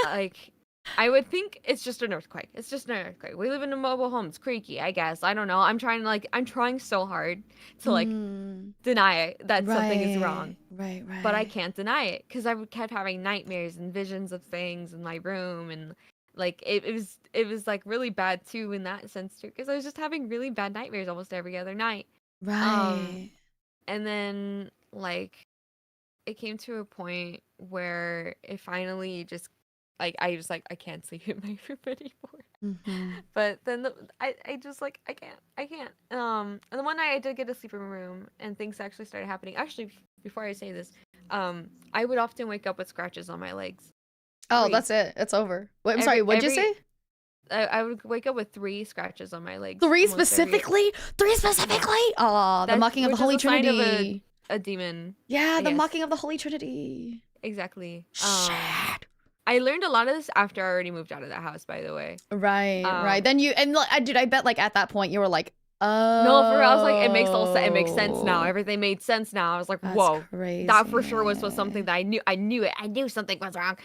[SPEAKER 2] like I would think it's just an earthquake. It's just an earthquake. We live in a mobile home. It's creaky, I guess. I don't know. I'm trying so hard to like
[SPEAKER 1] Mm.
[SPEAKER 2] deny it that something is
[SPEAKER 1] Right,
[SPEAKER 2] wrong,
[SPEAKER 1] right,
[SPEAKER 2] but I
[SPEAKER 1] right.
[SPEAKER 2] can't deny it because kept having nightmares and visions of things in my room, and like it was like really bad too in that sense too because I was just having really bad nightmares almost every other night. Um,
[SPEAKER 1] Right.
[SPEAKER 2] and then like it came to a point where it finally just like I was like I can't sleep in my room anymore.
[SPEAKER 1] Mm-hmm.
[SPEAKER 2] But then I just like I can't. And the one night I did get to sleep in my room and things actually started happening. Actually, before I say this, I would often wake up with scratches on my legs.
[SPEAKER 1] Oh,
[SPEAKER 2] Three.
[SPEAKER 1] that's it. It's over. Wait, I'm sorry.
[SPEAKER 2] Every
[SPEAKER 1] What'd you
[SPEAKER 2] every
[SPEAKER 1] say?
[SPEAKER 2] I would wake up with three scratches on my legs
[SPEAKER 1] Three
[SPEAKER 2] almost every.
[SPEAKER 1] specifically? Three
[SPEAKER 2] Yeah,
[SPEAKER 1] specifically? Oh, the
[SPEAKER 2] that's
[SPEAKER 1] mocking of the
[SPEAKER 2] which is
[SPEAKER 1] Holy
[SPEAKER 2] a sign of
[SPEAKER 1] Trinity.
[SPEAKER 2] a demon,
[SPEAKER 1] Yeah,
[SPEAKER 2] I
[SPEAKER 1] the
[SPEAKER 2] guess.
[SPEAKER 1] mocking of the Holy Trinity.
[SPEAKER 2] Exactly.
[SPEAKER 1] Shit.
[SPEAKER 2] I learned a lot of this after I already moved out of that house, by the way.
[SPEAKER 1] Right, right.
[SPEAKER 2] Um,
[SPEAKER 1] Then you and dude, I bet like at that point you were like,
[SPEAKER 2] no, for real, I was like, it makes sense now.
[SPEAKER 1] oh,
[SPEAKER 2] Everything made sense now. I was like,
[SPEAKER 1] that's
[SPEAKER 2] whoa, that for sure was something
[SPEAKER 1] crazy.
[SPEAKER 2] that I knew it. I knew something was wrong,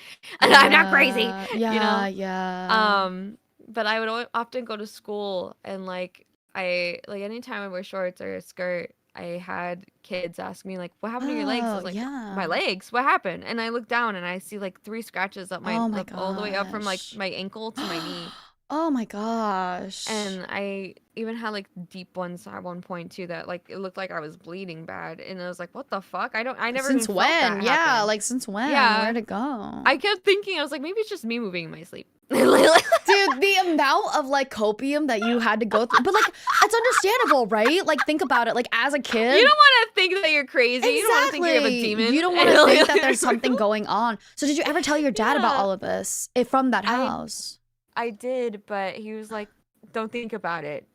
[SPEAKER 2] and I'm not crazy,
[SPEAKER 1] Yeah,
[SPEAKER 2] you
[SPEAKER 1] yeah,
[SPEAKER 2] know.
[SPEAKER 1] yeah.
[SPEAKER 2] Um, but I would often go to school, and like I like anytime I wear shorts or a skirt, I had kids ask me like, "What happened to your legs?" I
[SPEAKER 1] Oh,
[SPEAKER 2] was like, "My
[SPEAKER 1] yeah.
[SPEAKER 2] legs. What happened?" And I look down and I see like three scratches up my
[SPEAKER 1] Oh my
[SPEAKER 2] up all the way up from like
[SPEAKER 1] gosh.
[SPEAKER 2] my ankle to my knee.
[SPEAKER 1] Oh my gosh.
[SPEAKER 2] And I even had like deep ones at one point too that like it looked like I was bleeding bad. And I was like, what the fuck? I never even
[SPEAKER 1] Since
[SPEAKER 2] felt
[SPEAKER 1] when?
[SPEAKER 2] that
[SPEAKER 1] Yeah,
[SPEAKER 2] happen.
[SPEAKER 1] like since when? Where'd
[SPEAKER 2] Yeah.
[SPEAKER 1] it go?
[SPEAKER 2] I kept thinking, I was like, maybe it's just me moving in my sleep.
[SPEAKER 1] Dude, the amount of like copium that you had to go through, but like it's understandable, right? Like think about it. Like as a
[SPEAKER 2] You
[SPEAKER 1] kid,
[SPEAKER 2] don't want to think that you're crazy. You don't want to think you have a
[SPEAKER 1] exactly.
[SPEAKER 2] demon.
[SPEAKER 1] You don't want to think that there's something going on. So did you ever tell your dad about
[SPEAKER 2] Yeah.
[SPEAKER 1] all of this from that
[SPEAKER 2] I
[SPEAKER 1] house?
[SPEAKER 2] I did, but he was like, don't think about it.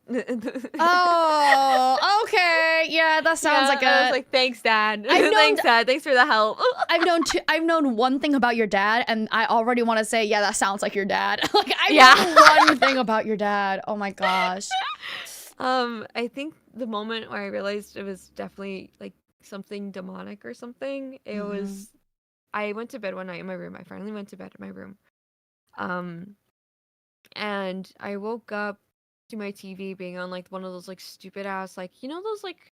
[SPEAKER 1] Oh, okay. Yeah, that sounds
[SPEAKER 2] Yeah,
[SPEAKER 1] like
[SPEAKER 2] I was
[SPEAKER 1] a.
[SPEAKER 2] like, thanks, Dad.
[SPEAKER 1] I've known
[SPEAKER 2] Thanks, Dad. Thanks for the help.
[SPEAKER 1] I've known one thing about your dad, and I already want to say, yeah, that sounds like your dad. Like I've
[SPEAKER 2] Yeah.
[SPEAKER 1] known one thing about your dad. Oh my gosh.
[SPEAKER 2] I think the moment where I realized it was definitely like something demonic or something, it
[SPEAKER 1] Mm-hmm.
[SPEAKER 2] was I went to bed one night in my room. I finally went to bed in my room. Um, and I woke up to my TV being on like one of those like stupid ass like those like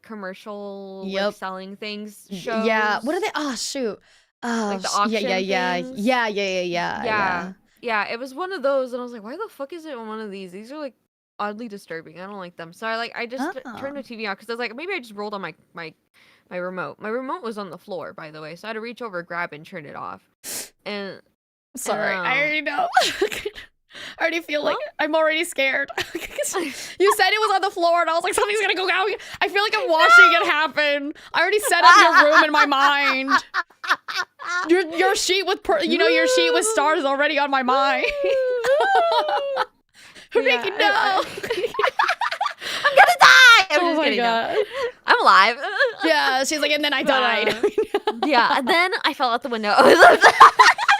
[SPEAKER 2] commercial like
[SPEAKER 1] Yep.
[SPEAKER 2] selling things
[SPEAKER 1] Yeah. What are
[SPEAKER 2] shows
[SPEAKER 1] they? Oh shoot. Oh
[SPEAKER 2] like the
[SPEAKER 1] yeah, yeah,
[SPEAKER 2] auction
[SPEAKER 1] yeah,
[SPEAKER 2] things.
[SPEAKER 1] yeah, yeah, yeah, yeah,
[SPEAKER 2] Yeah.
[SPEAKER 1] yeah.
[SPEAKER 2] Yeah, it was one of those and I was like, why the fuck is it on one of these? These are like oddly disturbing. I don't like them. So I just turned
[SPEAKER 1] Oh.
[SPEAKER 2] the TV on because I was like, maybe I just rolled on my my remote. My remote was on the floor, by the way, so I had to reach over, grab it, and turn it off. And
[SPEAKER 1] Sorry, I already know. I already feel
[SPEAKER 2] Huh?
[SPEAKER 1] like I'm already scared. You said it was on the floor, and I was like, something's gonna go down. I feel like I'm watching it happen. I already set up your room in my mind. Your sheet with your sheet with stars already on my mind. Ricky, no.
[SPEAKER 2] I'm gonna die. I'm
[SPEAKER 1] Oh
[SPEAKER 2] just
[SPEAKER 1] my
[SPEAKER 2] kidding.
[SPEAKER 1] god.
[SPEAKER 2] No. I'm alive.
[SPEAKER 1] Yeah, she's like, and then I died.
[SPEAKER 2] Yeah, and then I fell out the window.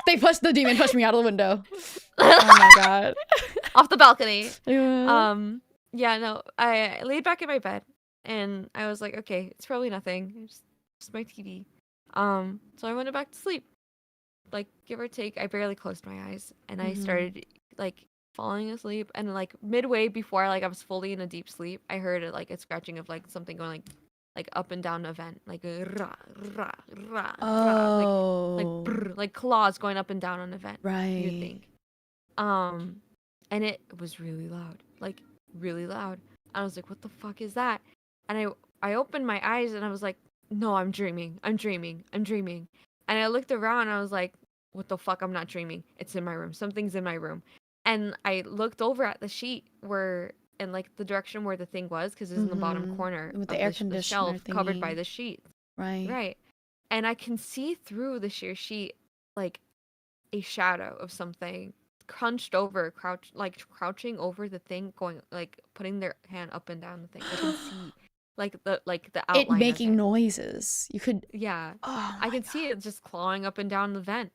[SPEAKER 1] The demon pushed me out of the window. Oh my god.
[SPEAKER 2] Off the balcony.
[SPEAKER 1] Yeah.
[SPEAKER 2] Yeah, no. I laid back in my bed and I was like, okay, it's probably nothing. It's just my TV. So I went back to sleep. Like, give or take, I barely closed my eyes and I started like falling asleep, and like midway before like I was fully in a deep sleep, I heard like a scratching of like something going like up and down a vent, like rah, rah, rah, rah, like brr, like claws going up and down on a vent.
[SPEAKER 1] Right.
[SPEAKER 2] You would think. And it was really loud, like really loud. I was like, what the fuck is that? And I opened my eyes and I was like, no, I'm dreaming. I'm dreaming. I'm dreaming. And I looked around and I was like, what the fuck? I'm not dreaming. It's in my room. Something's in my room. And I looked over at the sheet in like the direction where the thing was, because it's in the bottom corner
[SPEAKER 1] with
[SPEAKER 2] of
[SPEAKER 1] the air
[SPEAKER 2] the
[SPEAKER 1] conditioner
[SPEAKER 2] shelf covered by
[SPEAKER 1] thingy.
[SPEAKER 2] the sheet.
[SPEAKER 1] Right.
[SPEAKER 2] Right. And I can see through the sheer sheet like a shadow of something crouching over the thing, going like putting their hand up and down the thing. I can see the outline
[SPEAKER 1] it making
[SPEAKER 2] of it.
[SPEAKER 1] noises. You could.
[SPEAKER 2] Yeah.
[SPEAKER 1] Oh
[SPEAKER 2] I
[SPEAKER 1] my
[SPEAKER 2] can
[SPEAKER 1] god.
[SPEAKER 2] see it just clawing up and down the vent.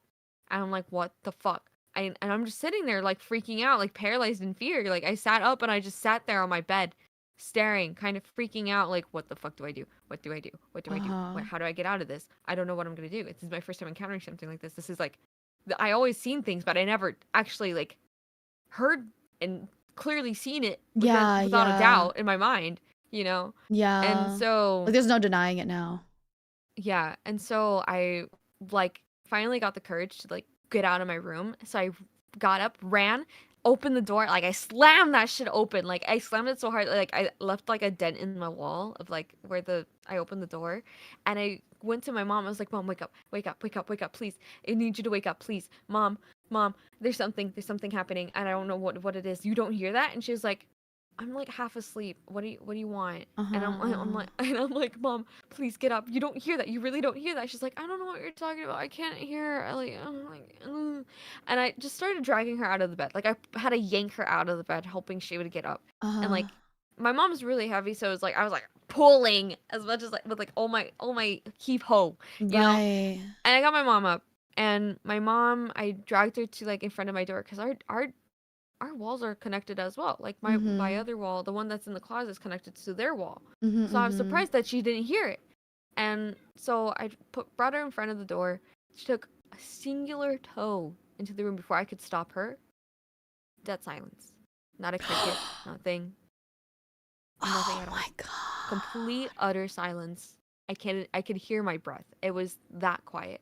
[SPEAKER 2] And I'm like, what the fuck? And I'm just sitting there like freaking out, like paralyzed in fear. Like I sat up and I just sat there on my bed, staring, kind of freaking out, like, what the fuck do I do? What do I do? What do I do? How do I get out of this? I don't know what I'm gonna do. This is my first time encountering something like this. This is like, I always seen things, but I never actually like heard and clearly seen it without a doubt in my mind, you know?
[SPEAKER 1] Yeah.
[SPEAKER 2] And so
[SPEAKER 1] like, there's no denying it now.
[SPEAKER 2] yeah, and so I like finally got the courage to like get out of my room. So I got up, ran, opened the door, like I slammed that shit open. Like I slammed it so hard, like I left like a dent in my wall of like where I opened the door, and I went to my mom. I was like, "Mom, wake up, wake up, wake up, wake up, please! I need you to wake up, please, Mom, Mom. There's something happening, and I don't know what it is. You don't hear that?" And she was like, I'm like half asleep. What do you want? And I'm like, Mom, please get up. You don't hear that. You really don't hear that. She's like, I don't know what you're talking about. I can't hear. I'm like, and I just started dragging her out of the bed. Like I had to yank her out of the bed, hoping she would get up. And like, my mom's really heavy, so it was like I was like pulling as much as like with like all my keep ho, you know. And I got my mom up, and my mom, I dragged her to like in front of my door because our walls are connected as well. Like my other wall, the one that's in the closet, is connected to their wall. So I was surprised that she didn't hear it. And so I brought her in front of the door. She took a singular toe into the room before I could stop her. Dead silence. Not a cricket, nothing. Nothing at all. Oh my god. Complete utter silence. I could hear my breath. It was that quiet.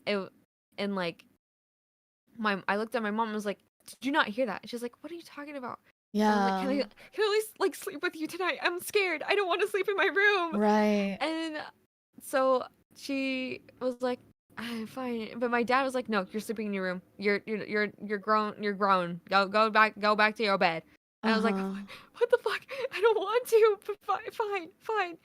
[SPEAKER 2] And like I looked at my mom and was like, did you not hear that? She's like, what are you talking about?
[SPEAKER 1] Yeah.
[SPEAKER 2] And I'm like, can I at least like sleep with you tonight? I'm scared. I don't want to sleep in my room.
[SPEAKER 1] Right.
[SPEAKER 2] And so she was like, fine. But my dad was like, no, you're sleeping in your room. You're grown. You're grown. Go back to your bed. And I was like, what the fuck? I don't want to. But fine.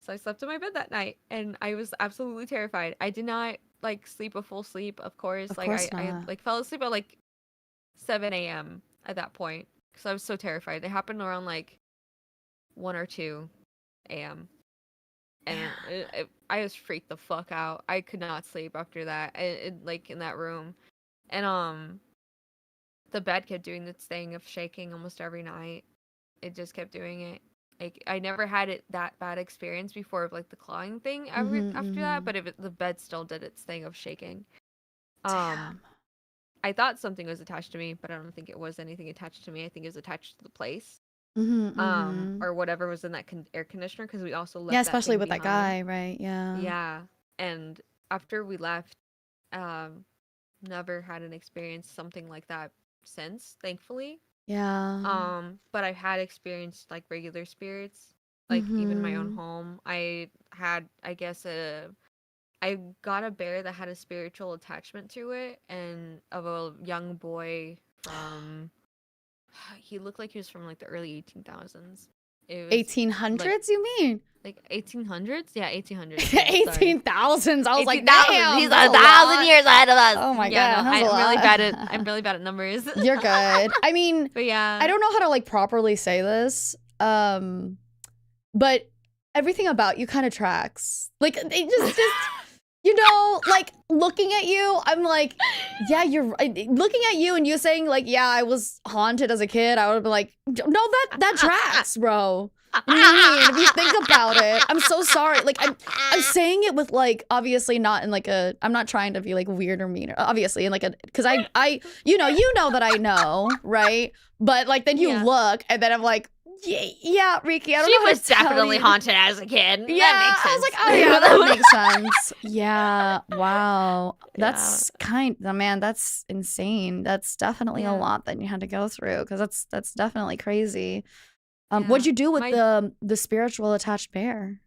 [SPEAKER 2] So I slept in my bed that night, and I was absolutely terrified. I did not like sleep a full sleep, of course.
[SPEAKER 1] Of
[SPEAKER 2] like
[SPEAKER 1] course
[SPEAKER 2] I
[SPEAKER 1] not.
[SPEAKER 2] like fell asleep at like 7 a.m. at that point because I was so terrified. It happened around like 1 or 2 a.m. And I was freaked the fuck out. I could not sleep after that. Like in that room, and the bed kept doing this thing of shaking almost every night. It just kept doing it. Like I never had it that bad experience before of like the clawing thing after that, but the bed still did its thing of shaking.
[SPEAKER 1] Damn.
[SPEAKER 2] I thought something was attached to me, but I don't think it was anything attached to me. I think it was attached to the place. Or whatever was in that air conditioner, because we also left.
[SPEAKER 1] Yeah,
[SPEAKER 2] that
[SPEAKER 1] especially
[SPEAKER 2] thing
[SPEAKER 1] with
[SPEAKER 2] behind.
[SPEAKER 1] that guy, right? Yeah.
[SPEAKER 2] Yeah, and after we left, never had an experience something like that since, thankfully.
[SPEAKER 1] Yeah.
[SPEAKER 2] But I've had experienced like regular spirits, like even my own
[SPEAKER 1] Mhm.
[SPEAKER 2] home. I had, I guess, I got a bear that had a spiritual attachment to it, and of a young boy from, he looked like he was from like the early 18,000s. It was like
[SPEAKER 1] 1800s, you mean?
[SPEAKER 2] 1800s, yeah, 1800s, yeah, sorry.
[SPEAKER 1] 18,000s. I was like,
[SPEAKER 2] 18,000. He's
[SPEAKER 1] damn, that's a
[SPEAKER 2] 1,000
[SPEAKER 1] lot.
[SPEAKER 2] years ahead of us.
[SPEAKER 1] Oh my
[SPEAKER 2] Yeah,
[SPEAKER 1] god,
[SPEAKER 2] no,
[SPEAKER 1] that's a
[SPEAKER 2] I'm really bad at
[SPEAKER 1] lot.
[SPEAKER 2] numbers.
[SPEAKER 1] You're good. I mean,
[SPEAKER 2] But yeah.
[SPEAKER 1] I don't know how to like properly say this. But everything about you kind of tracks. Like it just you know, like looking at you, I'm like, yeah, you're right. Looking at you and you saying like, yeah, I was haunted as a kid, I would be like, no, that tracks, bro. I mean, if you think about it, I'm so sorry. Like I'm saying it with like obviously not in like a, I'm not trying to be like weird or mean, obviously in like a, because I you know that I know, right? But like then you
[SPEAKER 2] Yeah.
[SPEAKER 1] look and then I'm like, yeah, Riki, I don't
[SPEAKER 2] She
[SPEAKER 1] know how
[SPEAKER 2] was
[SPEAKER 1] to tell
[SPEAKER 2] definitely
[SPEAKER 1] you.
[SPEAKER 2] haunted as a kid.
[SPEAKER 1] Yeah,
[SPEAKER 2] That makes sense.
[SPEAKER 1] I was like, oh yeah, that makes sense. Yeah, wow. That's man, that's insane. That's definitely a lot that you had to go through, because that's definitely crazy. What'd you do with the spiritual attached bear?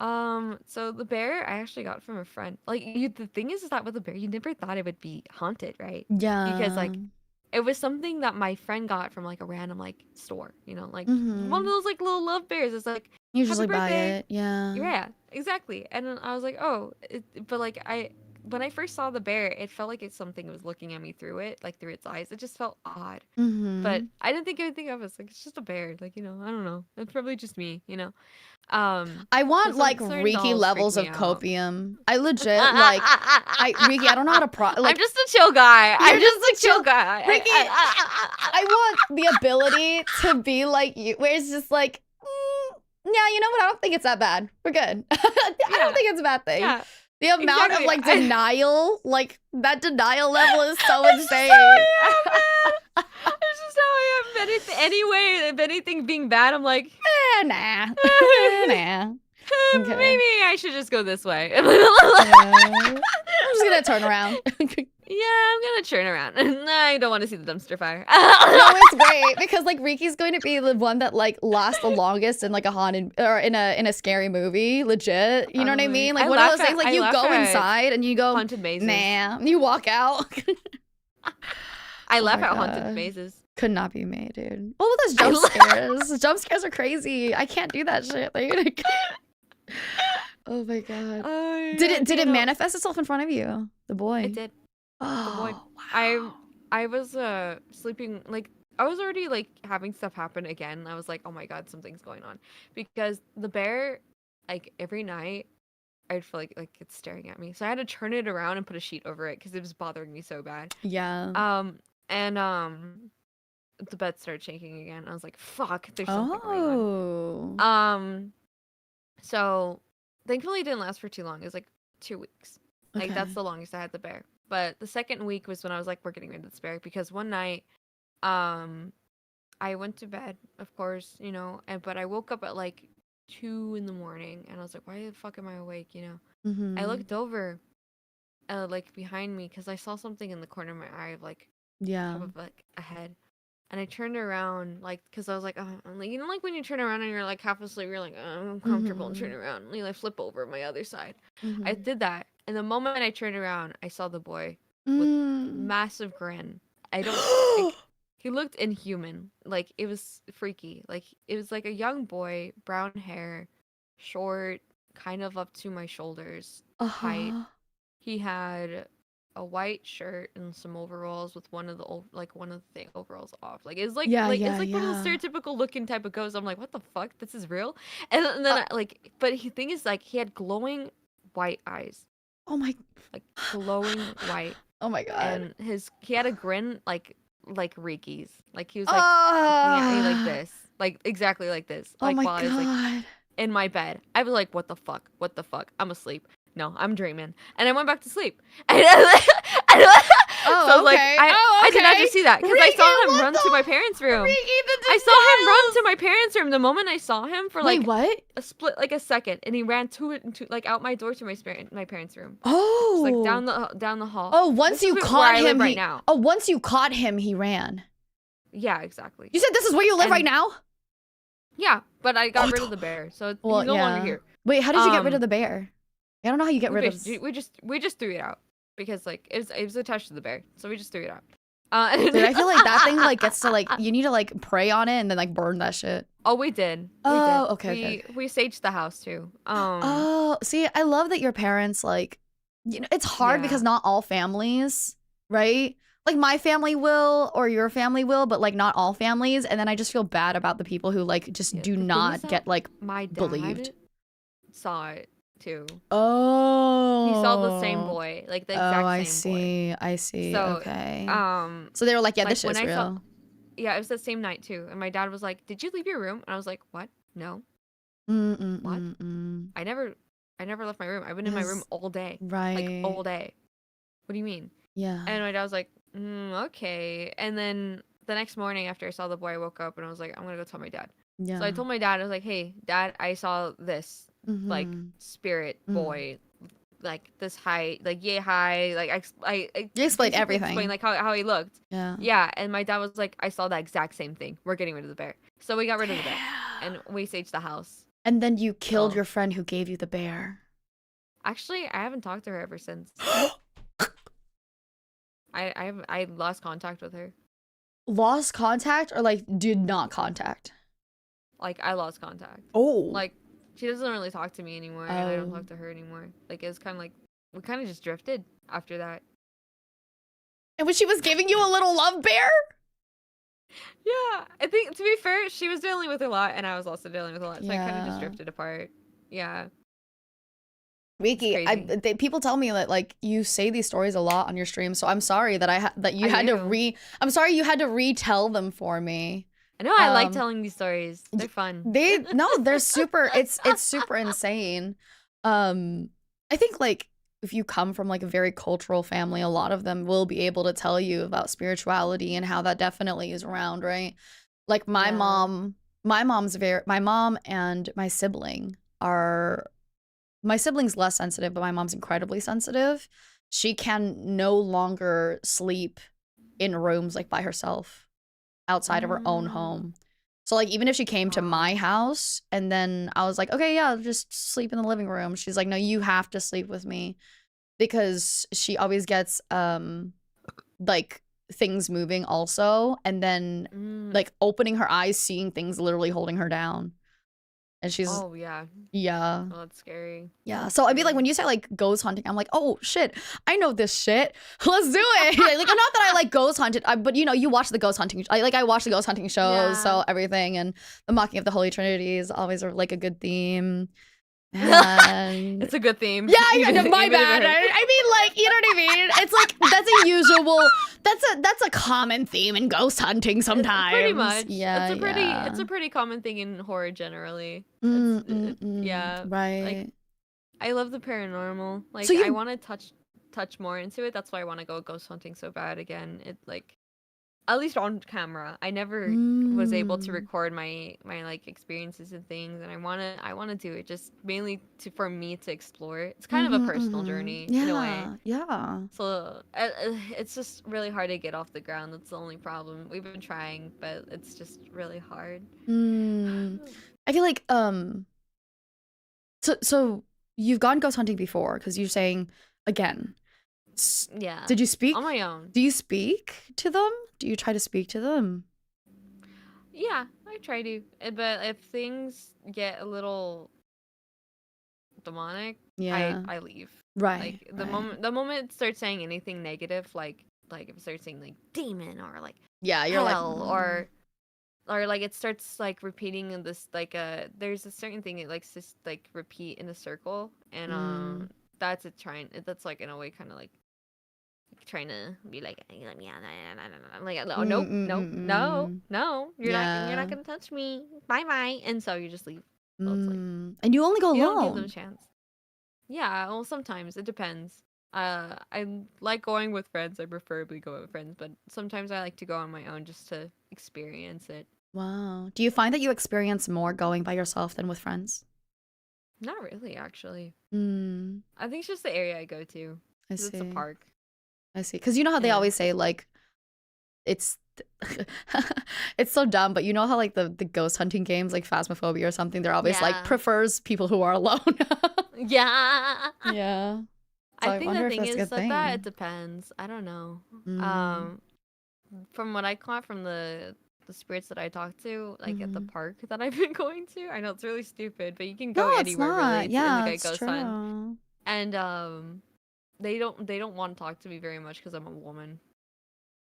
[SPEAKER 2] So the bear I actually got from a friend. Like, the thing is that with the bear, you never thought it would be haunted, right? Because like,
[SPEAKER 1] Yeah.
[SPEAKER 2] it was something that my friend got from like a random like store, you know, like one of
[SPEAKER 1] Mm-hmm.
[SPEAKER 2] those like little love bears. It's like,
[SPEAKER 1] You
[SPEAKER 2] happy
[SPEAKER 1] usually buy
[SPEAKER 2] birthday.
[SPEAKER 1] it, yeah.
[SPEAKER 2] Yeah, exactly. And then I was like, oh, but like when I first saw the bear, it felt like it's something was looking at me through it, like through its eyes. It just felt odd. But
[SPEAKER 1] Mm-hmm.
[SPEAKER 2] I didn't think anything of it. It's like, it's just a bear. Like, you know, I don't know. It's probably just me, you know.
[SPEAKER 1] I want
[SPEAKER 2] Because
[SPEAKER 1] like
[SPEAKER 2] certain
[SPEAKER 1] Riki
[SPEAKER 2] dolls freak
[SPEAKER 1] levels
[SPEAKER 2] me
[SPEAKER 1] of
[SPEAKER 2] out.
[SPEAKER 1] copium. I legit like Riki, I don't know how to like
[SPEAKER 2] I'm just a chill guy. I'm
[SPEAKER 1] you're
[SPEAKER 2] just a chill guy.
[SPEAKER 1] Riki, I want the ability to be like you, where it's just like, yeah, you know what? I don't think it's that bad. We're good. I don't think it's a bad thing.
[SPEAKER 2] Yeah.
[SPEAKER 1] The amount of like denial, like that denial level is so insane.
[SPEAKER 2] It's just how I am. Anyway, if anything being bad, I'm like,
[SPEAKER 1] nah. Nah. Okay.
[SPEAKER 2] Maybe I should just go this way.
[SPEAKER 1] I'm just gonna turn around.
[SPEAKER 2] Yeah, I'm gonna turn around. I don't want to see the dumpster fire.
[SPEAKER 1] No, it's great because like Riki's going to be the one that like lasts the longest in like a haunted or in a scary movie. Legit, you know what I mean? Like one of those things. Like you go inside and you go
[SPEAKER 2] haunted mazes.
[SPEAKER 1] Nah, you walk out.
[SPEAKER 2] I laugh at haunted mazes.
[SPEAKER 1] Could not be me, dude. What with those jump scares? Jump scares are crazy. I can't do that shit. Like, oh my god. Did it manifest itself in front of you? The boy.
[SPEAKER 2] It did.
[SPEAKER 1] Oh,
[SPEAKER 2] the boy.
[SPEAKER 1] wow.
[SPEAKER 2] I was sleeping, like I was already like having stuff happen again. I was like, oh my god, something's going on, because the bear, like every night, I'd feel like it's staring at me. So I had to turn it around and put a sheet over it because it was bothering me so bad.
[SPEAKER 1] Yeah.
[SPEAKER 2] And the bed started shaking again. I was like, fuck, there's something going on. So thankfully it didn't last for too long. It was like 2 weeks. Like that's the longest I had the bear. But the second week was when I was like, we're getting rid of this bear, because one night, I went to bed, of course, you know, but I woke up at like 2 in the morning, and I was like, why the fuck am I awake, you know? I looked over, like behind me, because I saw something in the corner of my eye, of like, top of like a head. And I turned around, like, because I was like, like, you know, like when you turn around and you're like half asleep, you're like, I'm uncomfortable, and turn around, and you like flip over my other side. I did that, and the moment I turned around, I saw the boy with massive grin. I don't. Like, he looked inhuman. Like, it was freaky. Like, it was like a young boy, brown hair, short, kind of up to my shoulders, height. He had a white shirt and some overalls with one of the overalls off. Like, it's like one of those stereotypical looking type of ghosts. I'm like, what the fuck? This is real? And then but the thing is, like, he had glowing white eyes.
[SPEAKER 1] Oh my.
[SPEAKER 2] Like glowing white.
[SPEAKER 1] Oh my god.
[SPEAKER 2] And he had a grin like Riki's. Like he was like looking at me like this. Like exactly like this. Like while I was like in my bed. I was like, what the fuck? What the fuck? I'm asleep. No, I'm dreaming. And I went back to sleep. I did not just see that, because I saw him run to my parents' room. I saw him run to my parents' room the moment I saw him for like a split, like a second, and he ran to like out my door to my parents' room.
[SPEAKER 1] Oh,
[SPEAKER 2] just, like down the hall.
[SPEAKER 1] Oh, once you caught him,
[SPEAKER 2] once
[SPEAKER 1] you caught him, he ran.
[SPEAKER 2] Yeah, exactly.
[SPEAKER 1] You said this is where you live right now?
[SPEAKER 2] Yeah, but I got
[SPEAKER 1] Oh,
[SPEAKER 2] rid of the bear, so he's
[SPEAKER 1] well,
[SPEAKER 2] no longer
[SPEAKER 1] yeah.
[SPEAKER 2] here.
[SPEAKER 1] Wait, how did you get rid of
[SPEAKER 2] Um,
[SPEAKER 1] the bear? I don't know how you get
[SPEAKER 2] we
[SPEAKER 1] rid of.
[SPEAKER 2] basically we just threw it out because like it was attached to the bear, so we just threw it out.
[SPEAKER 1] Dude, I feel like that thing like gets to like you need to like pray on it and then like burn that shit.
[SPEAKER 2] Oh, we did. We did.
[SPEAKER 1] Oh, okay, okay, okay.
[SPEAKER 2] We saged the house too.
[SPEAKER 1] Oh, see, I love that your parents like, it's hard because
[SPEAKER 2] Yeah.
[SPEAKER 1] not all families, right? Like my family will or your family will, but like not all families. And then I just feel bad about the people who like just
[SPEAKER 2] Yeah.
[SPEAKER 1] do
[SPEAKER 2] The thing is
[SPEAKER 1] not
[SPEAKER 2] that
[SPEAKER 1] get like
[SPEAKER 2] my
[SPEAKER 1] believed.
[SPEAKER 2] dad saw it too. He saw the same
[SPEAKER 1] Oh.
[SPEAKER 2] boy, like the
[SPEAKER 1] Oh,
[SPEAKER 2] exact
[SPEAKER 1] I
[SPEAKER 2] same boy.
[SPEAKER 1] see. I see.
[SPEAKER 2] So,
[SPEAKER 1] Okay. So they were like, yeah, this
[SPEAKER 2] like when
[SPEAKER 1] shit's
[SPEAKER 2] I saw,
[SPEAKER 1] real.
[SPEAKER 2] yeah, it was the same night too. And my dad was like, "Did you leave your room?" And I was like, "What? No. What?
[SPEAKER 1] Mm-mm-mm-mm.
[SPEAKER 2] I never, I never left my room. I've been in my room
[SPEAKER 1] Yes.
[SPEAKER 2] all day, like
[SPEAKER 1] Right.
[SPEAKER 2] all day. What do you mean?"
[SPEAKER 1] Yeah.
[SPEAKER 2] And my dad was like, "Okay." And then the next morning after I saw the boy, I woke up and I was like, "I'm gonna go tell my dad." So I
[SPEAKER 1] Yeah.
[SPEAKER 2] told my dad, I was like, "Hey, Dad, I saw this like
[SPEAKER 1] Mm-hmm.
[SPEAKER 2] spirit
[SPEAKER 1] Mm.
[SPEAKER 2] boy, like this height, like yay high, like I
[SPEAKER 1] You explained
[SPEAKER 2] basically explained
[SPEAKER 1] everything.
[SPEAKER 2] like how he looked."
[SPEAKER 1] Yeah.
[SPEAKER 2] Yeah, and my dad was like, "I saw that exact same thing. We're getting rid of the bear." So we got rid of the bear, and
[SPEAKER 1] Damn.
[SPEAKER 2] we saged the house.
[SPEAKER 1] And then you killed
[SPEAKER 2] So
[SPEAKER 1] your friend who gave you the bear.
[SPEAKER 2] actually, I haven't talked to her ever since. I lost contact with her.
[SPEAKER 1] Lost contact or like did not contact?
[SPEAKER 2] Like I lost contact.
[SPEAKER 1] Oh.
[SPEAKER 2] Like she doesn't really talk to me anymore, and I don't
[SPEAKER 1] Oh.
[SPEAKER 2] talk to her anymore. Like it was kind of like we kind of just drifted after that.
[SPEAKER 1] And when she was giving you a little love bear?
[SPEAKER 2] Yeah, I think to be fair, she was dealing with a lot, and I was also dealing with a lot, so I kind of just
[SPEAKER 1] Yeah.
[SPEAKER 2] drifted apart. Yeah, it's
[SPEAKER 1] Wiki,
[SPEAKER 2] crazy.
[SPEAKER 1] people tell me that like you say these stories a lot on your stream, so I'm sorry that that you
[SPEAKER 2] I
[SPEAKER 1] had to
[SPEAKER 2] do.
[SPEAKER 1] I'm sorry you had to retell them for me.
[SPEAKER 2] I know I like
[SPEAKER 1] Um,
[SPEAKER 2] telling these stories. They're fun.
[SPEAKER 1] they're super. It's super insane. I think like if you come from like a very cultural family, a lot of them will be able to tell you about spirituality and how that definitely is around, right? Like
[SPEAKER 2] Yeah.
[SPEAKER 1] my mom and my sibling are my sibling's less sensitive, but my mom's incredibly sensitive. She can no longer sleep in rooms like by herself outside of her own
[SPEAKER 2] Mm.
[SPEAKER 1] home. So like even if she came to
[SPEAKER 2] Wow.
[SPEAKER 1] my house and then I was like, "Okay, yeah, just sleep in the living room." She's like, "No, you have to sleep with me." Because she always gets like things moving also and then
[SPEAKER 2] Mm.
[SPEAKER 1] like opening her eyes seeing things literally holding her down. And she's
[SPEAKER 2] Oh yeah.
[SPEAKER 1] yeah.
[SPEAKER 2] Oh, that's scary.
[SPEAKER 1] Yeah.
[SPEAKER 2] That's
[SPEAKER 1] So I mean like
[SPEAKER 2] scary.
[SPEAKER 1] when you say like ghost hunting, I'm like, "Oh shit. I know this shit. Let's do it." Like not that I like ghost hunted, but you know, you watch the ghost hunting I watch the ghost hunting shows,
[SPEAKER 2] Yeah.
[SPEAKER 1] so everything and the mocking of the Holy Trinity is always like a good theme. And
[SPEAKER 2] It's a good theme.
[SPEAKER 1] yeah,
[SPEAKER 2] Even
[SPEAKER 1] my
[SPEAKER 2] even if
[SPEAKER 1] bad.
[SPEAKER 2] it hurts.
[SPEAKER 1] I mean, like, you know what I mean? It's like that's a usual, that's a common theme in ghost hunting
[SPEAKER 2] Pretty
[SPEAKER 1] sometimes.
[SPEAKER 2] much.
[SPEAKER 1] Yeah,
[SPEAKER 2] It's
[SPEAKER 1] yeah.
[SPEAKER 2] a pretty common thing in horror generally. Yeah. Like
[SPEAKER 1] Right.
[SPEAKER 2] I love the paranormal.
[SPEAKER 1] So
[SPEAKER 2] Like I
[SPEAKER 1] you,
[SPEAKER 2] want to touch more into it. That's why I want to go ghost hunting so bad again. It like at least on camera. I never was able to
[SPEAKER 1] mm,
[SPEAKER 2] record my like experiences and things, and I want to do it just mainly to for me to explore. It's kind of a personal journey in a way.
[SPEAKER 1] yeah, yeah.
[SPEAKER 2] So it's just really hard to get off the ground. That's the only problem. We've been trying, but it's just really hard.
[SPEAKER 1] Mm. I feel like, so you've gone ghost hunting before because you're saying again.
[SPEAKER 2] Yeah,
[SPEAKER 1] Did you speak?
[SPEAKER 2] on my own.
[SPEAKER 1] Do you speak to them? Do you try to speak to them?
[SPEAKER 2] Yeah, I try to. But if things get a little demonic,
[SPEAKER 1] Yeah.
[SPEAKER 2] I leave.
[SPEAKER 1] Right,
[SPEAKER 2] Like
[SPEAKER 1] right.
[SPEAKER 2] the moment it starts saying anything negative, like if it starts saying like demon or like
[SPEAKER 1] Yeah, you're like,
[SPEAKER 2] hell or like it starts like repeating in this like there's a certain thing it likes to like repeat in a circle and
[SPEAKER 1] mm,
[SPEAKER 2] that's it trying that's like in a way kind of like trying to be like let me out I'm like no
[SPEAKER 1] mm,
[SPEAKER 2] nope
[SPEAKER 1] mm,
[SPEAKER 2] nope
[SPEAKER 1] mm,
[SPEAKER 2] no
[SPEAKER 1] mm.
[SPEAKER 2] no you're not
[SPEAKER 1] Yeah.
[SPEAKER 2] gonna touch me bye bye and so you just leave so it's like
[SPEAKER 1] And you only go
[SPEAKER 2] you don't give them a
[SPEAKER 1] alone.
[SPEAKER 2] chance. Yeah, well, sometimes it depends. I like going with friends. I preferably go with friends, but sometimes I like to go on my own just to experience it.
[SPEAKER 1] Wow. Do you find that you experience more going by yourself than with friends?
[SPEAKER 2] Not really, actually.
[SPEAKER 1] Mm,
[SPEAKER 2] I think it's just the area I go to
[SPEAKER 1] I
[SPEAKER 2] because it's a
[SPEAKER 1] see.
[SPEAKER 2] park.
[SPEAKER 1] I see. Because you know how they
[SPEAKER 2] Yeah.
[SPEAKER 1] always say, like, it's it's so dumb, but you know how like the ghost hunting games like Phasmophobia or something, they're always like
[SPEAKER 2] Yeah.
[SPEAKER 1] prefers people who are alone.
[SPEAKER 2] Yeah.
[SPEAKER 1] Yeah. So
[SPEAKER 2] I
[SPEAKER 1] I
[SPEAKER 2] think the
[SPEAKER 1] wonder if
[SPEAKER 2] thing
[SPEAKER 1] that's a
[SPEAKER 2] is
[SPEAKER 1] good
[SPEAKER 2] that it
[SPEAKER 1] thing.
[SPEAKER 2] depends. I don't know.
[SPEAKER 1] Mm.
[SPEAKER 2] Um, from what I caught from the spirits that I talked to, like at the
[SPEAKER 1] Hmm.
[SPEAKER 2] park that I've been going to, I know it's really stupid, but you can
[SPEAKER 1] No,
[SPEAKER 2] go
[SPEAKER 1] it's
[SPEAKER 2] anywhere really
[SPEAKER 1] not.
[SPEAKER 2] to in like
[SPEAKER 1] Yeah,
[SPEAKER 2] a
[SPEAKER 1] it's
[SPEAKER 2] ghost hunt,
[SPEAKER 1] true.
[SPEAKER 2] and they don't want to talk to me very much because I'm a woman.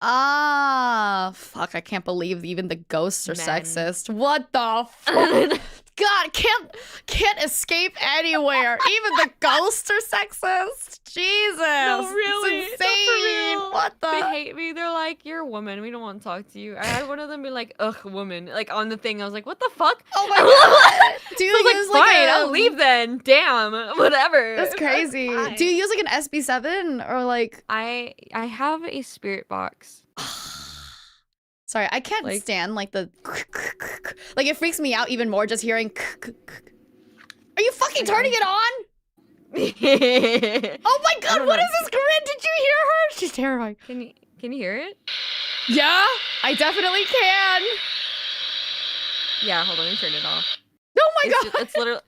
[SPEAKER 1] Ah, fuck, I can't believe even the ghosts are
[SPEAKER 2] Men.
[SPEAKER 1] sexist. What the fuck? God, can't escape anywhere. Even the ghosts are sexist. Jesus.
[SPEAKER 2] No, really,
[SPEAKER 1] It's
[SPEAKER 2] no, for
[SPEAKER 1] insane.
[SPEAKER 2] real.
[SPEAKER 1] What
[SPEAKER 2] They
[SPEAKER 1] the?
[SPEAKER 2] hate me. They're like, "You're a woman. We don't want to talk to you." I had one of them be like, "Ugh, woman," like on the thing. I was like, "What the fuck?"
[SPEAKER 1] Oh my god. Do
[SPEAKER 2] So I
[SPEAKER 1] you
[SPEAKER 2] was like,
[SPEAKER 1] use like
[SPEAKER 2] "Fine, I'll leave then. Damn, whatever."
[SPEAKER 1] That's crazy. Do
[SPEAKER 2] Fine.
[SPEAKER 1] you use like an SB7 or like
[SPEAKER 2] I have a spirit box.
[SPEAKER 1] Sorry, I can't
[SPEAKER 2] Like,
[SPEAKER 1] stand like the like it freaks me out even more just hearing Are you fucking turning it on?
[SPEAKER 2] I
[SPEAKER 1] Oh my god,
[SPEAKER 2] don't
[SPEAKER 1] what
[SPEAKER 2] know.
[SPEAKER 1] is this, Corinne? Did you hear her? She's terrifying.
[SPEAKER 2] Can you hear it?
[SPEAKER 1] Yeah, I definitely can.
[SPEAKER 2] Yeah, hold on, let me turn it off.
[SPEAKER 1] Oh my
[SPEAKER 2] It's
[SPEAKER 1] god.
[SPEAKER 2] just,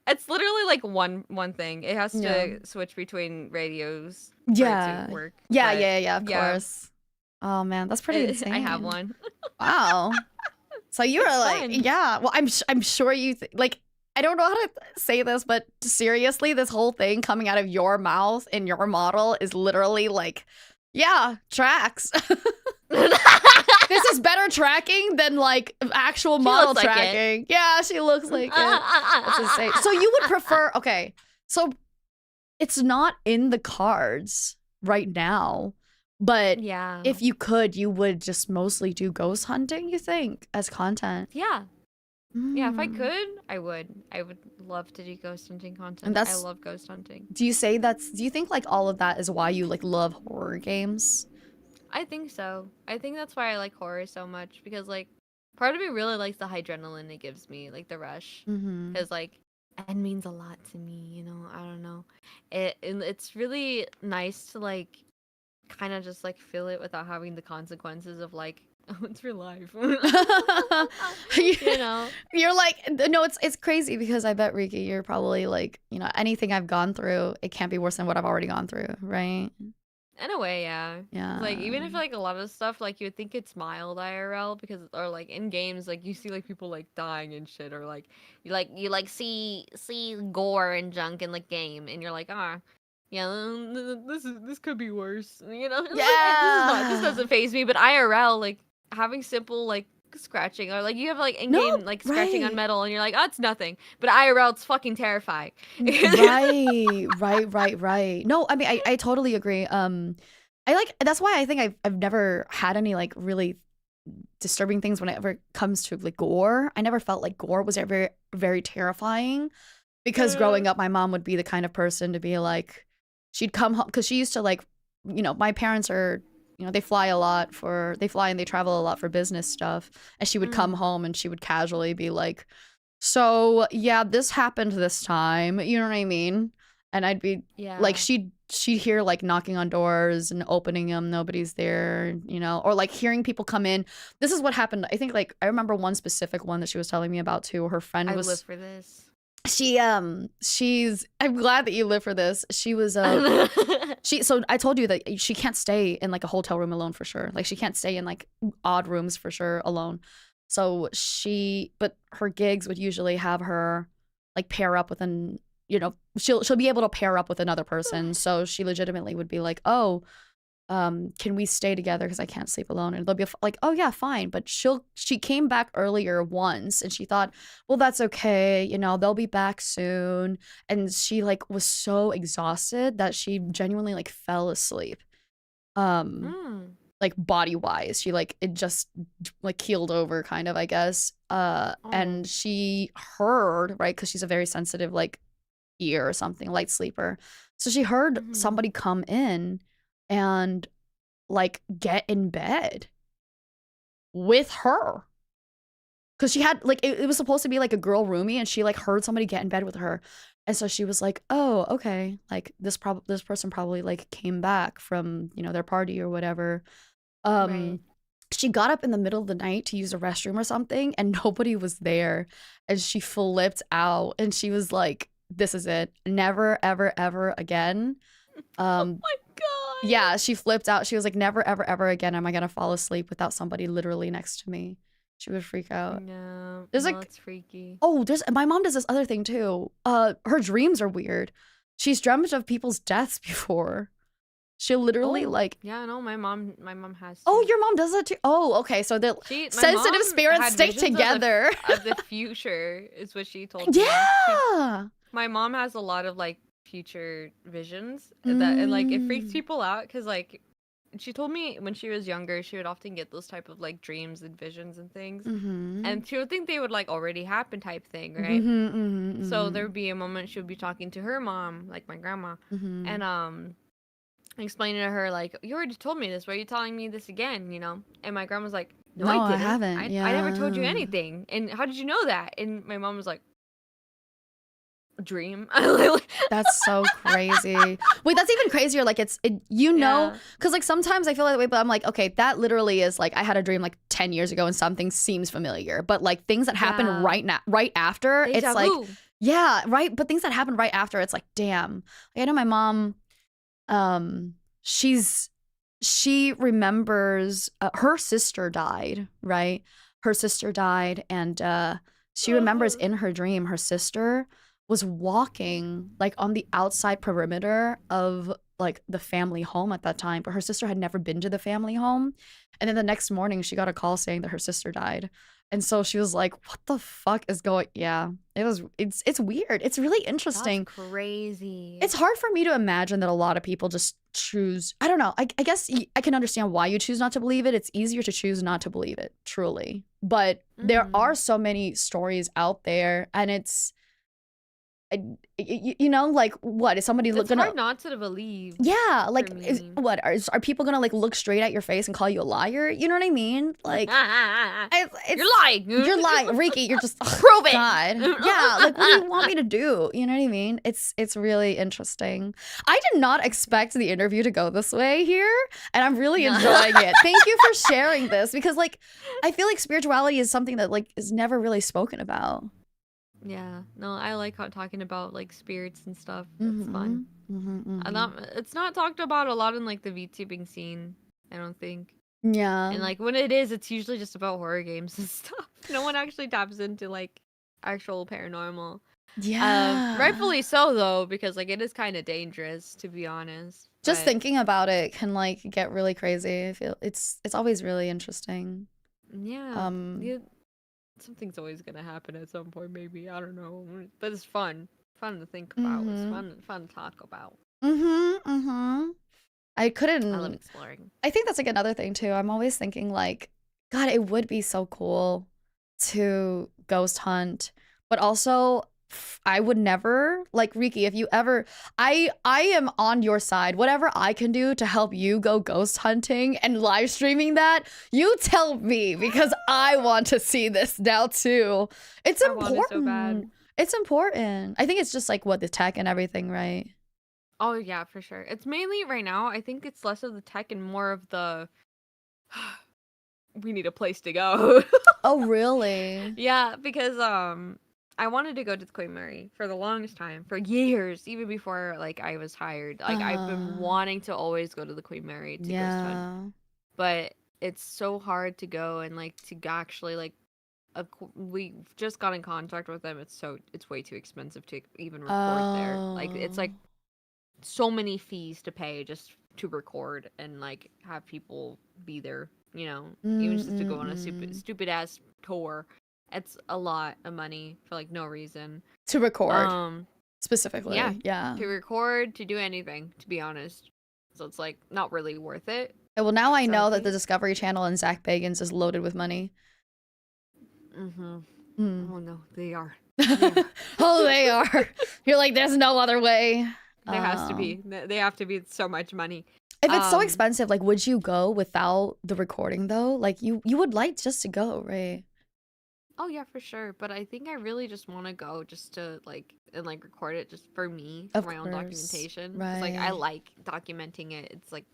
[SPEAKER 2] it's literally like one thing. It has
[SPEAKER 1] Yeah.
[SPEAKER 2] to switch between radios for it to
[SPEAKER 1] Yeah.
[SPEAKER 2] work.
[SPEAKER 1] Yeah,
[SPEAKER 2] But
[SPEAKER 1] yeah, yeah, of
[SPEAKER 2] yeah,
[SPEAKER 1] course. Oh man, that's pretty
[SPEAKER 2] I have
[SPEAKER 1] insane.
[SPEAKER 2] one.
[SPEAKER 1] Wow. So you were
[SPEAKER 2] It's
[SPEAKER 1] like,
[SPEAKER 2] fun.
[SPEAKER 1] yeah. Well, I'm sure you like. I don't know how to say this, but seriously, this whole thing coming out of your mouth in your model is literally like, yeah, tracks. This is better tracking than like actual
[SPEAKER 2] She
[SPEAKER 1] model
[SPEAKER 2] looks like it.
[SPEAKER 1] tracking. Yeah, she looks like it. That's insane. So you would prefer? Okay, so it's not in the cards right now, but
[SPEAKER 2] Yeah.
[SPEAKER 1] if you could, you would just mostly do ghost hunting, you think, as content?
[SPEAKER 2] Yeah. Yeah, if I
[SPEAKER 1] Mm.
[SPEAKER 2] could, I would. I would love to do ghost hunting
[SPEAKER 1] And
[SPEAKER 2] content. I
[SPEAKER 1] that's,
[SPEAKER 2] love ghost hunting.
[SPEAKER 1] do you think like all of that is why you like love horror games?
[SPEAKER 2] I think so. I think that's why I like horror so much because like part of me really likes the adrenaline it gives me, like the rush.
[SPEAKER 1] Mm-hmm.
[SPEAKER 2] Cuz like it means a lot to me, you know. I don't know. It's really nice to like kind of just like feel it without having the consequences of like oh, it's real life. You know.
[SPEAKER 1] You're like, no, it's crazy because I bet, Riki, you're probably like, anything I've gone through, it can't be worse than what I've already gone through, right?
[SPEAKER 2] In a way, yeah.
[SPEAKER 1] Yeah.
[SPEAKER 2] Like even if like a lot of stuff like you would think it's mild IRL because or like in games like you see like people like dying and shit or like you like see gore and junk in the game and you're like ah yeah this could be worse you know this
[SPEAKER 1] Yeah.
[SPEAKER 2] doesn't phase me but IRL like having simple like scratching or like you have like in
[SPEAKER 1] No,
[SPEAKER 2] game like scratching on
[SPEAKER 1] right.
[SPEAKER 2] metal and you're like oh it's nothing but IRL it's fucking terrifying.
[SPEAKER 1] Right. No, I mean, I totally agree. I like, that's why I think I've never had any like really disturbing things whenever it comes to like gore. I never felt like gore was ever very terrifying because growing up, my mom would be the kind of person to be like, she'd come home because she used to like, my parents are, they fly a lot they fly and they travel a lot for business stuff. And she would come home and she would casually be like, so yeah, this happened this time. You know what I mean? And I'd be like,
[SPEAKER 2] Yeah.
[SPEAKER 1] she'd hear like knocking on doors and opening them, nobody's there, or like hearing people come in. This is what happened. I think like I remember one specific one that she was telling me about too. Her friend
[SPEAKER 2] I live
[SPEAKER 1] was
[SPEAKER 2] for this.
[SPEAKER 1] she's I'm glad that you live for this. She was so I told you that she can't stay in like a hotel room alone for sure. Like she can't stay in like odd rooms for sure alone. So but her gigs would usually have her like pair up with she'll be able to pair up with another person. So she legitimately would be like, "Oh, can we stay together because I can't sleep alone?" And they'll be like, "Oh yeah, fine." But she came back earlier once and she thought, "Well, that's okay, they'll be back soon." And she like was so exhausted that she genuinely like fell asleep.
[SPEAKER 2] Mm.
[SPEAKER 1] Like body wise, she like it just like keeled over kind of, I guess. And
[SPEAKER 2] Oh.
[SPEAKER 1] she heard, right, because she's a very sensitive like ear or something, light sleeper. So she heard
[SPEAKER 2] Mhm.
[SPEAKER 1] somebody come in and like get in bed with her. Cause she had like it was supposed to be like a girl roomie and she like heard somebody get in bed with her. And so she was like, "Oh, okay. Like this person probably like came back from, their party or whatever."
[SPEAKER 2] Right.
[SPEAKER 1] Um she got up in the middle of the night to use a restroom or something, and nobody was there. And she flipped out, and she was like, this is it. Never, ever, ever again.
[SPEAKER 2] Oh my god.
[SPEAKER 1] Yeah, she flipped out. She was like, never, ever, ever again am I gonna fall asleep without somebody literally next to me. She would freak out.
[SPEAKER 2] No,
[SPEAKER 1] There's
[SPEAKER 2] no,
[SPEAKER 1] like,
[SPEAKER 2] it's freaky.
[SPEAKER 1] oh, my mom does this other thing too. Her dreams are weird. She's dreamt of people's deaths before. She'll literally like,
[SPEAKER 2] yeah, no, my mom has.
[SPEAKER 1] oh,
[SPEAKER 2] too.
[SPEAKER 1] your mom does that too. Oh, okay, so the
[SPEAKER 2] My
[SPEAKER 1] sensitive
[SPEAKER 2] mom
[SPEAKER 1] spirits
[SPEAKER 2] had
[SPEAKER 1] stick
[SPEAKER 2] visions
[SPEAKER 1] together.
[SPEAKER 2] Of the future is what she told me.
[SPEAKER 1] Yeah.
[SPEAKER 2] My mom has a lot of like future visions that, and like it freaks people out because like she told me when she was younger she would often get those type of like dreams and visions and things, and she would think they would like already happen type thing, right? So there would be a moment she would be talking to her mom, like my grandma, and explaining to her like, you already told me this, why are you telling me this again, you know? And my grandma's like, no, I didn't.
[SPEAKER 1] I haven't.
[SPEAKER 2] I never told you anything. And how did you know that? And my mom was like, dream.
[SPEAKER 1] That's so crazy. Wait, that's even crazier. Like you know, because like sometimes I feel that way, but I'm like, okay, that literally is like I had a dream like 10 years ago and something seems familiar, but like things that happen right after,
[SPEAKER 2] Deja
[SPEAKER 1] it's like,
[SPEAKER 2] vu.
[SPEAKER 1] yeah, right. But things that happen right after, it's like, damn. Like, I know my mom, she remembers her sister died, right? Her sister died, and she remembers in her dream her sister was walking like on the outside perimeter of like the family home at that time, but her sister had never been to the family home. And then the next morning she got a call saying that her sister died. And so she was like, what the fuck is going? Yeah, it's weird. It's really interesting.
[SPEAKER 2] That's crazy.
[SPEAKER 1] It's hard for me to imagine that a lot of people just choose. I don't know. I guess I can understand why you choose not to believe it. It's easier to choose not to believe it, truly. But there are so many stories out there, and it's, you know, like, what is somebody
[SPEAKER 2] it's
[SPEAKER 1] gonna
[SPEAKER 2] hard not to believe?
[SPEAKER 1] Yeah, like, are people gonna like look straight at your face and call you a liar? You know what I mean? Like,
[SPEAKER 2] you're lying.
[SPEAKER 1] You're lying, Riki. You're just
[SPEAKER 2] prove it.
[SPEAKER 1] God. Yeah, like, what do you want me to do? You know what I mean? It's really interesting. I did not expect the interview to go this way here, and I'm really enjoying it. Thank you for sharing this, because like I feel like spirituality is something that like is never really spoken about.
[SPEAKER 2] Yeah, no, I like talking about like spirits and stuff. It's fun. It's not talked about a lot in like the VTubing scene, I don't think.
[SPEAKER 1] Yeah.
[SPEAKER 2] And like when it is, it's usually just about horror games and stuff. No one actually taps into like actual paranormal.
[SPEAKER 1] Yeah.
[SPEAKER 2] Rightfully so though, because like it is kind of dangerous, to be honest.
[SPEAKER 1] Just thinking about it can like get really crazy. I feel it's always really interesting.
[SPEAKER 2] Yeah. Something's always gonna happen at some point, maybe. I don't know, but it's fun to think about. It's fun to talk about. I love exploring.
[SPEAKER 1] I think that's like another thing too. I'm always thinking like, God, it would be so cool to ghost hunt, but also I would never, like, Riki, if you ever, I am on your side. Whatever I can do to help you go ghost hunting and live streaming that, you tell me, because I want to see this now too. It's important.
[SPEAKER 2] Want it so bad.
[SPEAKER 1] It's important. I think it's just like what, the tech and everything, right?
[SPEAKER 2] Oh yeah, for sure. It's mainly right now, I think it's less of the tech and more of the we need a place to go.
[SPEAKER 1] Oh really?
[SPEAKER 2] Yeah, because I wanted to go to the Culinary for the longest time, for years, even before like I was hired. Like I've been wanting to always go to the Culinary to ghost hunt, but it's so hard to go, and like to actually like we just got in contact with them. It's way too expensive to even record there. Like it's like so many fees to pay just to record and like have people be there. You know, even just to go on a stupid ass tour. It's a lot of money for like no reason
[SPEAKER 1] to record. Specifically, yeah,
[SPEAKER 2] to record, to do anything, to be honest. So it's like not really worth it.
[SPEAKER 1] Well, now I know that the Discovery Channel and Zach Bagans is loaded with money.
[SPEAKER 2] Oh no, they are.
[SPEAKER 1] Oh, they are. You're like, there's no other way.
[SPEAKER 2] There has to be. They have to be so much money.
[SPEAKER 1] If it's so expensive, like, would you go without the recording though? Like, you would like just to go, right?
[SPEAKER 2] Oh yeah, for sure. But I think I really just want to go just to like and like record it just for me, for my own documentation.
[SPEAKER 1] Right.
[SPEAKER 2] Like I like documenting it. It's like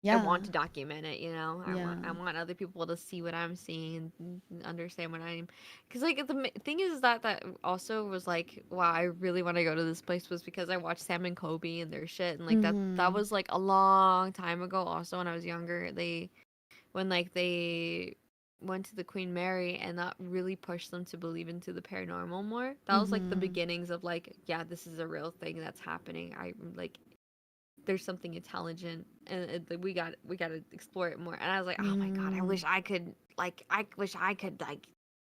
[SPEAKER 2] I
[SPEAKER 1] Yeah.
[SPEAKER 2] want to document it, you know.
[SPEAKER 1] Yeah.
[SPEAKER 2] I want other people to see what I'm seeing and understand what I'm. Because like thing is that also was like, wow, I really want to go to this place was because I watched Sam and Kobe and their shit, and like that
[SPEAKER 1] Mm-hmm.
[SPEAKER 2] was like a long time ago. Also, when I was younger, they went to the Queen Mary, and that really pushed them to believe into the paranormal more. That was like the
[SPEAKER 1] Mm-hmm.
[SPEAKER 2] beginnings of like, yeah, this is a real thing that's happening. I like there's something intelligent, and we got to explore it more. And I was like, oh my god,
[SPEAKER 1] Mm-hmm.
[SPEAKER 2] I wish I could like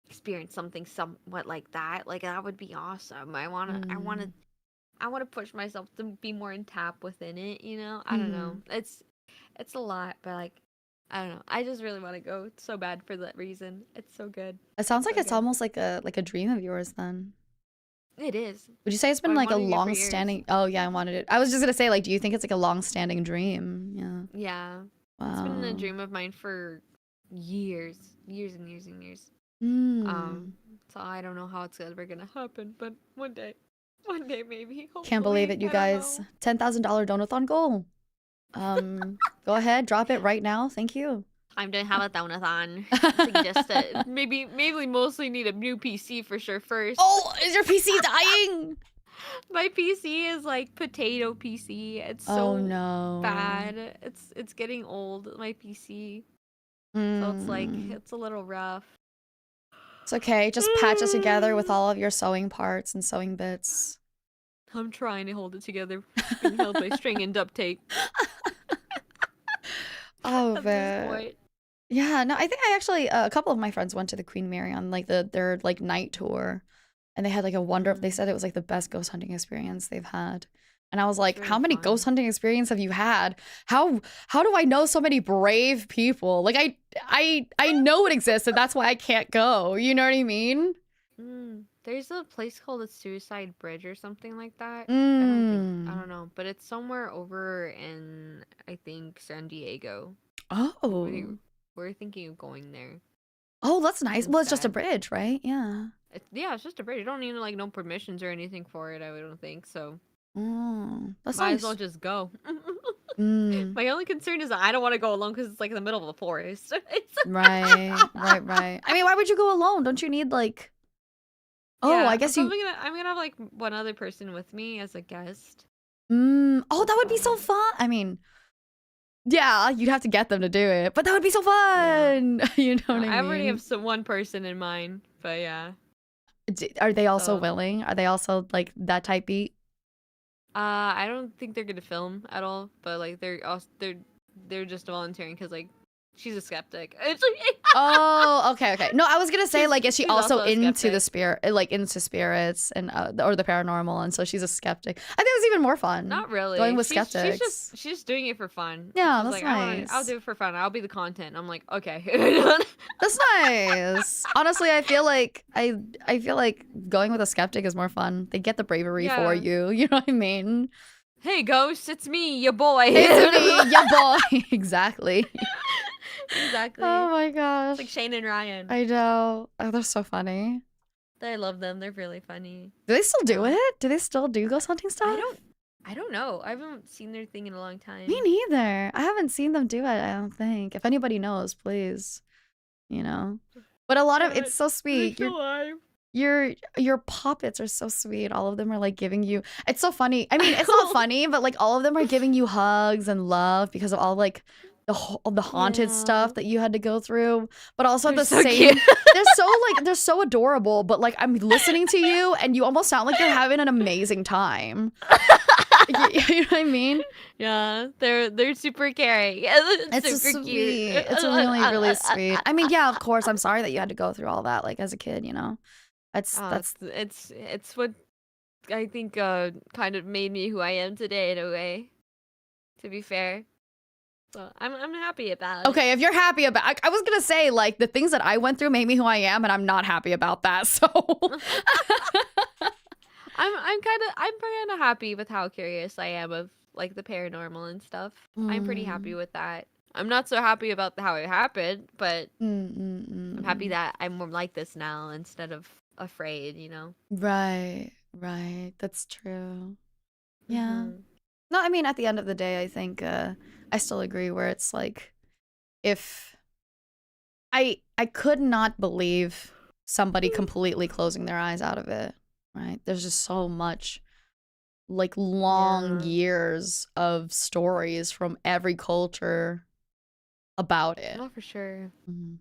[SPEAKER 2] experience something somewhat like that. Like that would be awesome. I want to push myself to be more in tap within it, you know. I don't
[SPEAKER 1] Mm-hmm.
[SPEAKER 2] know, it's a lot, but like I don't know, I just really want to go so bad for that reason. It's so good.
[SPEAKER 1] It sounds
[SPEAKER 2] It's
[SPEAKER 1] like
[SPEAKER 2] so
[SPEAKER 1] it's
[SPEAKER 2] good.
[SPEAKER 1] almost like a dream of yours then.
[SPEAKER 2] It is.
[SPEAKER 1] Would you say it's been
[SPEAKER 2] I've been
[SPEAKER 1] like a
[SPEAKER 2] wanting it for years.
[SPEAKER 1] long-standing? Oh yeah, I wanted it. I was just gonna say, like, do you think it's like a long-standing dream? Yeah.
[SPEAKER 2] Yeah, it's been a
[SPEAKER 1] Wow.
[SPEAKER 2] dream of mine for years, years and years and years. Um,
[SPEAKER 1] Hmm.
[SPEAKER 2] so I don't know how it's ever gonna happen, but one day maybe,
[SPEAKER 1] Can't believe
[SPEAKER 2] hopefully,
[SPEAKER 1] it, you
[SPEAKER 2] I don't
[SPEAKER 1] guys.
[SPEAKER 2] know.
[SPEAKER 1] $10,000 donathon goal. Go ahead, drop it right now. Thank you.
[SPEAKER 2] Time to have a donathon. Suggest that maybe mostly need a new PC for sure first.
[SPEAKER 1] Oh, is your PC dying?
[SPEAKER 2] My PC is like potato PC. It's
[SPEAKER 1] Oh
[SPEAKER 2] so
[SPEAKER 1] no.
[SPEAKER 2] bad. It's getting old, my PC. So it's like
[SPEAKER 1] Mm.
[SPEAKER 2] it's a little rough.
[SPEAKER 1] It's okay. Just patch it together with all of your sewing parts and sewing bits.
[SPEAKER 2] I'm trying to hold it together. It's being held by string and duct tape
[SPEAKER 1] Oh,
[SPEAKER 2] at this
[SPEAKER 1] but
[SPEAKER 2] point.
[SPEAKER 1] yeah, no, I think I actually a couple of my friends went to the Queen Mary on like their like night tour, and they had like a wonder. They
[SPEAKER 2] Mm,
[SPEAKER 1] said it was like the best ghost hunting experience they've had. And I was
[SPEAKER 2] it's
[SPEAKER 1] like,
[SPEAKER 2] really
[SPEAKER 1] how many ghost
[SPEAKER 2] fun.
[SPEAKER 1] hunting experience have you had? How do I know so many brave people? Like I know it exists, and that's why I can't go. You know what I mean?
[SPEAKER 2] There's a place called a Suicide Bridge or something like that. I
[SPEAKER 1] Mm.
[SPEAKER 2] don't know, but it's somewhere over in, I think, San Diego.
[SPEAKER 1] Oh.
[SPEAKER 2] We're thinking of going there
[SPEAKER 1] Oh, that's nice. Well, it's just a
[SPEAKER 2] instead.
[SPEAKER 1] bridge, right? Yeah.
[SPEAKER 2] Yeah, it's just a bridge. You don't need like no permissions or anything for it. I don't think so.
[SPEAKER 1] Oh, that's
[SPEAKER 2] Might as well
[SPEAKER 1] nice.
[SPEAKER 2] just go.
[SPEAKER 1] Mm.
[SPEAKER 2] My only concern is that I don't want to go alone because it's like in the middle of the forest.
[SPEAKER 1] Right, right, right. I mean, why would you go alone? Don't you need like? Oh, I
[SPEAKER 2] Yeah,
[SPEAKER 1] guess
[SPEAKER 2] so
[SPEAKER 1] you.
[SPEAKER 2] I'm gonna have like one other person with me as a guest.
[SPEAKER 1] Oh, that would be so
[SPEAKER 2] So
[SPEAKER 1] fun. I mean, yeah, you'd have to get them to do it, but that would be so
[SPEAKER 2] yeah.
[SPEAKER 1] fun. You know what I
[SPEAKER 2] I already have
[SPEAKER 1] mean?
[SPEAKER 2] one person in mind, but yeah.
[SPEAKER 1] Are they also
[SPEAKER 2] So,
[SPEAKER 1] willing? Are they also like that type beat?
[SPEAKER 2] I don't think they're gonna film at all, but like they're just volunteering because like she's a skeptic. It's like
[SPEAKER 1] Oh, okay, okay. No, I was gonna say like, is she
[SPEAKER 2] she's
[SPEAKER 1] also
[SPEAKER 2] also a
[SPEAKER 1] into the
[SPEAKER 2] skeptic.
[SPEAKER 1] spirit, like into spirits and or the paranormal, and so she's a skeptic. I think it's even more fun
[SPEAKER 2] Not
[SPEAKER 1] going
[SPEAKER 2] really.
[SPEAKER 1] with skeptics.
[SPEAKER 2] She's just doing it for fun.
[SPEAKER 1] Yeah,
[SPEAKER 2] She's
[SPEAKER 1] that's
[SPEAKER 2] like, I'll
[SPEAKER 1] nice.
[SPEAKER 2] do it for fun. I'll be the content. I'm like, okay.
[SPEAKER 1] That's nice. Honestly, I feel like going with a skeptic is more fun. They get the bravery for
[SPEAKER 2] Yeah.
[SPEAKER 1] you. You know what I mean?
[SPEAKER 2] Hey, ghost, it's me, your boy.
[SPEAKER 1] It's me, yeah, boy. Exactly.
[SPEAKER 2] Exactly.
[SPEAKER 1] Oh my
[SPEAKER 2] It's like
[SPEAKER 1] gosh.
[SPEAKER 2] Shane and Ryan.
[SPEAKER 1] I know. Oh, they're so funny.
[SPEAKER 2] I love them. They're really funny.
[SPEAKER 1] Do they still do
[SPEAKER 2] Um,
[SPEAKER 1] it? Do they still do ghost hunting
[SPEAKER 2] I
[SPEAKER 1] stuff?
[SPEAKER 2] don't I don't know. I haven't seen their thing in a long
[SPEAKER 1] Me
[SPEAKER 2] time.
[SPEAKER 1] neither. I haven't seen them do it, I don't think. If anybody knows, please, you know. But a lot of
[SPEAKER 2] God,
[SPEAKER 1] it's so
[SPEAKER 2] they're
[SPEAKER 1] sweet.
[SPEAKER 2] still alive.
[SPEAKER 1] Your puppets are so sweet. All of them are like giving you. It's so funny. I mean, it's not funny, but like all of them are giving you hugs and love because of all like the haunted
[SPEAKER 2] Yeah.
[SPEAKER 1] stuff that you had to go through. But also at
[SPEAKER 2] They're
[SPEAKER 1] the
[SPEAKER 2] so cute.
[SPEAKER 1] same, they're so adorable. But like I'm listening to you, and you almost sound like you're having an amazing time. You know what I mean?
[SPEAKER 2] Yeah, they're super caring. Yeah,
[SPEAKER 1] It's so
[SPEAKER 2] super cute.
[SPEAKER 1] sweet. It's really, really sweet. I mean, yeah, of course. I'm sorry that you had to go through all that, like as a kid. You know, that's
[SPEAKER 2] It's what I think kind of made me who I am today in a way. To be fair, so I'm happy about it.
[SPEAKER 1] okay. If you're happy about, I was gonna say like the things that I went through made me who I am, and I'm not happy about that. So,
[SPEAKER 2] I'm kind of happy with how curious I am of like the paranormal and stuff. I'm pretty happy
[SPEAKER 1] mm,
[SPEAKER 2] with that. I'm not so happy about how it happened, but I'm happy
[SPEAKER 1] mm.
[SPEAKER 2] that I'm more like this now instead of afraid, you know.
[SPEAKER 1] Right, right. That's true. Yeah,
[SPEAKER 2] Mhm.
[SPEAKER 1] No, I mean, at the end of the day, I think I still agree where it's like, if I could not believe somebody completely closing their eyes out of it, right? There's just so much like long
[SPEAKER 2] Yeah.
[SPEAKER 1] years of stories from every culture about it.
[SPEAKER 2] Not for sure.
[SPEAKER 1] Mhm.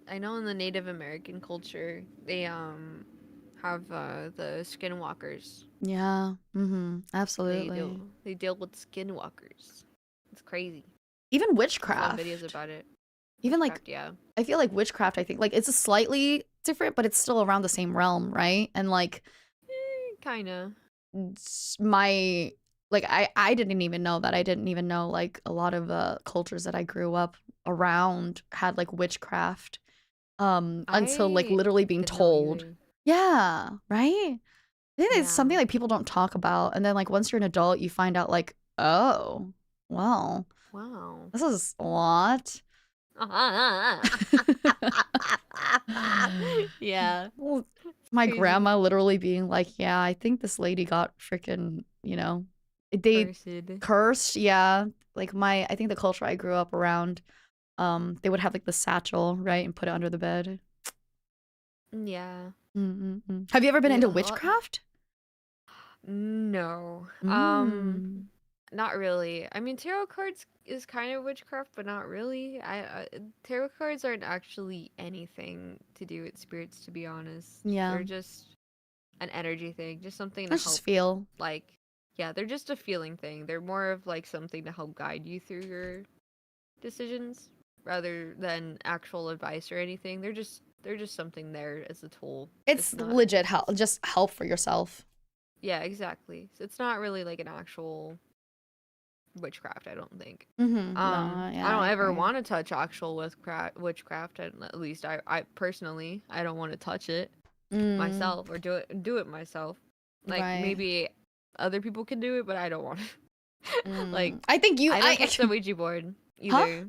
[SPEAKER 2] I know in the Native American culture, they have the skinwalkers.
[SPEAKER 1] Yeah.
[SPEAKER 2] They deal
[SPEAKER 1] Absolutely.
[SPEAKER 2] they deal with skinwalkers. It's crazy.
[SPEAKER 1] Even
[SPEAKER 2] There's a lot of videos
[SPEAKER 1] witchcraft.
[SPEAKER 2] about it.
[SPEAKER 1] Even like
[SPEAKER 2] Witchcraft, yeah.
[SPEAKER 1] I feel like witchcraft, I think like it's a slightly different, but it's still around the same realm, right? And like
[SPEAKER 2] Kinda.
[SPEAKER 1] my like I didn't even know that. I didn't even know like a lot of cultures that I grew up around had like witchcraft until like
[SPEAKER 2] I
[SPEAKER 1] literally being
[SPEAKER 2] didn't know
[SPEAKER 1] told.
[SPEAKER 2] either.
[SPEAKER 1] Yeah, right? I think it's
[SPEAKER 2] Yeah.
[SPEAKER 1] something like people don't talk about, and then like once you're an adult you find out like, oh, well,
[SPEAKER 2] Wow.
[SPEAKER 1] this is a lot.
[SPEAKER 2] Yeah.
[SPEAKER 1] Well,
[SPEAKER 2] It's
[SPEAKER 1] my
[SPEAKER 2] crazy.
[SPEAKER 1] grandma literally being like, yeah, I think this lady got freaking, they
[SPEAKER 2] Cursed.
[SPEAKER 1] cursed. Yeah. Like I think the culture I grew up around, they would have like the satchel, right? And put it under the bed.
[SPEAKER 2] Yeah.
[SPEAKER 1] Mm-mm-mm. Have you ever been into
[SPEAKER 2] A lot.
[SPEAKER 1] witchcraft?
[SPEAKER 2] No.
[SPEAKER 1] Mm.
[SPEAKER 2] Not really. I mean, tarot cards is kind of witchcraft, but not really. Tarot cards aren't actually anything to do with spirits, to be honest.
[SPEAKER 1] Yeah.
[SPEAKER 2] They're just an energy thing, just something to
[SPEAKER 1] Let's just
[SPEAKER 2] help.
[SPEAKER 1] feel.
[SPEAKER 2] Like, yeah, they're just a feeling thing. They're more of like something to help guide you through your decisions rather than actual advice or anything. They're just something there as a tool.
[SPEAKER 1] It's
[SPEAKER 2] It's not.
[SPEAKER 1] legit help, just help for yourself.
[SPEAKER 2] Yeah, exactly. So it's not really like an actual witchcraft, I don't think.
[SPEAKER 1] No, yeah,
[SPEAKER 2] I
[SPEAKER 1] I
[SPEAKER 2] don't ever
[SPEAKER 1] agree.
[SPEAKER 2] want to touch actual witchcraft. At least I personally, I don't want to touch it
[SPEAKER 1] Mm,
[SPEAKER 2] myself or do it myself. Like
[SPEAKER 1] right.
[SPEAKER 2] maybe other people can do it, but I don't want to. Like
[SPEAKER 1] I think
[SPEAKER 2] I don't touch the Ouija board
[SPEAKER 1] huh?
[SPEAKER 2] either.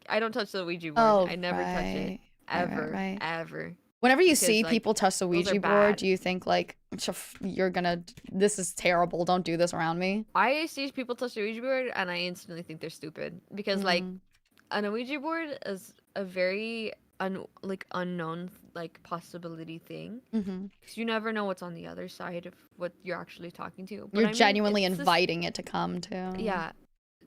[SPEAKER 2] I don't touch the Ouija board.
[SPEAKER 1] Oh,
[SPEAKER 2] I never touch it
[SPEAKER 1] right. Right, right,
[SPEAKER 2] ever,
[SPEAKER 1] right.
[SPEAKER 2] ever
[SPEAKER 1] Whenever you
[SPEAKER 2] because
[SPEAKER 1] see
[SPEAKER 2] like
[SPEAKER 1] people touch the
[SPEAKER 2] those are
[SPEAKER 1] Ouija board,
[SPEAKER 2] bad.
[SPEAKER 1] do you think like, you're gonna, this is terrible, don't do this around me?
[SPEAKER 2] I see people touch the Ouija board and I instantly think they're stupid because like
[SPEAKER 1] Mm,
[SPEAKER 2] an Ouija board is a very unknown like possibility thing
[SPEAKER 1] mm-hmm.
[SPEAKER 2] because you never know what's on the other side of what you're actually talking to. But
[SPEAKER 1] You're
[SPEAKER 2] I mean,
[SPEAKER 1] genuinely
[SPEAKER 2] it's this.
[SPEAKER 1] inviting it to come to.
[SPEAKER 2] Yeah,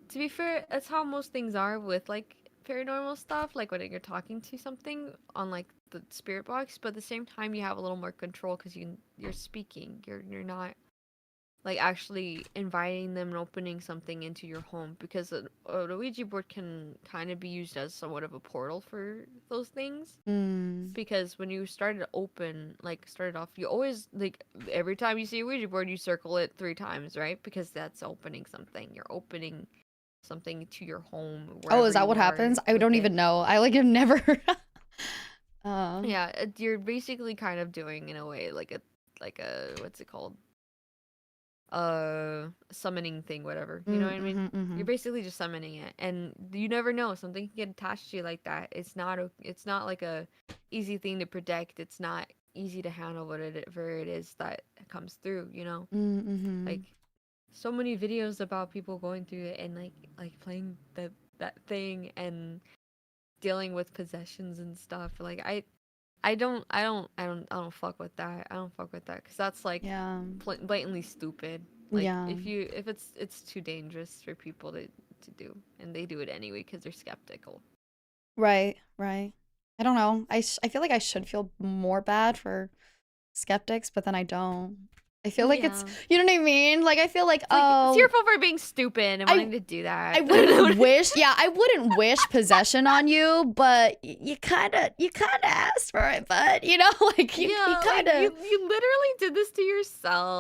[SPEAKER 2] to be fair, that's how most things are with like paranormal stuff. Like when you're talking to something on like the spirit box, but at the same time you have a little more control because you're speaking. You're not like actually inviting them and opening something into your home because a Ouija board can kind of be used as somewhat of a portal for those things.
[SPEAKER 1] Mm,
[SPEAKER 2] Because when you started off, you always like every time you see a Ouija board, you circle it 3 times, right? Because that's opening something. You're opening something to your home
[SPEAKER 1] oh,
[SPEAKER 2] wherever
[SPEAKER 1] is that
[SPEAKER 2] you
[SPEAKER 1] what
[SPEAKER 2] are
[SPEAKER 1] happens? I
[SPEAKER 2] with
[SPEAKER 1] don't
[SPEAKER 2] it.
[SPEAKER 1] even know. I like have never. uh,
[SPEAKER 2] Yeah, you're basically kind of doing in a way like a what's it called? Summoning thing, whatever. You know what I mean?
[SPEAKER 1] mm-hmm.
[SPEAKER 2] You're basically just summoning it, and you never know. Something can get attached to you like that. It's not like a easy thing to protect. It's not easy to handle whatever it is that comes through.
[SPEAKER 1] Mm-hmm.
[SPEAKER 2] Like so many videos about people going through it and like playing that thing and dealing with possessions and stuff. Like I don't fuck with that. I don't fuck with that because that's like
[SPEAKER 1] Yeah.
[SPEAKER 2] blatantly stupid. Like
[SPEAKER 1] Yeah.
[SPEAKER 2] if it's too dangerous for people to do, and they do it anyway because they're skeptical.
[SPEAKER 1] Right, right. I don't know. I feel like I should feel more bad for skeptics, but then I don't. I feel like it's,
[SPEAKER 2] Yeah,
[SPEAKER 1] you know what I mean? Like I feel like,
[SPEAKER 2] it's like it's your
[SPEAKER 1] oh,
[SPEAKER 2] fault for being stupid and
[SPEAKER 1] I
[SPEAKER 2] wanting to do
[SPEAKER 1] I
[SPEAKER 2] that.
[SPEAKER 1] wouldn't wish, yeah, I wouldn't wish possession on you, but you kind of asked for it, but like you
[SPEAKER 2] Yeah,
[SPEAKER 1] kind
[SPEAKER 2] like you
[SPEAKER 1] of,
[SPEAKER 2] you literally did this to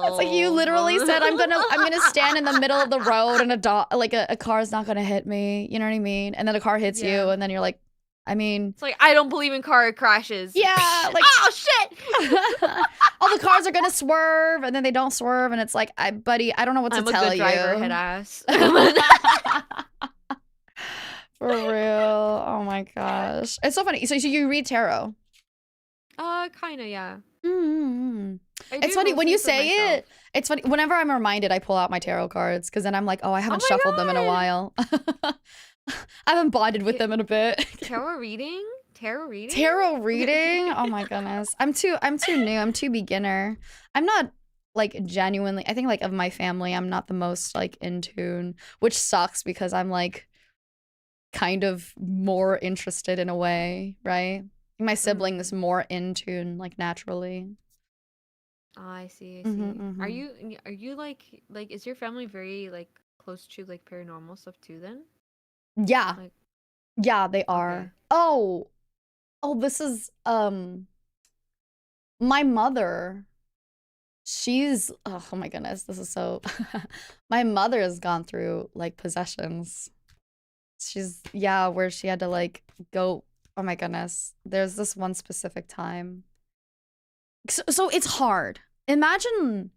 [SPEAKER 1] it's like you
[SPEAKER 2] yourself.
[SPEAKER 1] literally said I'm gonna stand in the middle of the road and a car's not gonna hit me, you know what I mean? And then a car hits
[SPEAKER 2] Yeah.
[SPEAKER 1] you and then you're like, I mean,
[SPEAKER 2] It's like I don't believe in car crashes.
[SPEAKER 1] yeah, like
[SPEAKER 2] Oh shit!
[SPEAKER 1] all the cars are gonna swerve and then they don't swerve and it's like, buddy, I don't know what to
[SPEAKER 2] I'm a
[SPEAKER 1] tell
[SPEAKER 2] good driver, head
[SPEAKER 1] you.
[SPEAKER 2] ass.
[SPEAKER 1] For real. Oh my gosh. It's so funny. So you read tarot.
[SPEAKER 2] Kinda, yeah.
[SPEAKER 1] Mm-hmm.
[SPEAKER 2] I
[SPEAKER 1] It's
[SPEAKER 2] do
[SPEAKER 1] funny when
[SPEAKER 2] mostly
[SPEAKER 1] you
[SPEAKER 2] for
[SPEAKER 1] say
[SPEAKER 2] myself.
[SPEAKER 1] it. It's funny whenever I'm reminded, I pull out my tarot cards because then I'm like, oh, I
[SPEAKER 2] Oh
[SPEAKER 1] haven't
[SPEAKER 2] my
[SPEAKER 1] shuffled them in a
[SPEAKER 2] god!
[SPEAKER 1] while. I haven't bonded with
[SPEAKER 2] Ta-
[SPEAKER 1] them in a bit.
[SPEAKER 2] tarot reading? Tarot reading?
[SPEAKER 1] Tarot reading? Oh my goodness. I'm too new. I'm too beginner. I'm not like genuinely, I think like of my family, I'm not the most like in tune, which sucks because I'm like kind of more interested in a way, right? My sibling is
[SPEAKER 2] Mm.
[SPEAKER 1] more in tune like naturally.
[SPEAKER 2] Oh, I see, I
[SPEAKER 1] Hmm,
[SPEAKER 2] see.
[SPEAKER 1] hmm.
[SPEAKER 2] Are you like is your family very like close to like paranormal stuff too then?
[SPEAKER 1] Yeah.
[SPEAKER 2] Like
[SPEAKER 1] Yeah, they
[SPEAKER 2] okay.
[SPEAKER 1] are. Oh, this is my mother. She's oh my goodness, this is so my mother has gone through like possessions. She's yeah, where she had to like go oh my goodness. There's this one specific time. So it's hard. Imagine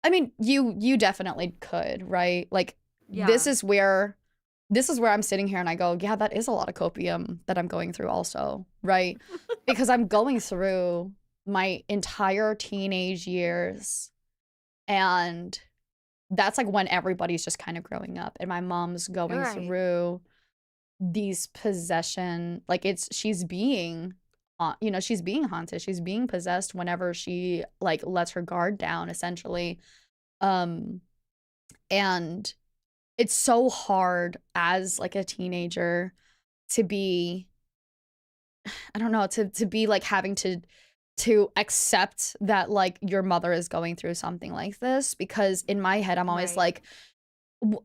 [SPEAKER 1] I mean, you definitely could, right? Like
[SPEAKER 2] Yeah.
[SPEAKER 1] this is where I'm sitting here and I go, yeah, that is a lot of copium that I'm going through also, right? Because I'm going through my entire teenage years and that's like when everybody's just kind of growing up and my mom's
[SPEAKER 2] You're
[SPEAKER 1] going
[SPEAKER 2] right.
[SPEAKER 1] through these possession like she's being she's being haunted, she's being possessed whenever she like lets her guard down essentially. um and it's so hard as like a teenager to be I don't know to be like having to accept that like your mother is going through something like this because in my head I'm always
[SPEAKER 2] Right.
[SPEAKER 1] like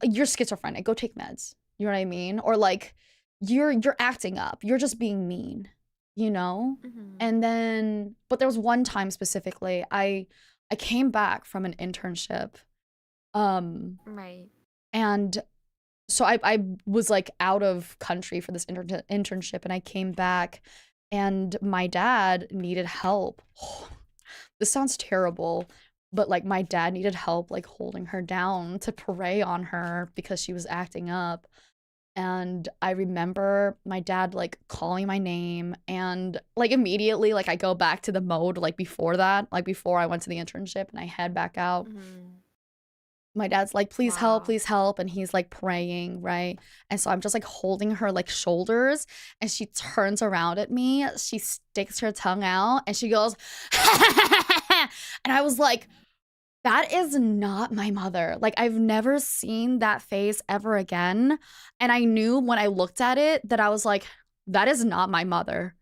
[SPEAKER 1] you're schizophrenic, go take meds, you know what I mean, or like you're acting up, you're just being mean, you know.
[SPEAKER 2] Mm-hmm.
[SPEAKER 1] And then but there was one time specifically I came back from an internship um
[SPEAKER 2] Right.
[SPEAKER 1] and so I was like out of country for this internship and I came back and my dad needed help. This sounds terrible, but like my dad needed help like holding her down to pray on her because she was acting up. And I remember my dad like calling my name and like immediately like I go back to the mode like before that, like before I went to the internship and I head back out.
[SPEAKER 2] Mm-hmm.
[SPEAKER 1] My dad's like,
[SPEAKER 2] Wow.
[SPEAKER 1] please help. And he's like praying, right? And so I'm just like holding her like shoulders and she turns around at me. She sticks her tongue out and she goes, and I was like, that is not my mother. Like, I've never seen that face ever again. And I knew when I looked at it that I was like, that is not my mother.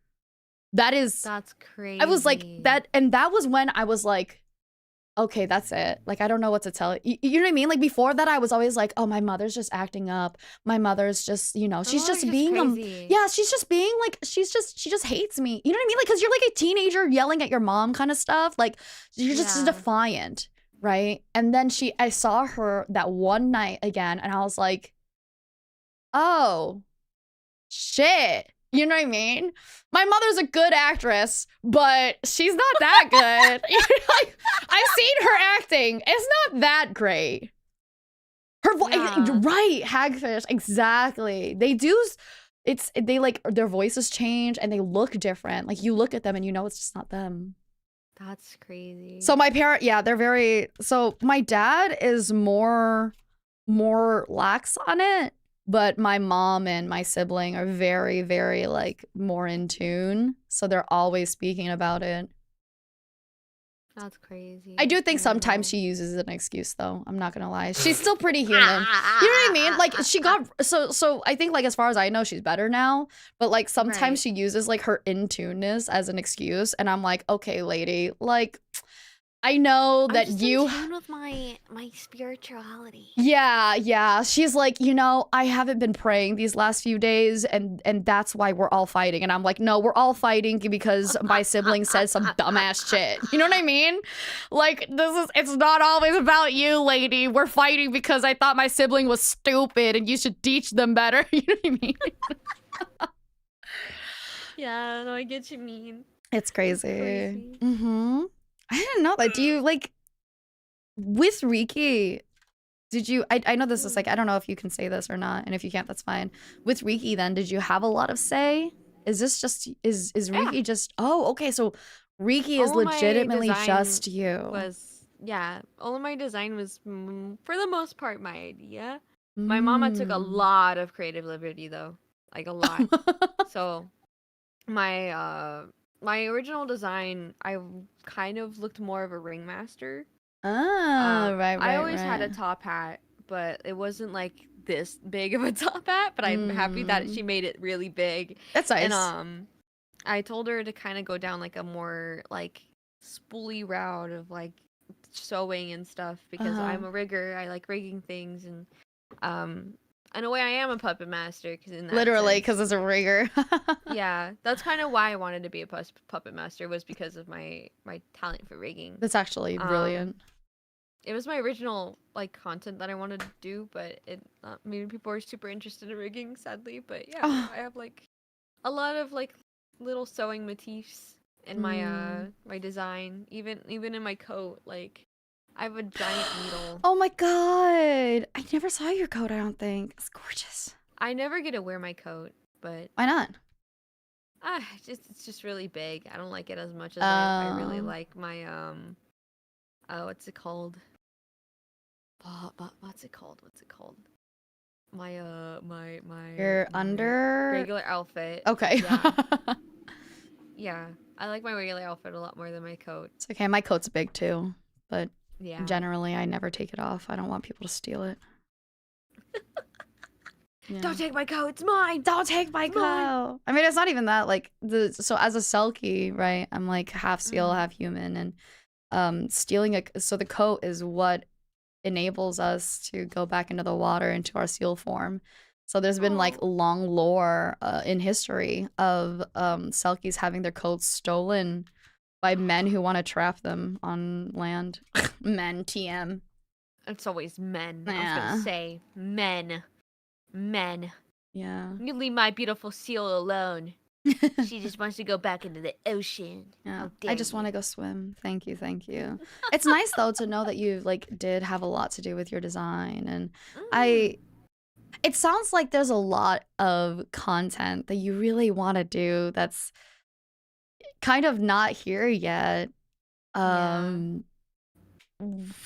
[SPEAKER 1] That is,
[SPEAKER 2] That's
[SPEAKER 1] I was like,
[SPEAKER 2] crazy.
[SPEAKER 1] that, and that was when I was like, okay, that's it. Like, I don't know what to tell you know what I mean? Like, before that, I was always like, oh, my mother's just acting up. My mother's just,
[SPEAKER 2] My
[SPEAKER 1] she's
[SPEAKER 2] mother's
[SPEAKER 1] just
[SPEAKER 2] just
[SPEAKER 1] being,
[SPEAKER 2] crazy.
[SPEAKER 1] yeah, she's just being like, she just hates me. You know what I mean? Like, cause you're like a teenager yelling at your mom kind of stuff. Like, you're just
[SPEAKER 2] Yeah.
[SPEAKER 1] defiant, right? And then I saw her that one night again, and I was like, oh, shit. You know what I mean? My mother's a good actress, but she's not that good. Like, I've seen her acting. It's not that great. Her voice,
[SPEAKER 2] Yeah.
[SPEAKER 1] right? Hagfish, exactly. They like their voices change and they look different. Like you look at them and you know it's just not them.
[SPEAKER 2] That's crazy.
[SPEAKER 1] So my parent, yeah, they're very. So my dad is more lax on it, but my mom and my sibling are very, very like more in tune. So they're always speaking about it.
[SPEAKER 2] That's
[SPEAKER 1] I
[SPEAKER 2] crazy.
[SPEAKER 1] do think
[SPEAKER 2] I don't
[SPEAKER 1] sometimes
[SPEAKER 2] know.
[SPEAKER 1] she uses an excuse though. I'm not gonna lie. She's still pretty human. You know what I mean? Like she got so I think like as far as I know she's better now, but like sometimes
[SPEAKER 2] Right.
[SPEAKER 1] she uses like her in-tuneness as an excuse and I'm like, "Okay, lady, like I know
[SPEAKER 2] I'm
[SPEAKER 1] that
[SPEAKER 2] just in
[SPEAKER 1] you
[SPEAKER 2] tune with my spirituality.
[SPEAKER 1] yeah. She's like, I haven't been praying these last few days and that's why we're all fighting. And I'm like, no, we're all fighting because my sibling said some dumbass shit. You know what I mean? Like, it's not always about you, lady. We're fighting because I thought my sibling was stupid and you should teach them better. You know what I mean?
[SPEAKER 2] Yeah, no, I get you mean.
[SPEAKER 1] It's crazy.
[SPEAKER 2] Crazy.
[SPEAKER 1] Mm-hmm. I didn't know that. Do you like with Riki? Did you I know this is like I don't know if you can say this or not, and if you can't, that's fine. With Riki then, did you have a lot of say? Is this just is
[SPEAKER 2] Yeah.
[SPEAKER 1] Riki just oh, okay, so Reiki is
[SPEAKER 2] All of my
[SPEAKER 1] legitimately
[SPEAKER 2] design
[SPEAKER 1] just you.
[SPEAKER 2] was, yeah, all of my design was, for the most part, my idea. My mama took a
[SPEAKER 1] Mm.
[SPEAKER 2] lot of creative liberty, though. Like, a lot. So, my, my original design, I kind of looked more of a ringmaster.
[SPEAKER 1] Ah, right,
[SPEAKER 2] I
[SPEAKER 1] right,
[SPEAKER 2] always had
[SPEAKER 1] right.
[SPEAKER 2] a top hat, but it wasn't like this big of a top hat, but I'm happy that she
[SPEAKER 1] Mm.
[SPEAKER 2] made it really big.
[SPEAKER 1] That's
[SPEAKER 2] And
[SPEAKER 1] nice.
[SPEAKER 2] I told her to kind of go down like a more like spoolie route of like sewing and stuff because
[SPEAKER 1] Uh-huh.
[SPEAKER 2] I'm a rigger. I like rigging things and um in a way I am a puppet master cuz in that
[SPEAKER 1] Literally,
[SPEAKER 2] sense.
[SPEAKER 1] because it's a rigger.
[SPEAKER 2] Yeah, that's kind of why I wanted to be a puppet master was because of my talent for rigging.
[SPEAKER 1] That's actually
[SPEAKER 2] Um
[SPEAKER 1] brilliant.
[SPEAKER 2] it was my original like content that I wanted to do, but it maybe people are super interested in rigging sadly, but yeah,
[SPEAKER 1] Oh.
[SPEAKER 2] I have like a lot of like little sewing motifs in my
[SPEAKER 1] Mm.
[SPEAKER 2] my design, even in my coat. Like I have a giant needle.
[SPEAKER 1] Oh my god. I never saw your coat, I don't think. It's gorgeous.
[SPEAKER 2] I never get to wear my coat, but
[SPEAKER 1] Why not?
[SPEAKER 2] it's just really big. I don't like it as much as I really
[SPEAKER 1] Um,
[SPEAKER 2] like my what's it called? What's it called? What's it called? My
[SPEAKER 1] your
[SPEAKER 2] my
[SPEAKER 1] under.
[SPEAKER 2] regular outfit.
[SPEAKER 1] Okay.
[SPEAKER 2] Yeah. Yeah. I like my regular outfit a lot more than my coat.
[SPEAKER 1] It's okay. My coat's big too, but
[SPEAKER 2] Yeah.
[SPEAKER 1] generally I never take it off. I don't want people to steal it. Yeah.
[SPEAKER 2] Don't take my coat. It's mine.
[SPEAKER 1] Don't take my
[SPEAKER 2] It's mine.
[SPEAKER 1] coat. I mean, it's not even that. Like so as a Selkie, right? I'm like half seal,
[SPEAKER 2] Mm.
[SPEAKER 1] half human, and stealing a so the coat is what enables us to go back into the water into our seal form. So there's been like
[SPEAKER 2] Oh.
[SPEAKER 1] long lore in history of Selkies having their coats stolen by men who want to trap them on land. Men, TM.
[SPEAKER 2] It's always men. I was gonna
[SPEAKER 1] Yeah.
[SPEAKER 2] say men. Men.
[SPEAKER 1] Yeah.
[SPEAKER 2] You leave my beautiful seal alone. She just wants to go back into the ocean.
[SPEAKER 1] Yeah.
[SPEAKER 2] How
[SPEAKER 1] I
[SPEAKER 2] dare
[SPEAKER 1] just want
[SPEAKER 2] you?
[SPEAKER 1] to go swim. Thank you, thank you. It's nice though to know that you like did have a lot to do with your design, and
[SPEAKER 2] Mm.
[SPEAKER 1] I it sounds like there's a lot of content that you really want to do that's kind of not here yet.
[SPEAKER 2] Yeah.
[SPEAKER 1] Um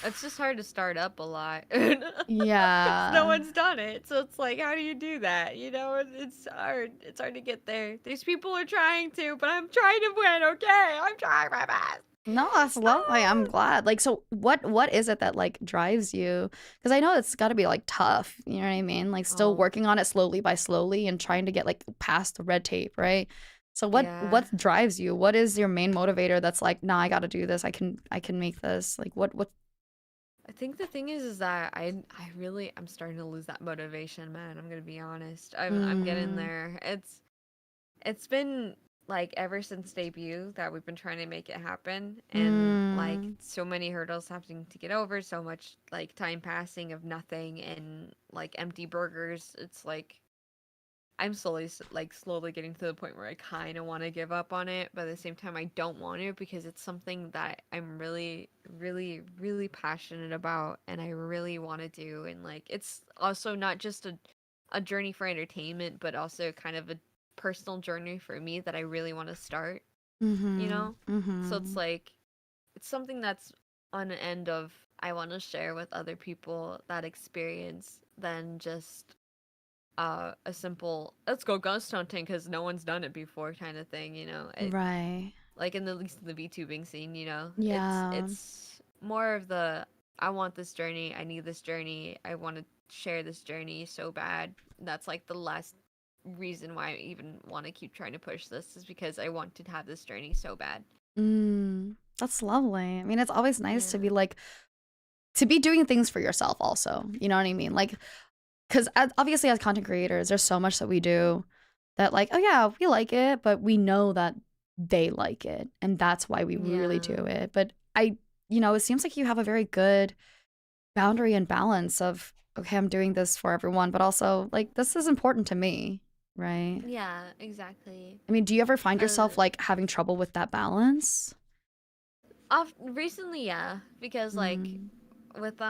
[SPEAKER 2] It's just hard to start up a lot because no
[SPEAKER 1] yeah.
[SPEAKER 2] one's done it. So it's like, how do you do that? You know, it's hard. It's hard to get there. These people are trying to, but I'm trying to win. Okay, I'm trying my best.
[SPEAKER 1] No, that's lovely. I'm glad. Like, so what is it that like drives you? Because I know it's got to be like tough. You know what I mean? Like, still
[SPEAKER 2] Oh,
[SPEAKER 1] working on it slowly by slowly and trying to get like past the red tape, right? So
[SPEAKER 2] yeah.
[SPEAKER 1] what drives you? What is your main motivator? That's like, nah, I got to do this. I can make this. Like, what?
[SPEAKER 2] I think the thing is that I really I'm starting to lose that motivation, man. I'm gonna be honest. I'm getting
[SPEAKER 1] Mm,
[SPEAKER 2] there. It's been like ever since debut that we've been trying to make it happen, and like
[SPEAKER 1] mm,
[SPEAKER 2] so many hurdles having to get over, so much like time passing of nothing and like empty burgers. It's like I'm slowly getting to the point where I kind of want to give up on it, but at the same time I don't want to because it's something that I'm really passionate about and I really want to do, and like it's also not just a journey for entertainment, but also kind of a personal journey for me that I really want to start, you
[SPEAKER 1] mm-hmm,
[SPEAKER 2] know? So it's
[SPEAKER 1] mm-hmm.
[SPEAKER 2] like it's something that's on an end of I want to share with other people that experience than just a simple let's go ghost hunting because no one's done it before kind of thing, you know.
[SPEAKER 1] Right.
[SPEAKER 2] Like in the at least in the VTubing scene, you know,
[SPEAKER 1] Yeah.
[SPEAKER 2] it's more of the I want this journey, I need this journey, I want to share this journey so bad. That's like the last reason why I even want to keep trying to push this is because I want to have this journey so bad.
[SPEAKER 1] That's lovely. I mean, it's always nice to
[SPEAKER 2] Yeah.
[SPEAKER 1] be like to be doing things for yourself also. You know what I mean? Like because obviously as content creators there's so much that we do that like oh yeah we like it but we know that they like it and that's why we really do
[SPEAKER 2] Yeah.
[SPEAKER 1] it but it seems like you have a very good boundary and balance of okay I'm doing this for everyone but also like this is important to me, right?
[SPEAKER 2] Yeah, exactly.
[SPEAKER 1] I mean, do you ever find
[SPEAKER 2] Uh
[SPEAKER 1] yourself like having trouble with that balance?
[SPEAKER 2] recently, yeah, because like
[SPEAKER 1] Mm.
[SPEAKER 2] with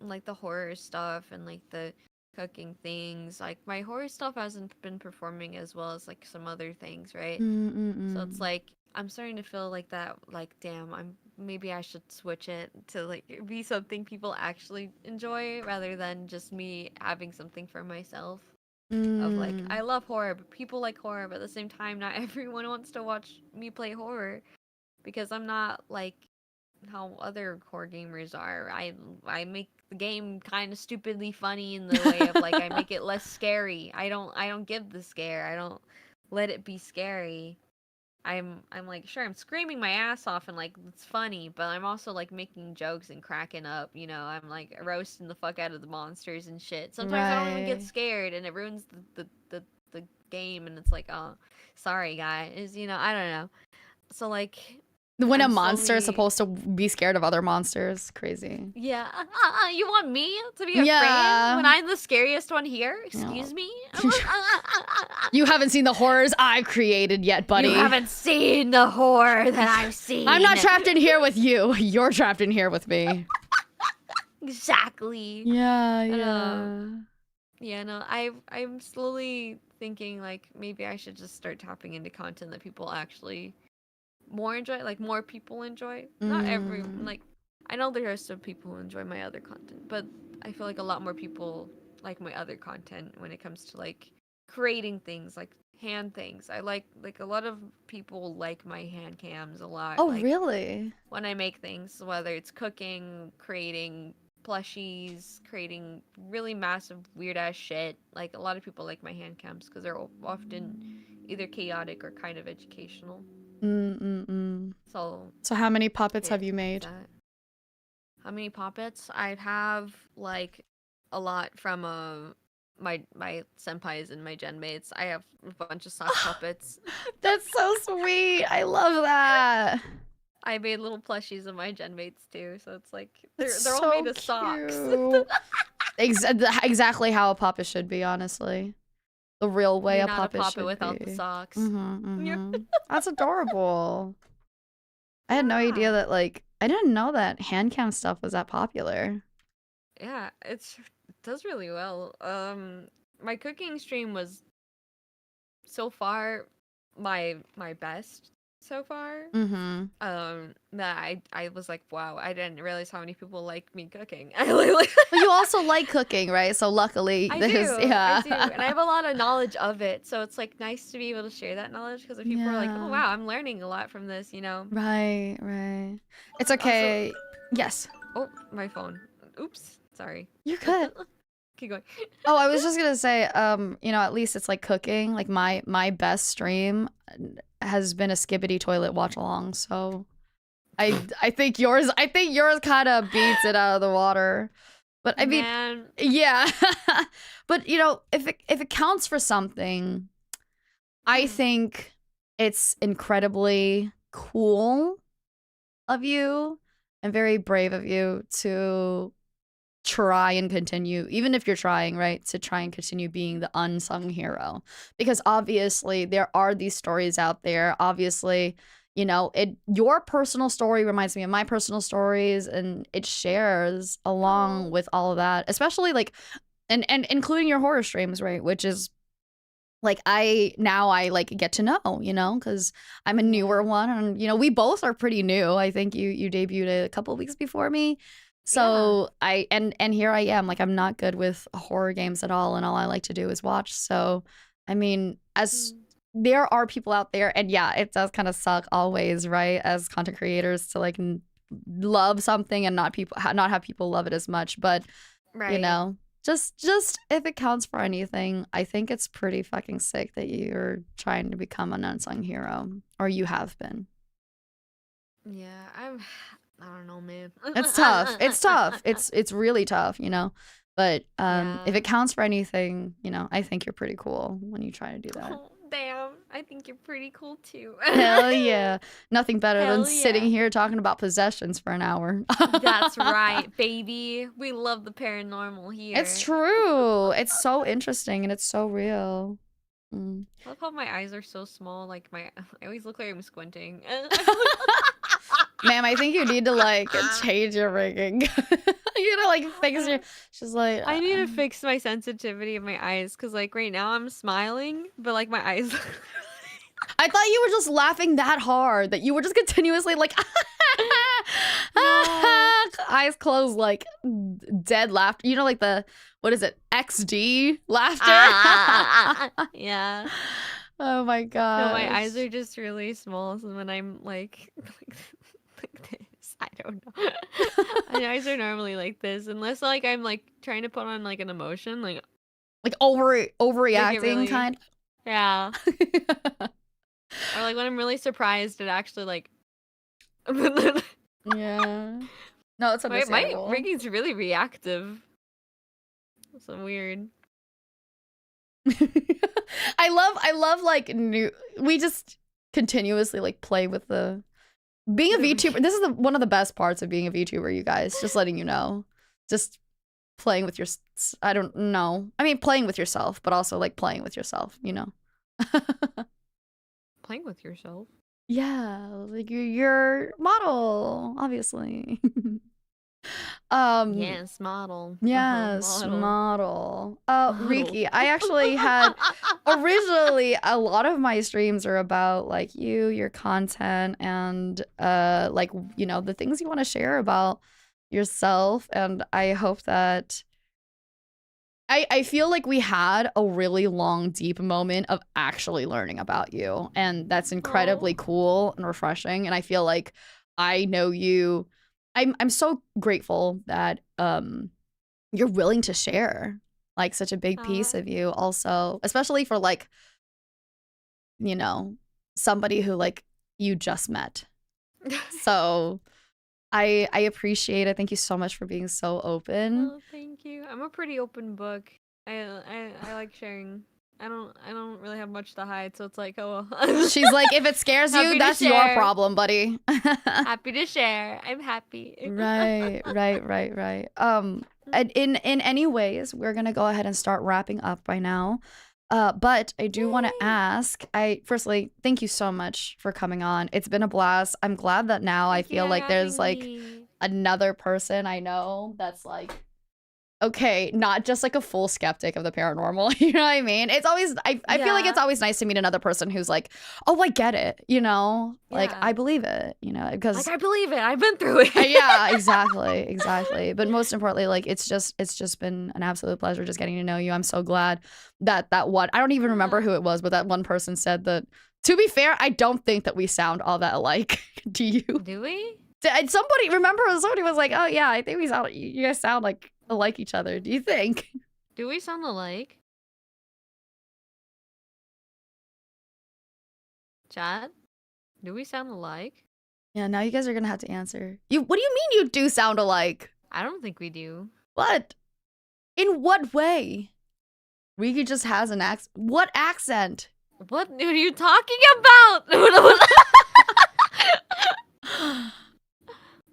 [SPEAKER 2] like the horror stuff and like the cooking things, like my horror stuff hasn't been performing as well as like some other things, right?
[SPEAKER 1] Mm, mm,
[SPEAKER 2] So it's
[SPEAKER 1] mm.
[SPEAKER 2] like I'm starting to feel like that. Like, damn, maybe I should switch it to like be something people actually enjoy rather than just me having something for myself. Of like,
[SPEAKER 1] Mm,
[SPEAKER 2] I love horror, but people like horror, but at the same time, not everyone wants to watch me play horror because I'm not like how other core gamers are. I make the game kind of stupidly funny in the way of like I make it less scary. I don't give the scare. I don't let it be scary. I'm like, sure, I'm screaming my ass off and like it's funny, but I'm also like making jokes and cracking up, you know. I'm like roasting the fuck out of the monsters and shit. Sometimes I don't even get
[SPEAKER 1] right.
[SPEAKER 2] scared and it ruins the game and it's like, oh, sorry guys, you know, I don't know. So like
[SPEAKER 1] When a
[SPEAKER 2] I'm
[SPEAKER 1] monster is
[SPEAKER 2] slowly
[SPEAKER 1] supposed to be scared of other monsters. Crazy.
[SPEAKER 2] yeah. You want me to be afraid when
[SPEAKER 1] Yeah.
[SPEAKER 2] I'm the scariest one here?
[SPEAKER 1] No.
[SPEAKER 2] Excuse me?
[SPEAKER 1] You haven't seen the horrors I've created yet,
[SPEAKER 2] You
[SPEAKER 1] buddy.
[SPEAKER 2] haven't seen the horror that I've
[SPEAKER 1] I'm
[SPEAKER 2] seen.
[SPEAKER 1] not trapped in here with you. You're trapped in here with me.
[SPEAKER 2] Exactly.
[SPEAKER 1] Yeah,
[SPEAKER 2] And
[SPEAKER 1] yeah.
[SPEAKER 2] yeah, no, I'm slowly thinking like maybe I should just start tapping into content that people actually more enjoy, like more people enjoy. Not every
[SPEAKER 1] Mm.
[SPEAKER 2] like I know there are some people who enjoy my other content, but I feel like a lot more people like my other content when it comes to like creating things, like hand things. I like a lot of people like my hand cams a lot.
[SPEAKER 1] Oh,
[SPEAKER 2] Like
[SPEAKER 1] really?
[SPEAKER 2] when I make things, whether it's cooking, creating plushies, creating really massive weird ass shit. Like a lot of people like my hand cams because they're often either chaotic or kind of educational.
[SPEAKER 1] Mm-mm-mm.
[SPEAKER 2] So
[SPEAKER 1] So how many puppets
[SPEAKER 2] yeah,
[SPEAKER 1] have you
[SPEAKER 2] there's
[SPEAKER 1] made?
[SPEAKER 2] that. How many puppets? I have like a lot from my senpais and my gen mates. I have a bunch of sock puppets.
[SPEAKER 1] That's so sweet. I love that.
[SPEAKER 2] I made little plushies of my gen mates too, so it's like
[SPEAKER 1] It's
[SPEAKER 2] they're all made
[SPEAKER 1] so
[SPEAKER 2] of socks.
[SPEAKER 1] cute. Exactly how a puppet should be, honestly. The real way
[SPEAKER 2] You're
[SPEAKER 1] a
[SPEAKER 2] not a
[SPEAKER 1] puppet
[SPEAKER 2] puppet
[SPEAKER 1] should
[SPEAKER 2] without the
[SPEAKER 1] be.
[SPEAKER 2] socks.
[SPEAKER 1] Mm-hmm,
[SPEAKER 2] Yeah.
[SPEAKER 1] mm-hmm. That's adorable. I had no idea
[SPEAKER 2] Yeah.
[SPEAKER 1] that, like, I didn't know that hand cam stuff was that popular.
[SPEAKER 2] Yeah, it does really well. My cooking stream was so far my best so far.
[SPEAKER 1] Mm-hmm.
[SPEAKER 2] That I was like, wow, I didn't realize how many people like me cooking. I literally
[SPEAKER 1] But you also like cooking, right? So luckily,
[SPEAKER 2] I
[SPEAKER 1] this,
[SPEAKER 2] do, I
[SPEAKER 1] yeah.
[SPEAKER 2] do, and I have a lot of knowledge of it, so it's like nice to be able to share that knowledge because if people are like, oh
[SPEAKER 1] Yeah.
[SPEAKER 2] wow, I'm learning a lot from this, you know.
[SPEAKER 1] Right, right. It's
[SPEAKER 2] Also,
[SPEAKER 1] okay. Yes.
[SPEAKER 2] oh, my phone. Oops, sorry.
[SPEAKER 1] You're good.
[SPEAKER 2] Keep going.
[SPEAKER 1] Oh, I was just gonna say, at least it's like cooking. Like my best stream has been a skibbity toilet watch along. So I think yours kind of beats it out of the water. But I mean,
[SPEAKER 2] Man.
[SPEAKER 1] yeah. But if it counts for something, I think it's incredibly cool of you and very brave of you to try and continue, even if you're trying, right, to try and continue being the unsung hero. Because obviously there are these stories out there. Obviously, your personal story reminds me of my personal stories, and it shares along
[SPEAKER 2] Oh.
[SPEAKER 1] with all of that, especially like and including your horror streams, right? Which is like I like get to know, because I'm a newer
[SPEAKER 2] Yeah.
[SPEAKER 1] one, and we both are pretty new. I think you debuted a couple weeks before me.
[SPEAKER 2] Yeah.
[SPEAKER 1] So and here I am, like I'm not good with horror games at all, and all I like to do is watch. So I mean, as
[SPEAKER 2] Mm.
[SPEAKER 1] there are people out there, and yeah, it does kind of suck always, right, as content creators to like love something and not have people love it as much, but you
[SPEAKER 2] Right.
[SPEAKER 1] know, just if it counts for anything, I think it's pretty fucking sick that you're trying to become an unsung hero, or you have been.
[SPEAKER 2] Yeah, I don't know, man.
[SPEAKER 1] It's tough. It's tough. It's really tough, But if
[SPEAKER 2] Yeah.
[SPEAKER 1] it counts for anything, I think you're pretty cool when you try to do that.
[SPEAKER 2] Oh, damn. I think you're pretty cool too.
[SPEAKER 1] Hell yeah. Nothing better than
[SPEAKER 2] Hell
[SPEAKER 1] sitting
[SPEAKER 2] yeah.
[SPEAKER 1] here talking about possessions for an hour.
[SPEAKER 2] That's right, baby. We love the paranormal
[SPEAKER 1] It's
[SPEAKER 2] here.
[SPEAKER 1] true. It's so interesting and it's so real. Mm.
[SPEAKER 2] I love how my eyes are so small. Like I always look like I'm squinting.
[SPEAKER 1] Ma'am, I think you need to like change your rigging. You gotta like fix your. She's like,
[SPEAKER 2] I need to fix my sensitivity of my eyes because like right now I'm smiling, but like my eyes.
[SPEAKER 1] I thought you were just laughing that hard that you were just continuously like
[SPEAKER 2] No.
[SPEAKER 1] eyes closed, like dead laughter. You know, like the what is it? XD laughter.
[SPEAKER 2] Yeah.
[SPEAKER 1] Oh my
[SPEAKER 2] No,
[SPEAKER 1] gosh.
[SPEAKER 2] my eyes are just really small, so when I'm like like this, I don't know. My eyes are normally like this, unless like I'm like trying to put on like an emotion, like
[SPEAKER 1] overreacting
[SPEAKER 2] really,
[SPEAKER 1] kind.
[SPEAKER 2] yeah. Or like when I'm really surprised, it actually like.
[SPEAKER 1] Yeah. No, it's
[SPEAKER 2] My
[SPEAKER 1] understandable.
[SPEAKER 2] Ricky's really reactive. So weird.
[SPEAKER 1] I love like we just continuously like play with the being a VTuber. This is one of the best parts of being a VTuber, you guys. Just letting you know. Just playing with your I don't know. I mean playing with yourself, but also like playing with yourself, you know.
[SPEAKER 2] Playing with yourself.
[SPEAKER 1] Yeah, like your model, obviously.
[SPEAKER 2] Yes, model.
[SPEAKER 1] Yes,
[SPEAKER 2] Model.
[SPEAKER 1] model.
[SPEAKER 2] Model.
[SPEAKER 1] Riki, I actually had originally a lot of my streams are about like you, your content, and like you know the things you want to share about yourself. And I hope that I feel like we had a really long, deep moment of actually learning about you, and that's incredibly cool and refreshing. And I feel like I know you. I'm so grateful that you're willing to share like such a big piece of you also, especially for like, you know, somebody who like you just met. So I appreciate it. Thank you so much for being so open.
[SPEAKER 2] Oh, thank you. I'm a pretty open book. I like sharing. I don't really have much to hide, so it's like, oh well.
[SPEAKER 1] She's like, if it scares you, that's your problem, buddy.
[SPEAKER 2] Happy to share. I'm happy.
[SPEAKER 1] Right. And in any ways, we're gonna go ahead and start wrapping up by now. But I do want to ask. Firstly, thank you so much for coming on. It's been a blast. I'm glad that now I feel like there's like another person I know that's like, okay, not just like a full skeptic of the paranormal. You know what I mean? It's always I feel like it's always nice to meet another person who's like, oh, I get it. You know, like I believe it. You know, because
[SPEAKER 2] like I believe it. I've been through it.
[SPEAKER 1] Yeah, exactly. But most importantly, like it's just been an absolute pleasure just getting to know you. I'm so glad that one. I don't even remember who it was, but that one person said that. To be fair, I don't think that we sound all that alike. Do you?
[SPEAKER 2] Do we?
[SPEAKER 1] Somebody was like, oh yeah, I think we sound. You guys sound like alike each other. Do you think?
[SPEAKER 2] Do we sound alike? Chat? Do we sound alike?
[SPEAKER 1] Yeah, now you guys are gonna have to answer. What do you mean you do sound alike?
[SPEAKER 2] I don't think we do.
[SPEAKER 1] What? In what way? Riki just has an accent. What accent?
[SPEAKER 2] What are you talking about?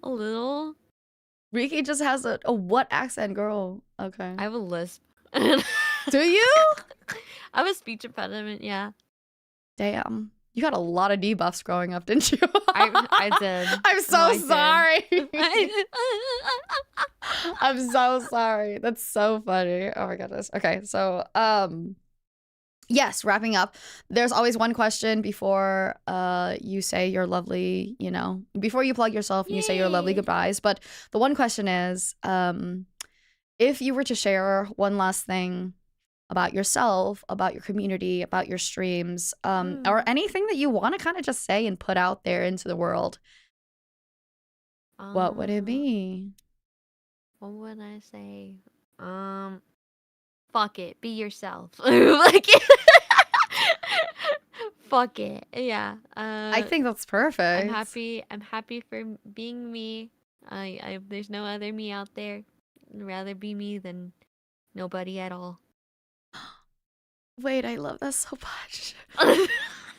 [SPEAKER 2] A little.
[SPEAKER 1] Riki just has a what accent, girl? Okay.
[SPEAKER 2] I have a lisp.
[SPEAKER 1] Do you?
[SPEAKER 2] I have a speech impediment, yeah.
[SPEAKER 1] Damn. You had a lot of debuffs growing up, didn't you?
[SPEAKER 2] I did.
[SPEAKER 1] I'm so sorry. I'm so sorry. That's so funny. Oh my goodness. Okay, so yes, wrapping up. There's always one question before you say your lovely, you know, before you plug yourself and you say your lovely goodbyes. But the one question is, if you were to share one last thing about yourself, about your community, about your streams, or anything that you want to kind of just say and put out there into the world, what would it be?
[SPEAKER 2] What would I say? Fuck it, be yourself. Like, fuck it, yeah.
[SPEAKER 1] I think that's perfect.
[SPEAKER 2] I'm happy for being me. There's no other me out there. I'd rather be me than nobody at all.
[SPEAKER 1] Wait, I love that so much.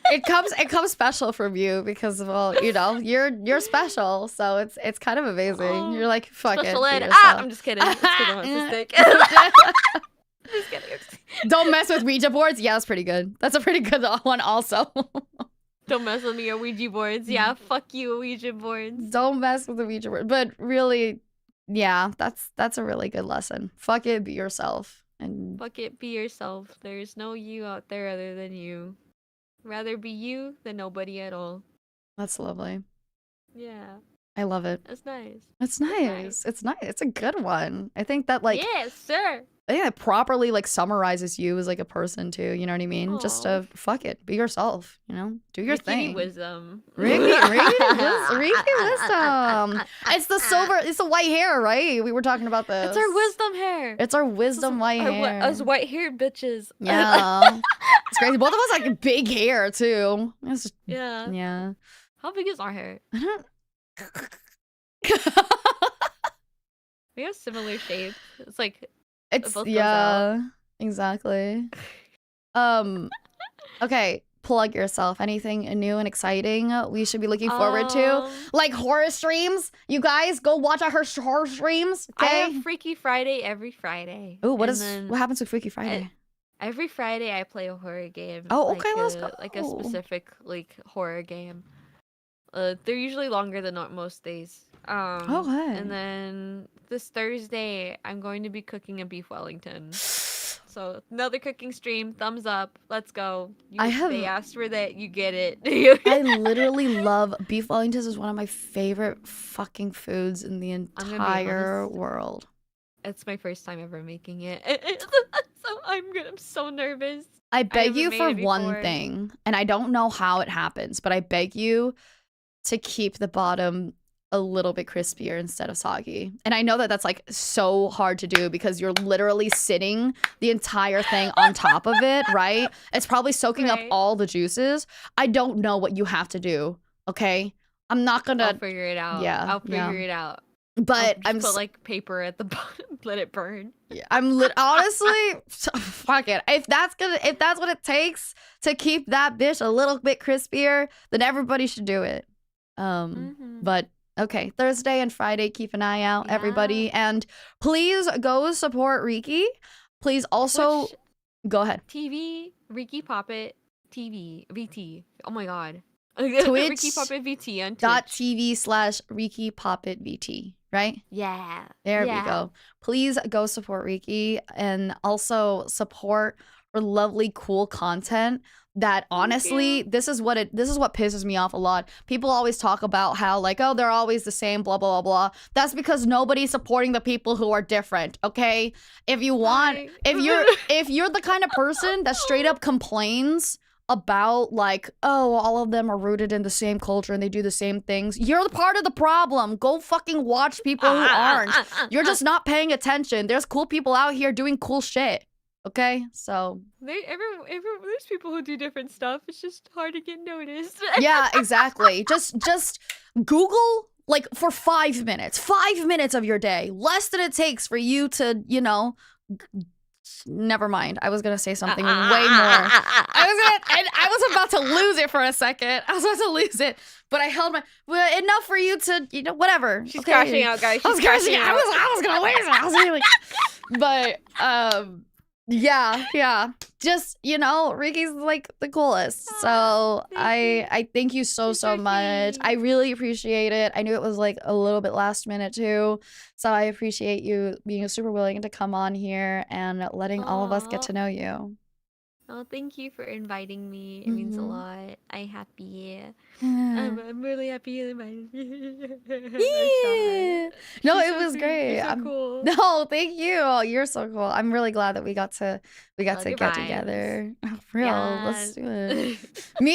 [SPEAKER 1] It comes special from you because, well, you know, you're special, so it's kind of amazing. You're like, fuck
[SPEAKER 2] special
[SPEAKER 1] it.
[SPEAKER 2] ed. I'm just kidding. I'm autistic. Just kidding.
[SPEAKER 1] Don't mess with Ouija boards. Yeah, that's pretty good. That's a pretty good one, also.
[SPEAKER 2] Don't mess with me or Ouija boards. Yeah, fuck you, Ouija boards.
[SPEAKER 1] Don't mess with the Ouija board. But really, yeah, that's a really good lesson. Fuck it, be yourself. And
[SPEAKER 2] fuck it, be yourself. There's no you out there other than you. Rather be you than nobody at all.
[SPEAKER 1] That's lovely.
[SPEAKER 2] Yeah.
[SPEAKER 1] I love it.
[SPEAKER 2] That's nice.
[SPEAKER 1] It's
[SPEAKER 2] That's
[SPEAKER 1] nice. It's nice. It's a good one. I think that like
[SPEAKER 2] yes, sir.
[SPEAKER 1] I think it properly like summarizes you as like a person too. You know what I mean? Just
[SPEAKER 2] Aw.
[SPEAKER 1] fuck it, be yourself. You know, do your
[SPEAKER 2] Ricky
[SPEAKER 1] thing.
[SPEAKER 2] wisdom.
[SPEAKER 1] Ricky wisdom. It's the silver. It's the white hair, right? We were talking about this.
[SPEAKER 2] It's our wisdom hair.
[SPEAKER 1] It's our wisdom white hair.
[SPEAKER 2] Us white-haired bitches.
[SPEAKER 1] Yeah, it's crazy. Both of us like big hair too. It's just,
[SPEAKER 2] Yeah.
[SPEAKER 1] yeah.
[SPEAKER 2] How big is our hair?
[SPEAKER 1] I don't.
[SPEAKER 2] We have similar shapes. It's like
[SPEAKER 1] It's
[SPEAKER 2] both goes
[SPEAKER 1] yeah, exactly. Okay, plug yourself. Anything new and exciting we should be looking forward to? Like horror streams? You guys go watch our horror streams.
[SPEAKER 2] I
[SPEAKER 1] Okay.
[SPEAKER 2] have Freaky Friday every Friday.
[SPEAKER 1] Ooh, what
[SPEAKER 2] and
[SPEAKER 1] what happens with Freaky Friday?
[SPEAKER 2] Every Friday I play a horror game.
[SPEAKER 1] Oh, okay, let's go.
[SPEAKER 2] Like a specific like horror game. They're usually longer than most days.
[SPEAKER 1] Okay.
[SPEAKER 2] And then this Thursday I'm going to be cooking a beef Wellington. So another cooking stream, thumbs up, let's go. They asked for that, you get it.
[SPEAKER 1] I literally love beef Wellingtons. Is one of my favorite fucking foods in the entire world.
[SPEAKER 2] It's my first time ever making it. So I'm so nervous.
[SPEAKER 1] I beg you for one thing, and I don't know how it happens, but I beg you to keep the bottom a little bit crispier instead of soggy. And I know that that's like so hard to do because you're literally sitting the entire thing on top of it, right? It's probably soaking up all the juices. I don't know what you have to do, okay? I'm not gonna...
[SPEAKER 2] I'll figure it out.
[SPEAKER 1] Yeah,
[SPEAKER 2] I'll figure it out.
[SPEAKER 1] But
[SPEAKER 2] I'm put like paper at the bottom, let it burn.
[SPEAKER 1] Yeah, honestly, fuck it. If that's what it takes to keep that bitch a little bit crispier, then everybody should do it. But okay, Thursday and Friday, keep an eye out, everybody, and please go support Riki. Please also go ahead.
[SPEAKER 2] TV Riki Poppet TV VT. Oh my god.
[SPEAKER 1] Twitch.
[SPEAKER 2] Riki Poppet VT on Twitch.
[SPEAKER 1] .tv/Riki Poppet VT. Right?
[SPEAKER 2] Yeah.
[SPEAKER 1] There we go. Please go support Riki and also support her lovely, cool content. That honestly, this is what pisses me off a lot. People always talk about how like, oh, they're always the same, blah blah blah blah. That's because nobody's supporting the people who are different. Okay, if you want, if you're the kind of person that straight up complains about like, oh, all of them are rooted in the same culture and they do the same things, you're the part of the problem. Go fucking watch people who aren't. You're just not paying attention. There's cool people out here doing cool shit. Okay, so
[SPEAKER 2] there's people who do different stuff. It's just hard to get noticed.
[SPEAKER 1] Yeah, exactly. Just Google like for 5 minutes. 5 minutes of your day, less than it takes for you to, you know. Never mind. I was gonna say something way more. I was about to lose it for a second. I was about to lose it, but I held my enough for you to, you know, whatever.
[SPEAKER 2] She's crashing out, guys.
[SPEAKER 1] I was crashing out. I was gonna lose it. I was really, but yeah. Just, you know, Riki's like the coolest. So I thank you so much. I really appreciate it. I knew it was like a little bit last minute too. So I appreciate you being super willing to come on here and letting all of us get to know you.
[SPEAKER 2] Oh, thank you for inviting me. It means a lot. I'm happy. I'm really happy you invited me.
[SPEAKER 1] Yeah. No, it was great.
[SPEAKER 2] You're so cool.
[SPEAKER 1] No, thank you. You're so cool. I'm really glad that we got to get together. Oh, real. Let's do it.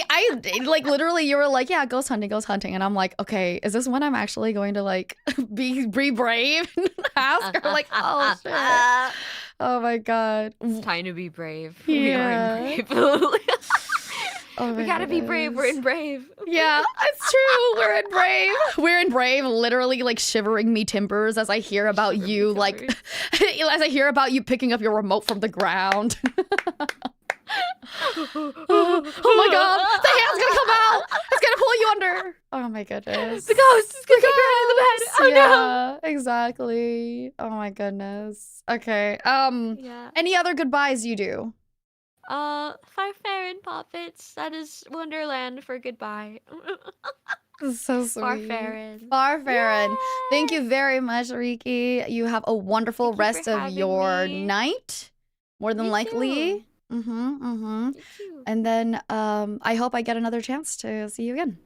[SPEAKER 1] I like literally you were like, yeah, ghost hunting. And I'm like, okay, is this when I'm actually going to like be brave and ask her like, oh shit. Oh my god.
[SPEAKER 2] It's time to be brave.
[SPEAKER 1] Yeah.
[SPEAKER 2] We are in brave.
[SPEAKER 1] Oh
[SPEAKER 2] we gotta be brave. We're in brave.
[SPEAKER 1] Yeah, it's true. We're in brave. We're in brave. Literally, like shivering me timbers as I hear about you, like as I hear about you picking up your remote from the ground. Oh my god, the hand's gonna come out. It's gonna pull you under. Oh my goodness.
[SPEAKER 2] The ghost is gonna kick her out of the bed. Oh
[SPEAKER 1] yeah, no. Exactly. Oh my goodness. Okay. Any other goodbyes you do?
[SPEAKER 2] Farfarin Poppets. That is Wonderland for goodbye.
[SPEAKER 1] So sweet.
[SPEAKER 2] Farfarin.
[SPEAKER 1] Farfarin. Thank you very much, Riki. You have a wonderful rest of your night. More than likely.
[SPEAKER 2] You too.
[SPEAKER 1] And then I hope I get another chance to see you again.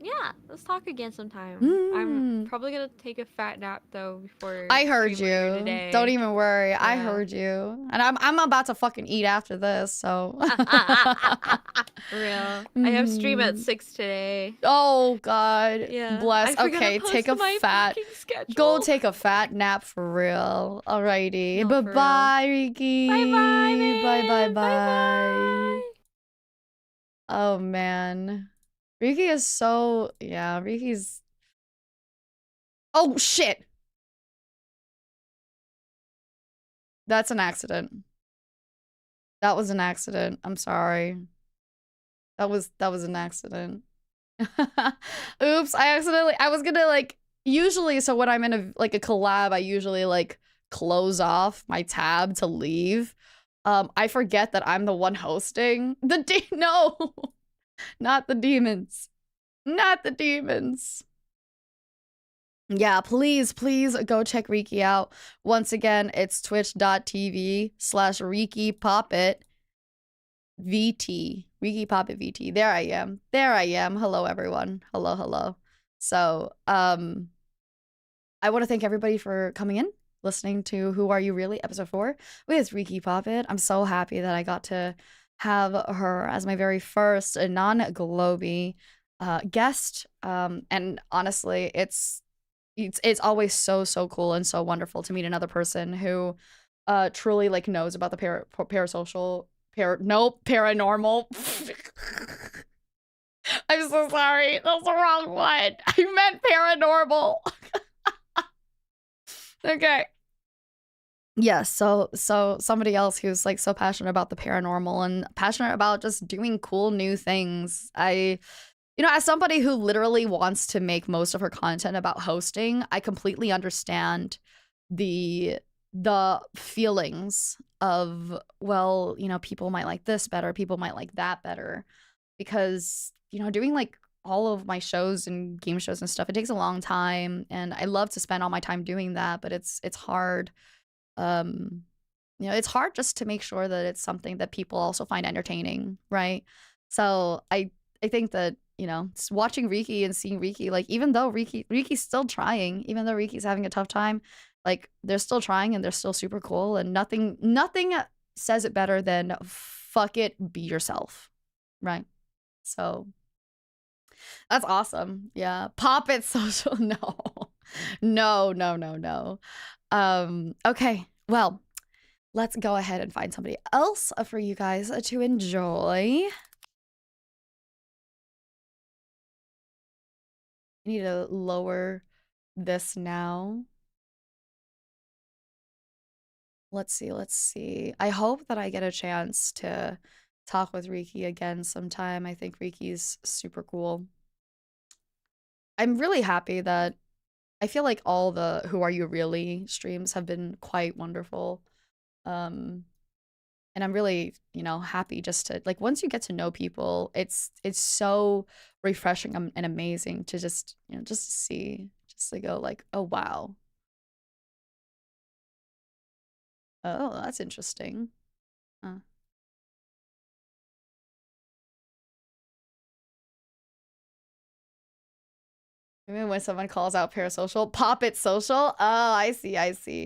[SPEAKER 2] Yeah, let's talk again sometime. I'm
[SPEAKER 1] Mm.
[SPEAKER 2] probably gonna take a fat nap though before
[SPEAKER 1] I heard
[SPEAKER 2] stream later
[SPEAKER 1] you. Don't
[SPEAKER 2] today.
[SPEAKER 1] even worry. I
[SPEAKER 2] Yeah.
[SPEAKER 1] heard you. And I'm about to fucking eat after this, so.
[SPEAKER 2] Real. I have stream at 6 today.
[SPEAKER 1] Oh God.
[SPEAKER 2] Yeah.
[SPEAKER 1] Bless.
[SPEAKER 2] I forgot to
[SPEAKER 1] Okay,
[SPEAKER 2] post
[SPEAKER 1] take a
[SPEAKER 2] my
[SPEAKER 1] fat.
[SPEAKER 2] fucking schedule.
[SPEAKER 1] Go take a fat nap for real. Alrighty.
[SPEAKER 2] No, for real.
[SPEAKER 1] Bye-bye, Riki.
[SPEAKER 2] Bye-bye, man.
[SPEAKER 1] Bye-bye-bye.
[SPEAKER 2] Bye-bye.
[SPEAKER 1] Oh man. Riki is so, yeah, Riki's. Oh shit. That's an accident. That was an accident. I'm sorry. That was an accident. Oops, I was gonna like usually so when I'm in a collab, I usually like close off my tab to leave. I forget that I'm the one hosting. No. Not the demons. Not the demons. Yeah, please go check Riki out. Once again, it's twitch.tv/RikiPoppit VT. Riki Poppit VT. There I am. Hello, everyone. Hello. So, I want to thank everybody for coming in, listening to Who Are You Really? Episode 4 with Riki Poppit. I'm so happy that I got to have her as my very first non-Globie guest. And honestly, it's always so cool and so wonderful to meet another person who truly like knows about the paranormal. I'm so sorry. That's the wrong one. I meant paranormal. Okay. Yes, so somebody else who's like so passionate about the paranormal and passionate about just doing cool new things. As somebody who literally wants to make most of her content about hosting, I completely understand the feelings of, well, people might like this better, people might like that better, because doing like all of my shows and game shows and stuff, it takes a long time, and I love to spend all my time doing that, but it's hard. It's hard just to make sure that it's something that people also find entertaining, right? So I think that watching Riki and seeing Riki, like, even though Riki's still trying, even though Riki's having a tough time, like, they're still trying and they're still super cool, and nothing says it better than fuck it, be yourself, right? So that's awesome. Yeah, pop it social. No. Okay, well, let's go ahead and find somebody else for you guys to enjoy. I need to lower this now. Let's see. I hope that I get a chance to talk with Riki again sometime. I think Riki's super cool. I'm really happy that I feel like all the Who Are You Really streams have been quite wonderful. And I'm really, happy just to, like, once you get to know people, it's so refreshing and amazing to just, just to see, just to go like, oh, wow. Oh, that's interesting. Even when someone calls out parasocial, pop it social. Oh, I see.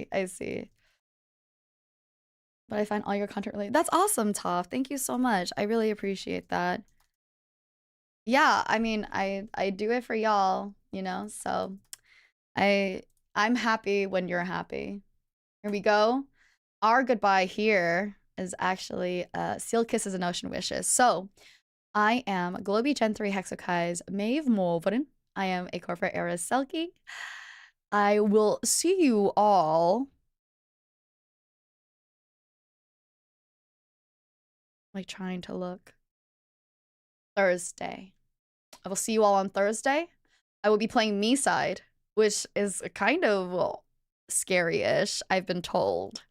[SPEAKER 1] But I find all your content related. That's awesome, Toph. Thank you so much. I really appreciate that. Yeah, I mean, I do it for y'all, so I'm happy when you're happy. Here we go. Our goodbye here is actually Seal Kisses and Ocean Wishes. So I am Globie Gen 3 Hexokai's Maeve Morveren. I am a corporate heiress Selkie. I will see you all. Like, trying to look. Thursday. I will see you all on Thursday. I will be playing Me Side, which is kind of scary-ish, I've been told.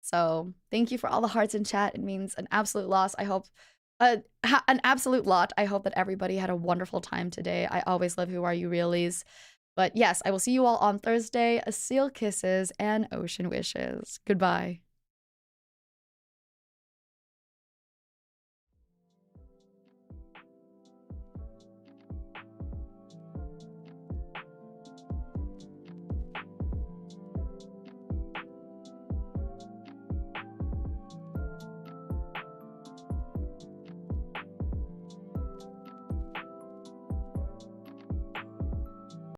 [SPEAKER 1] So thank you for all the hearts in chat. It means an absolute loss. I hope an absolute lot. I hope that everybody had a wonderful time today. I always love Who Are You Reallys. But yes, I will see you all on Thursday. Seal kisses and ocean wishes. Goodbye.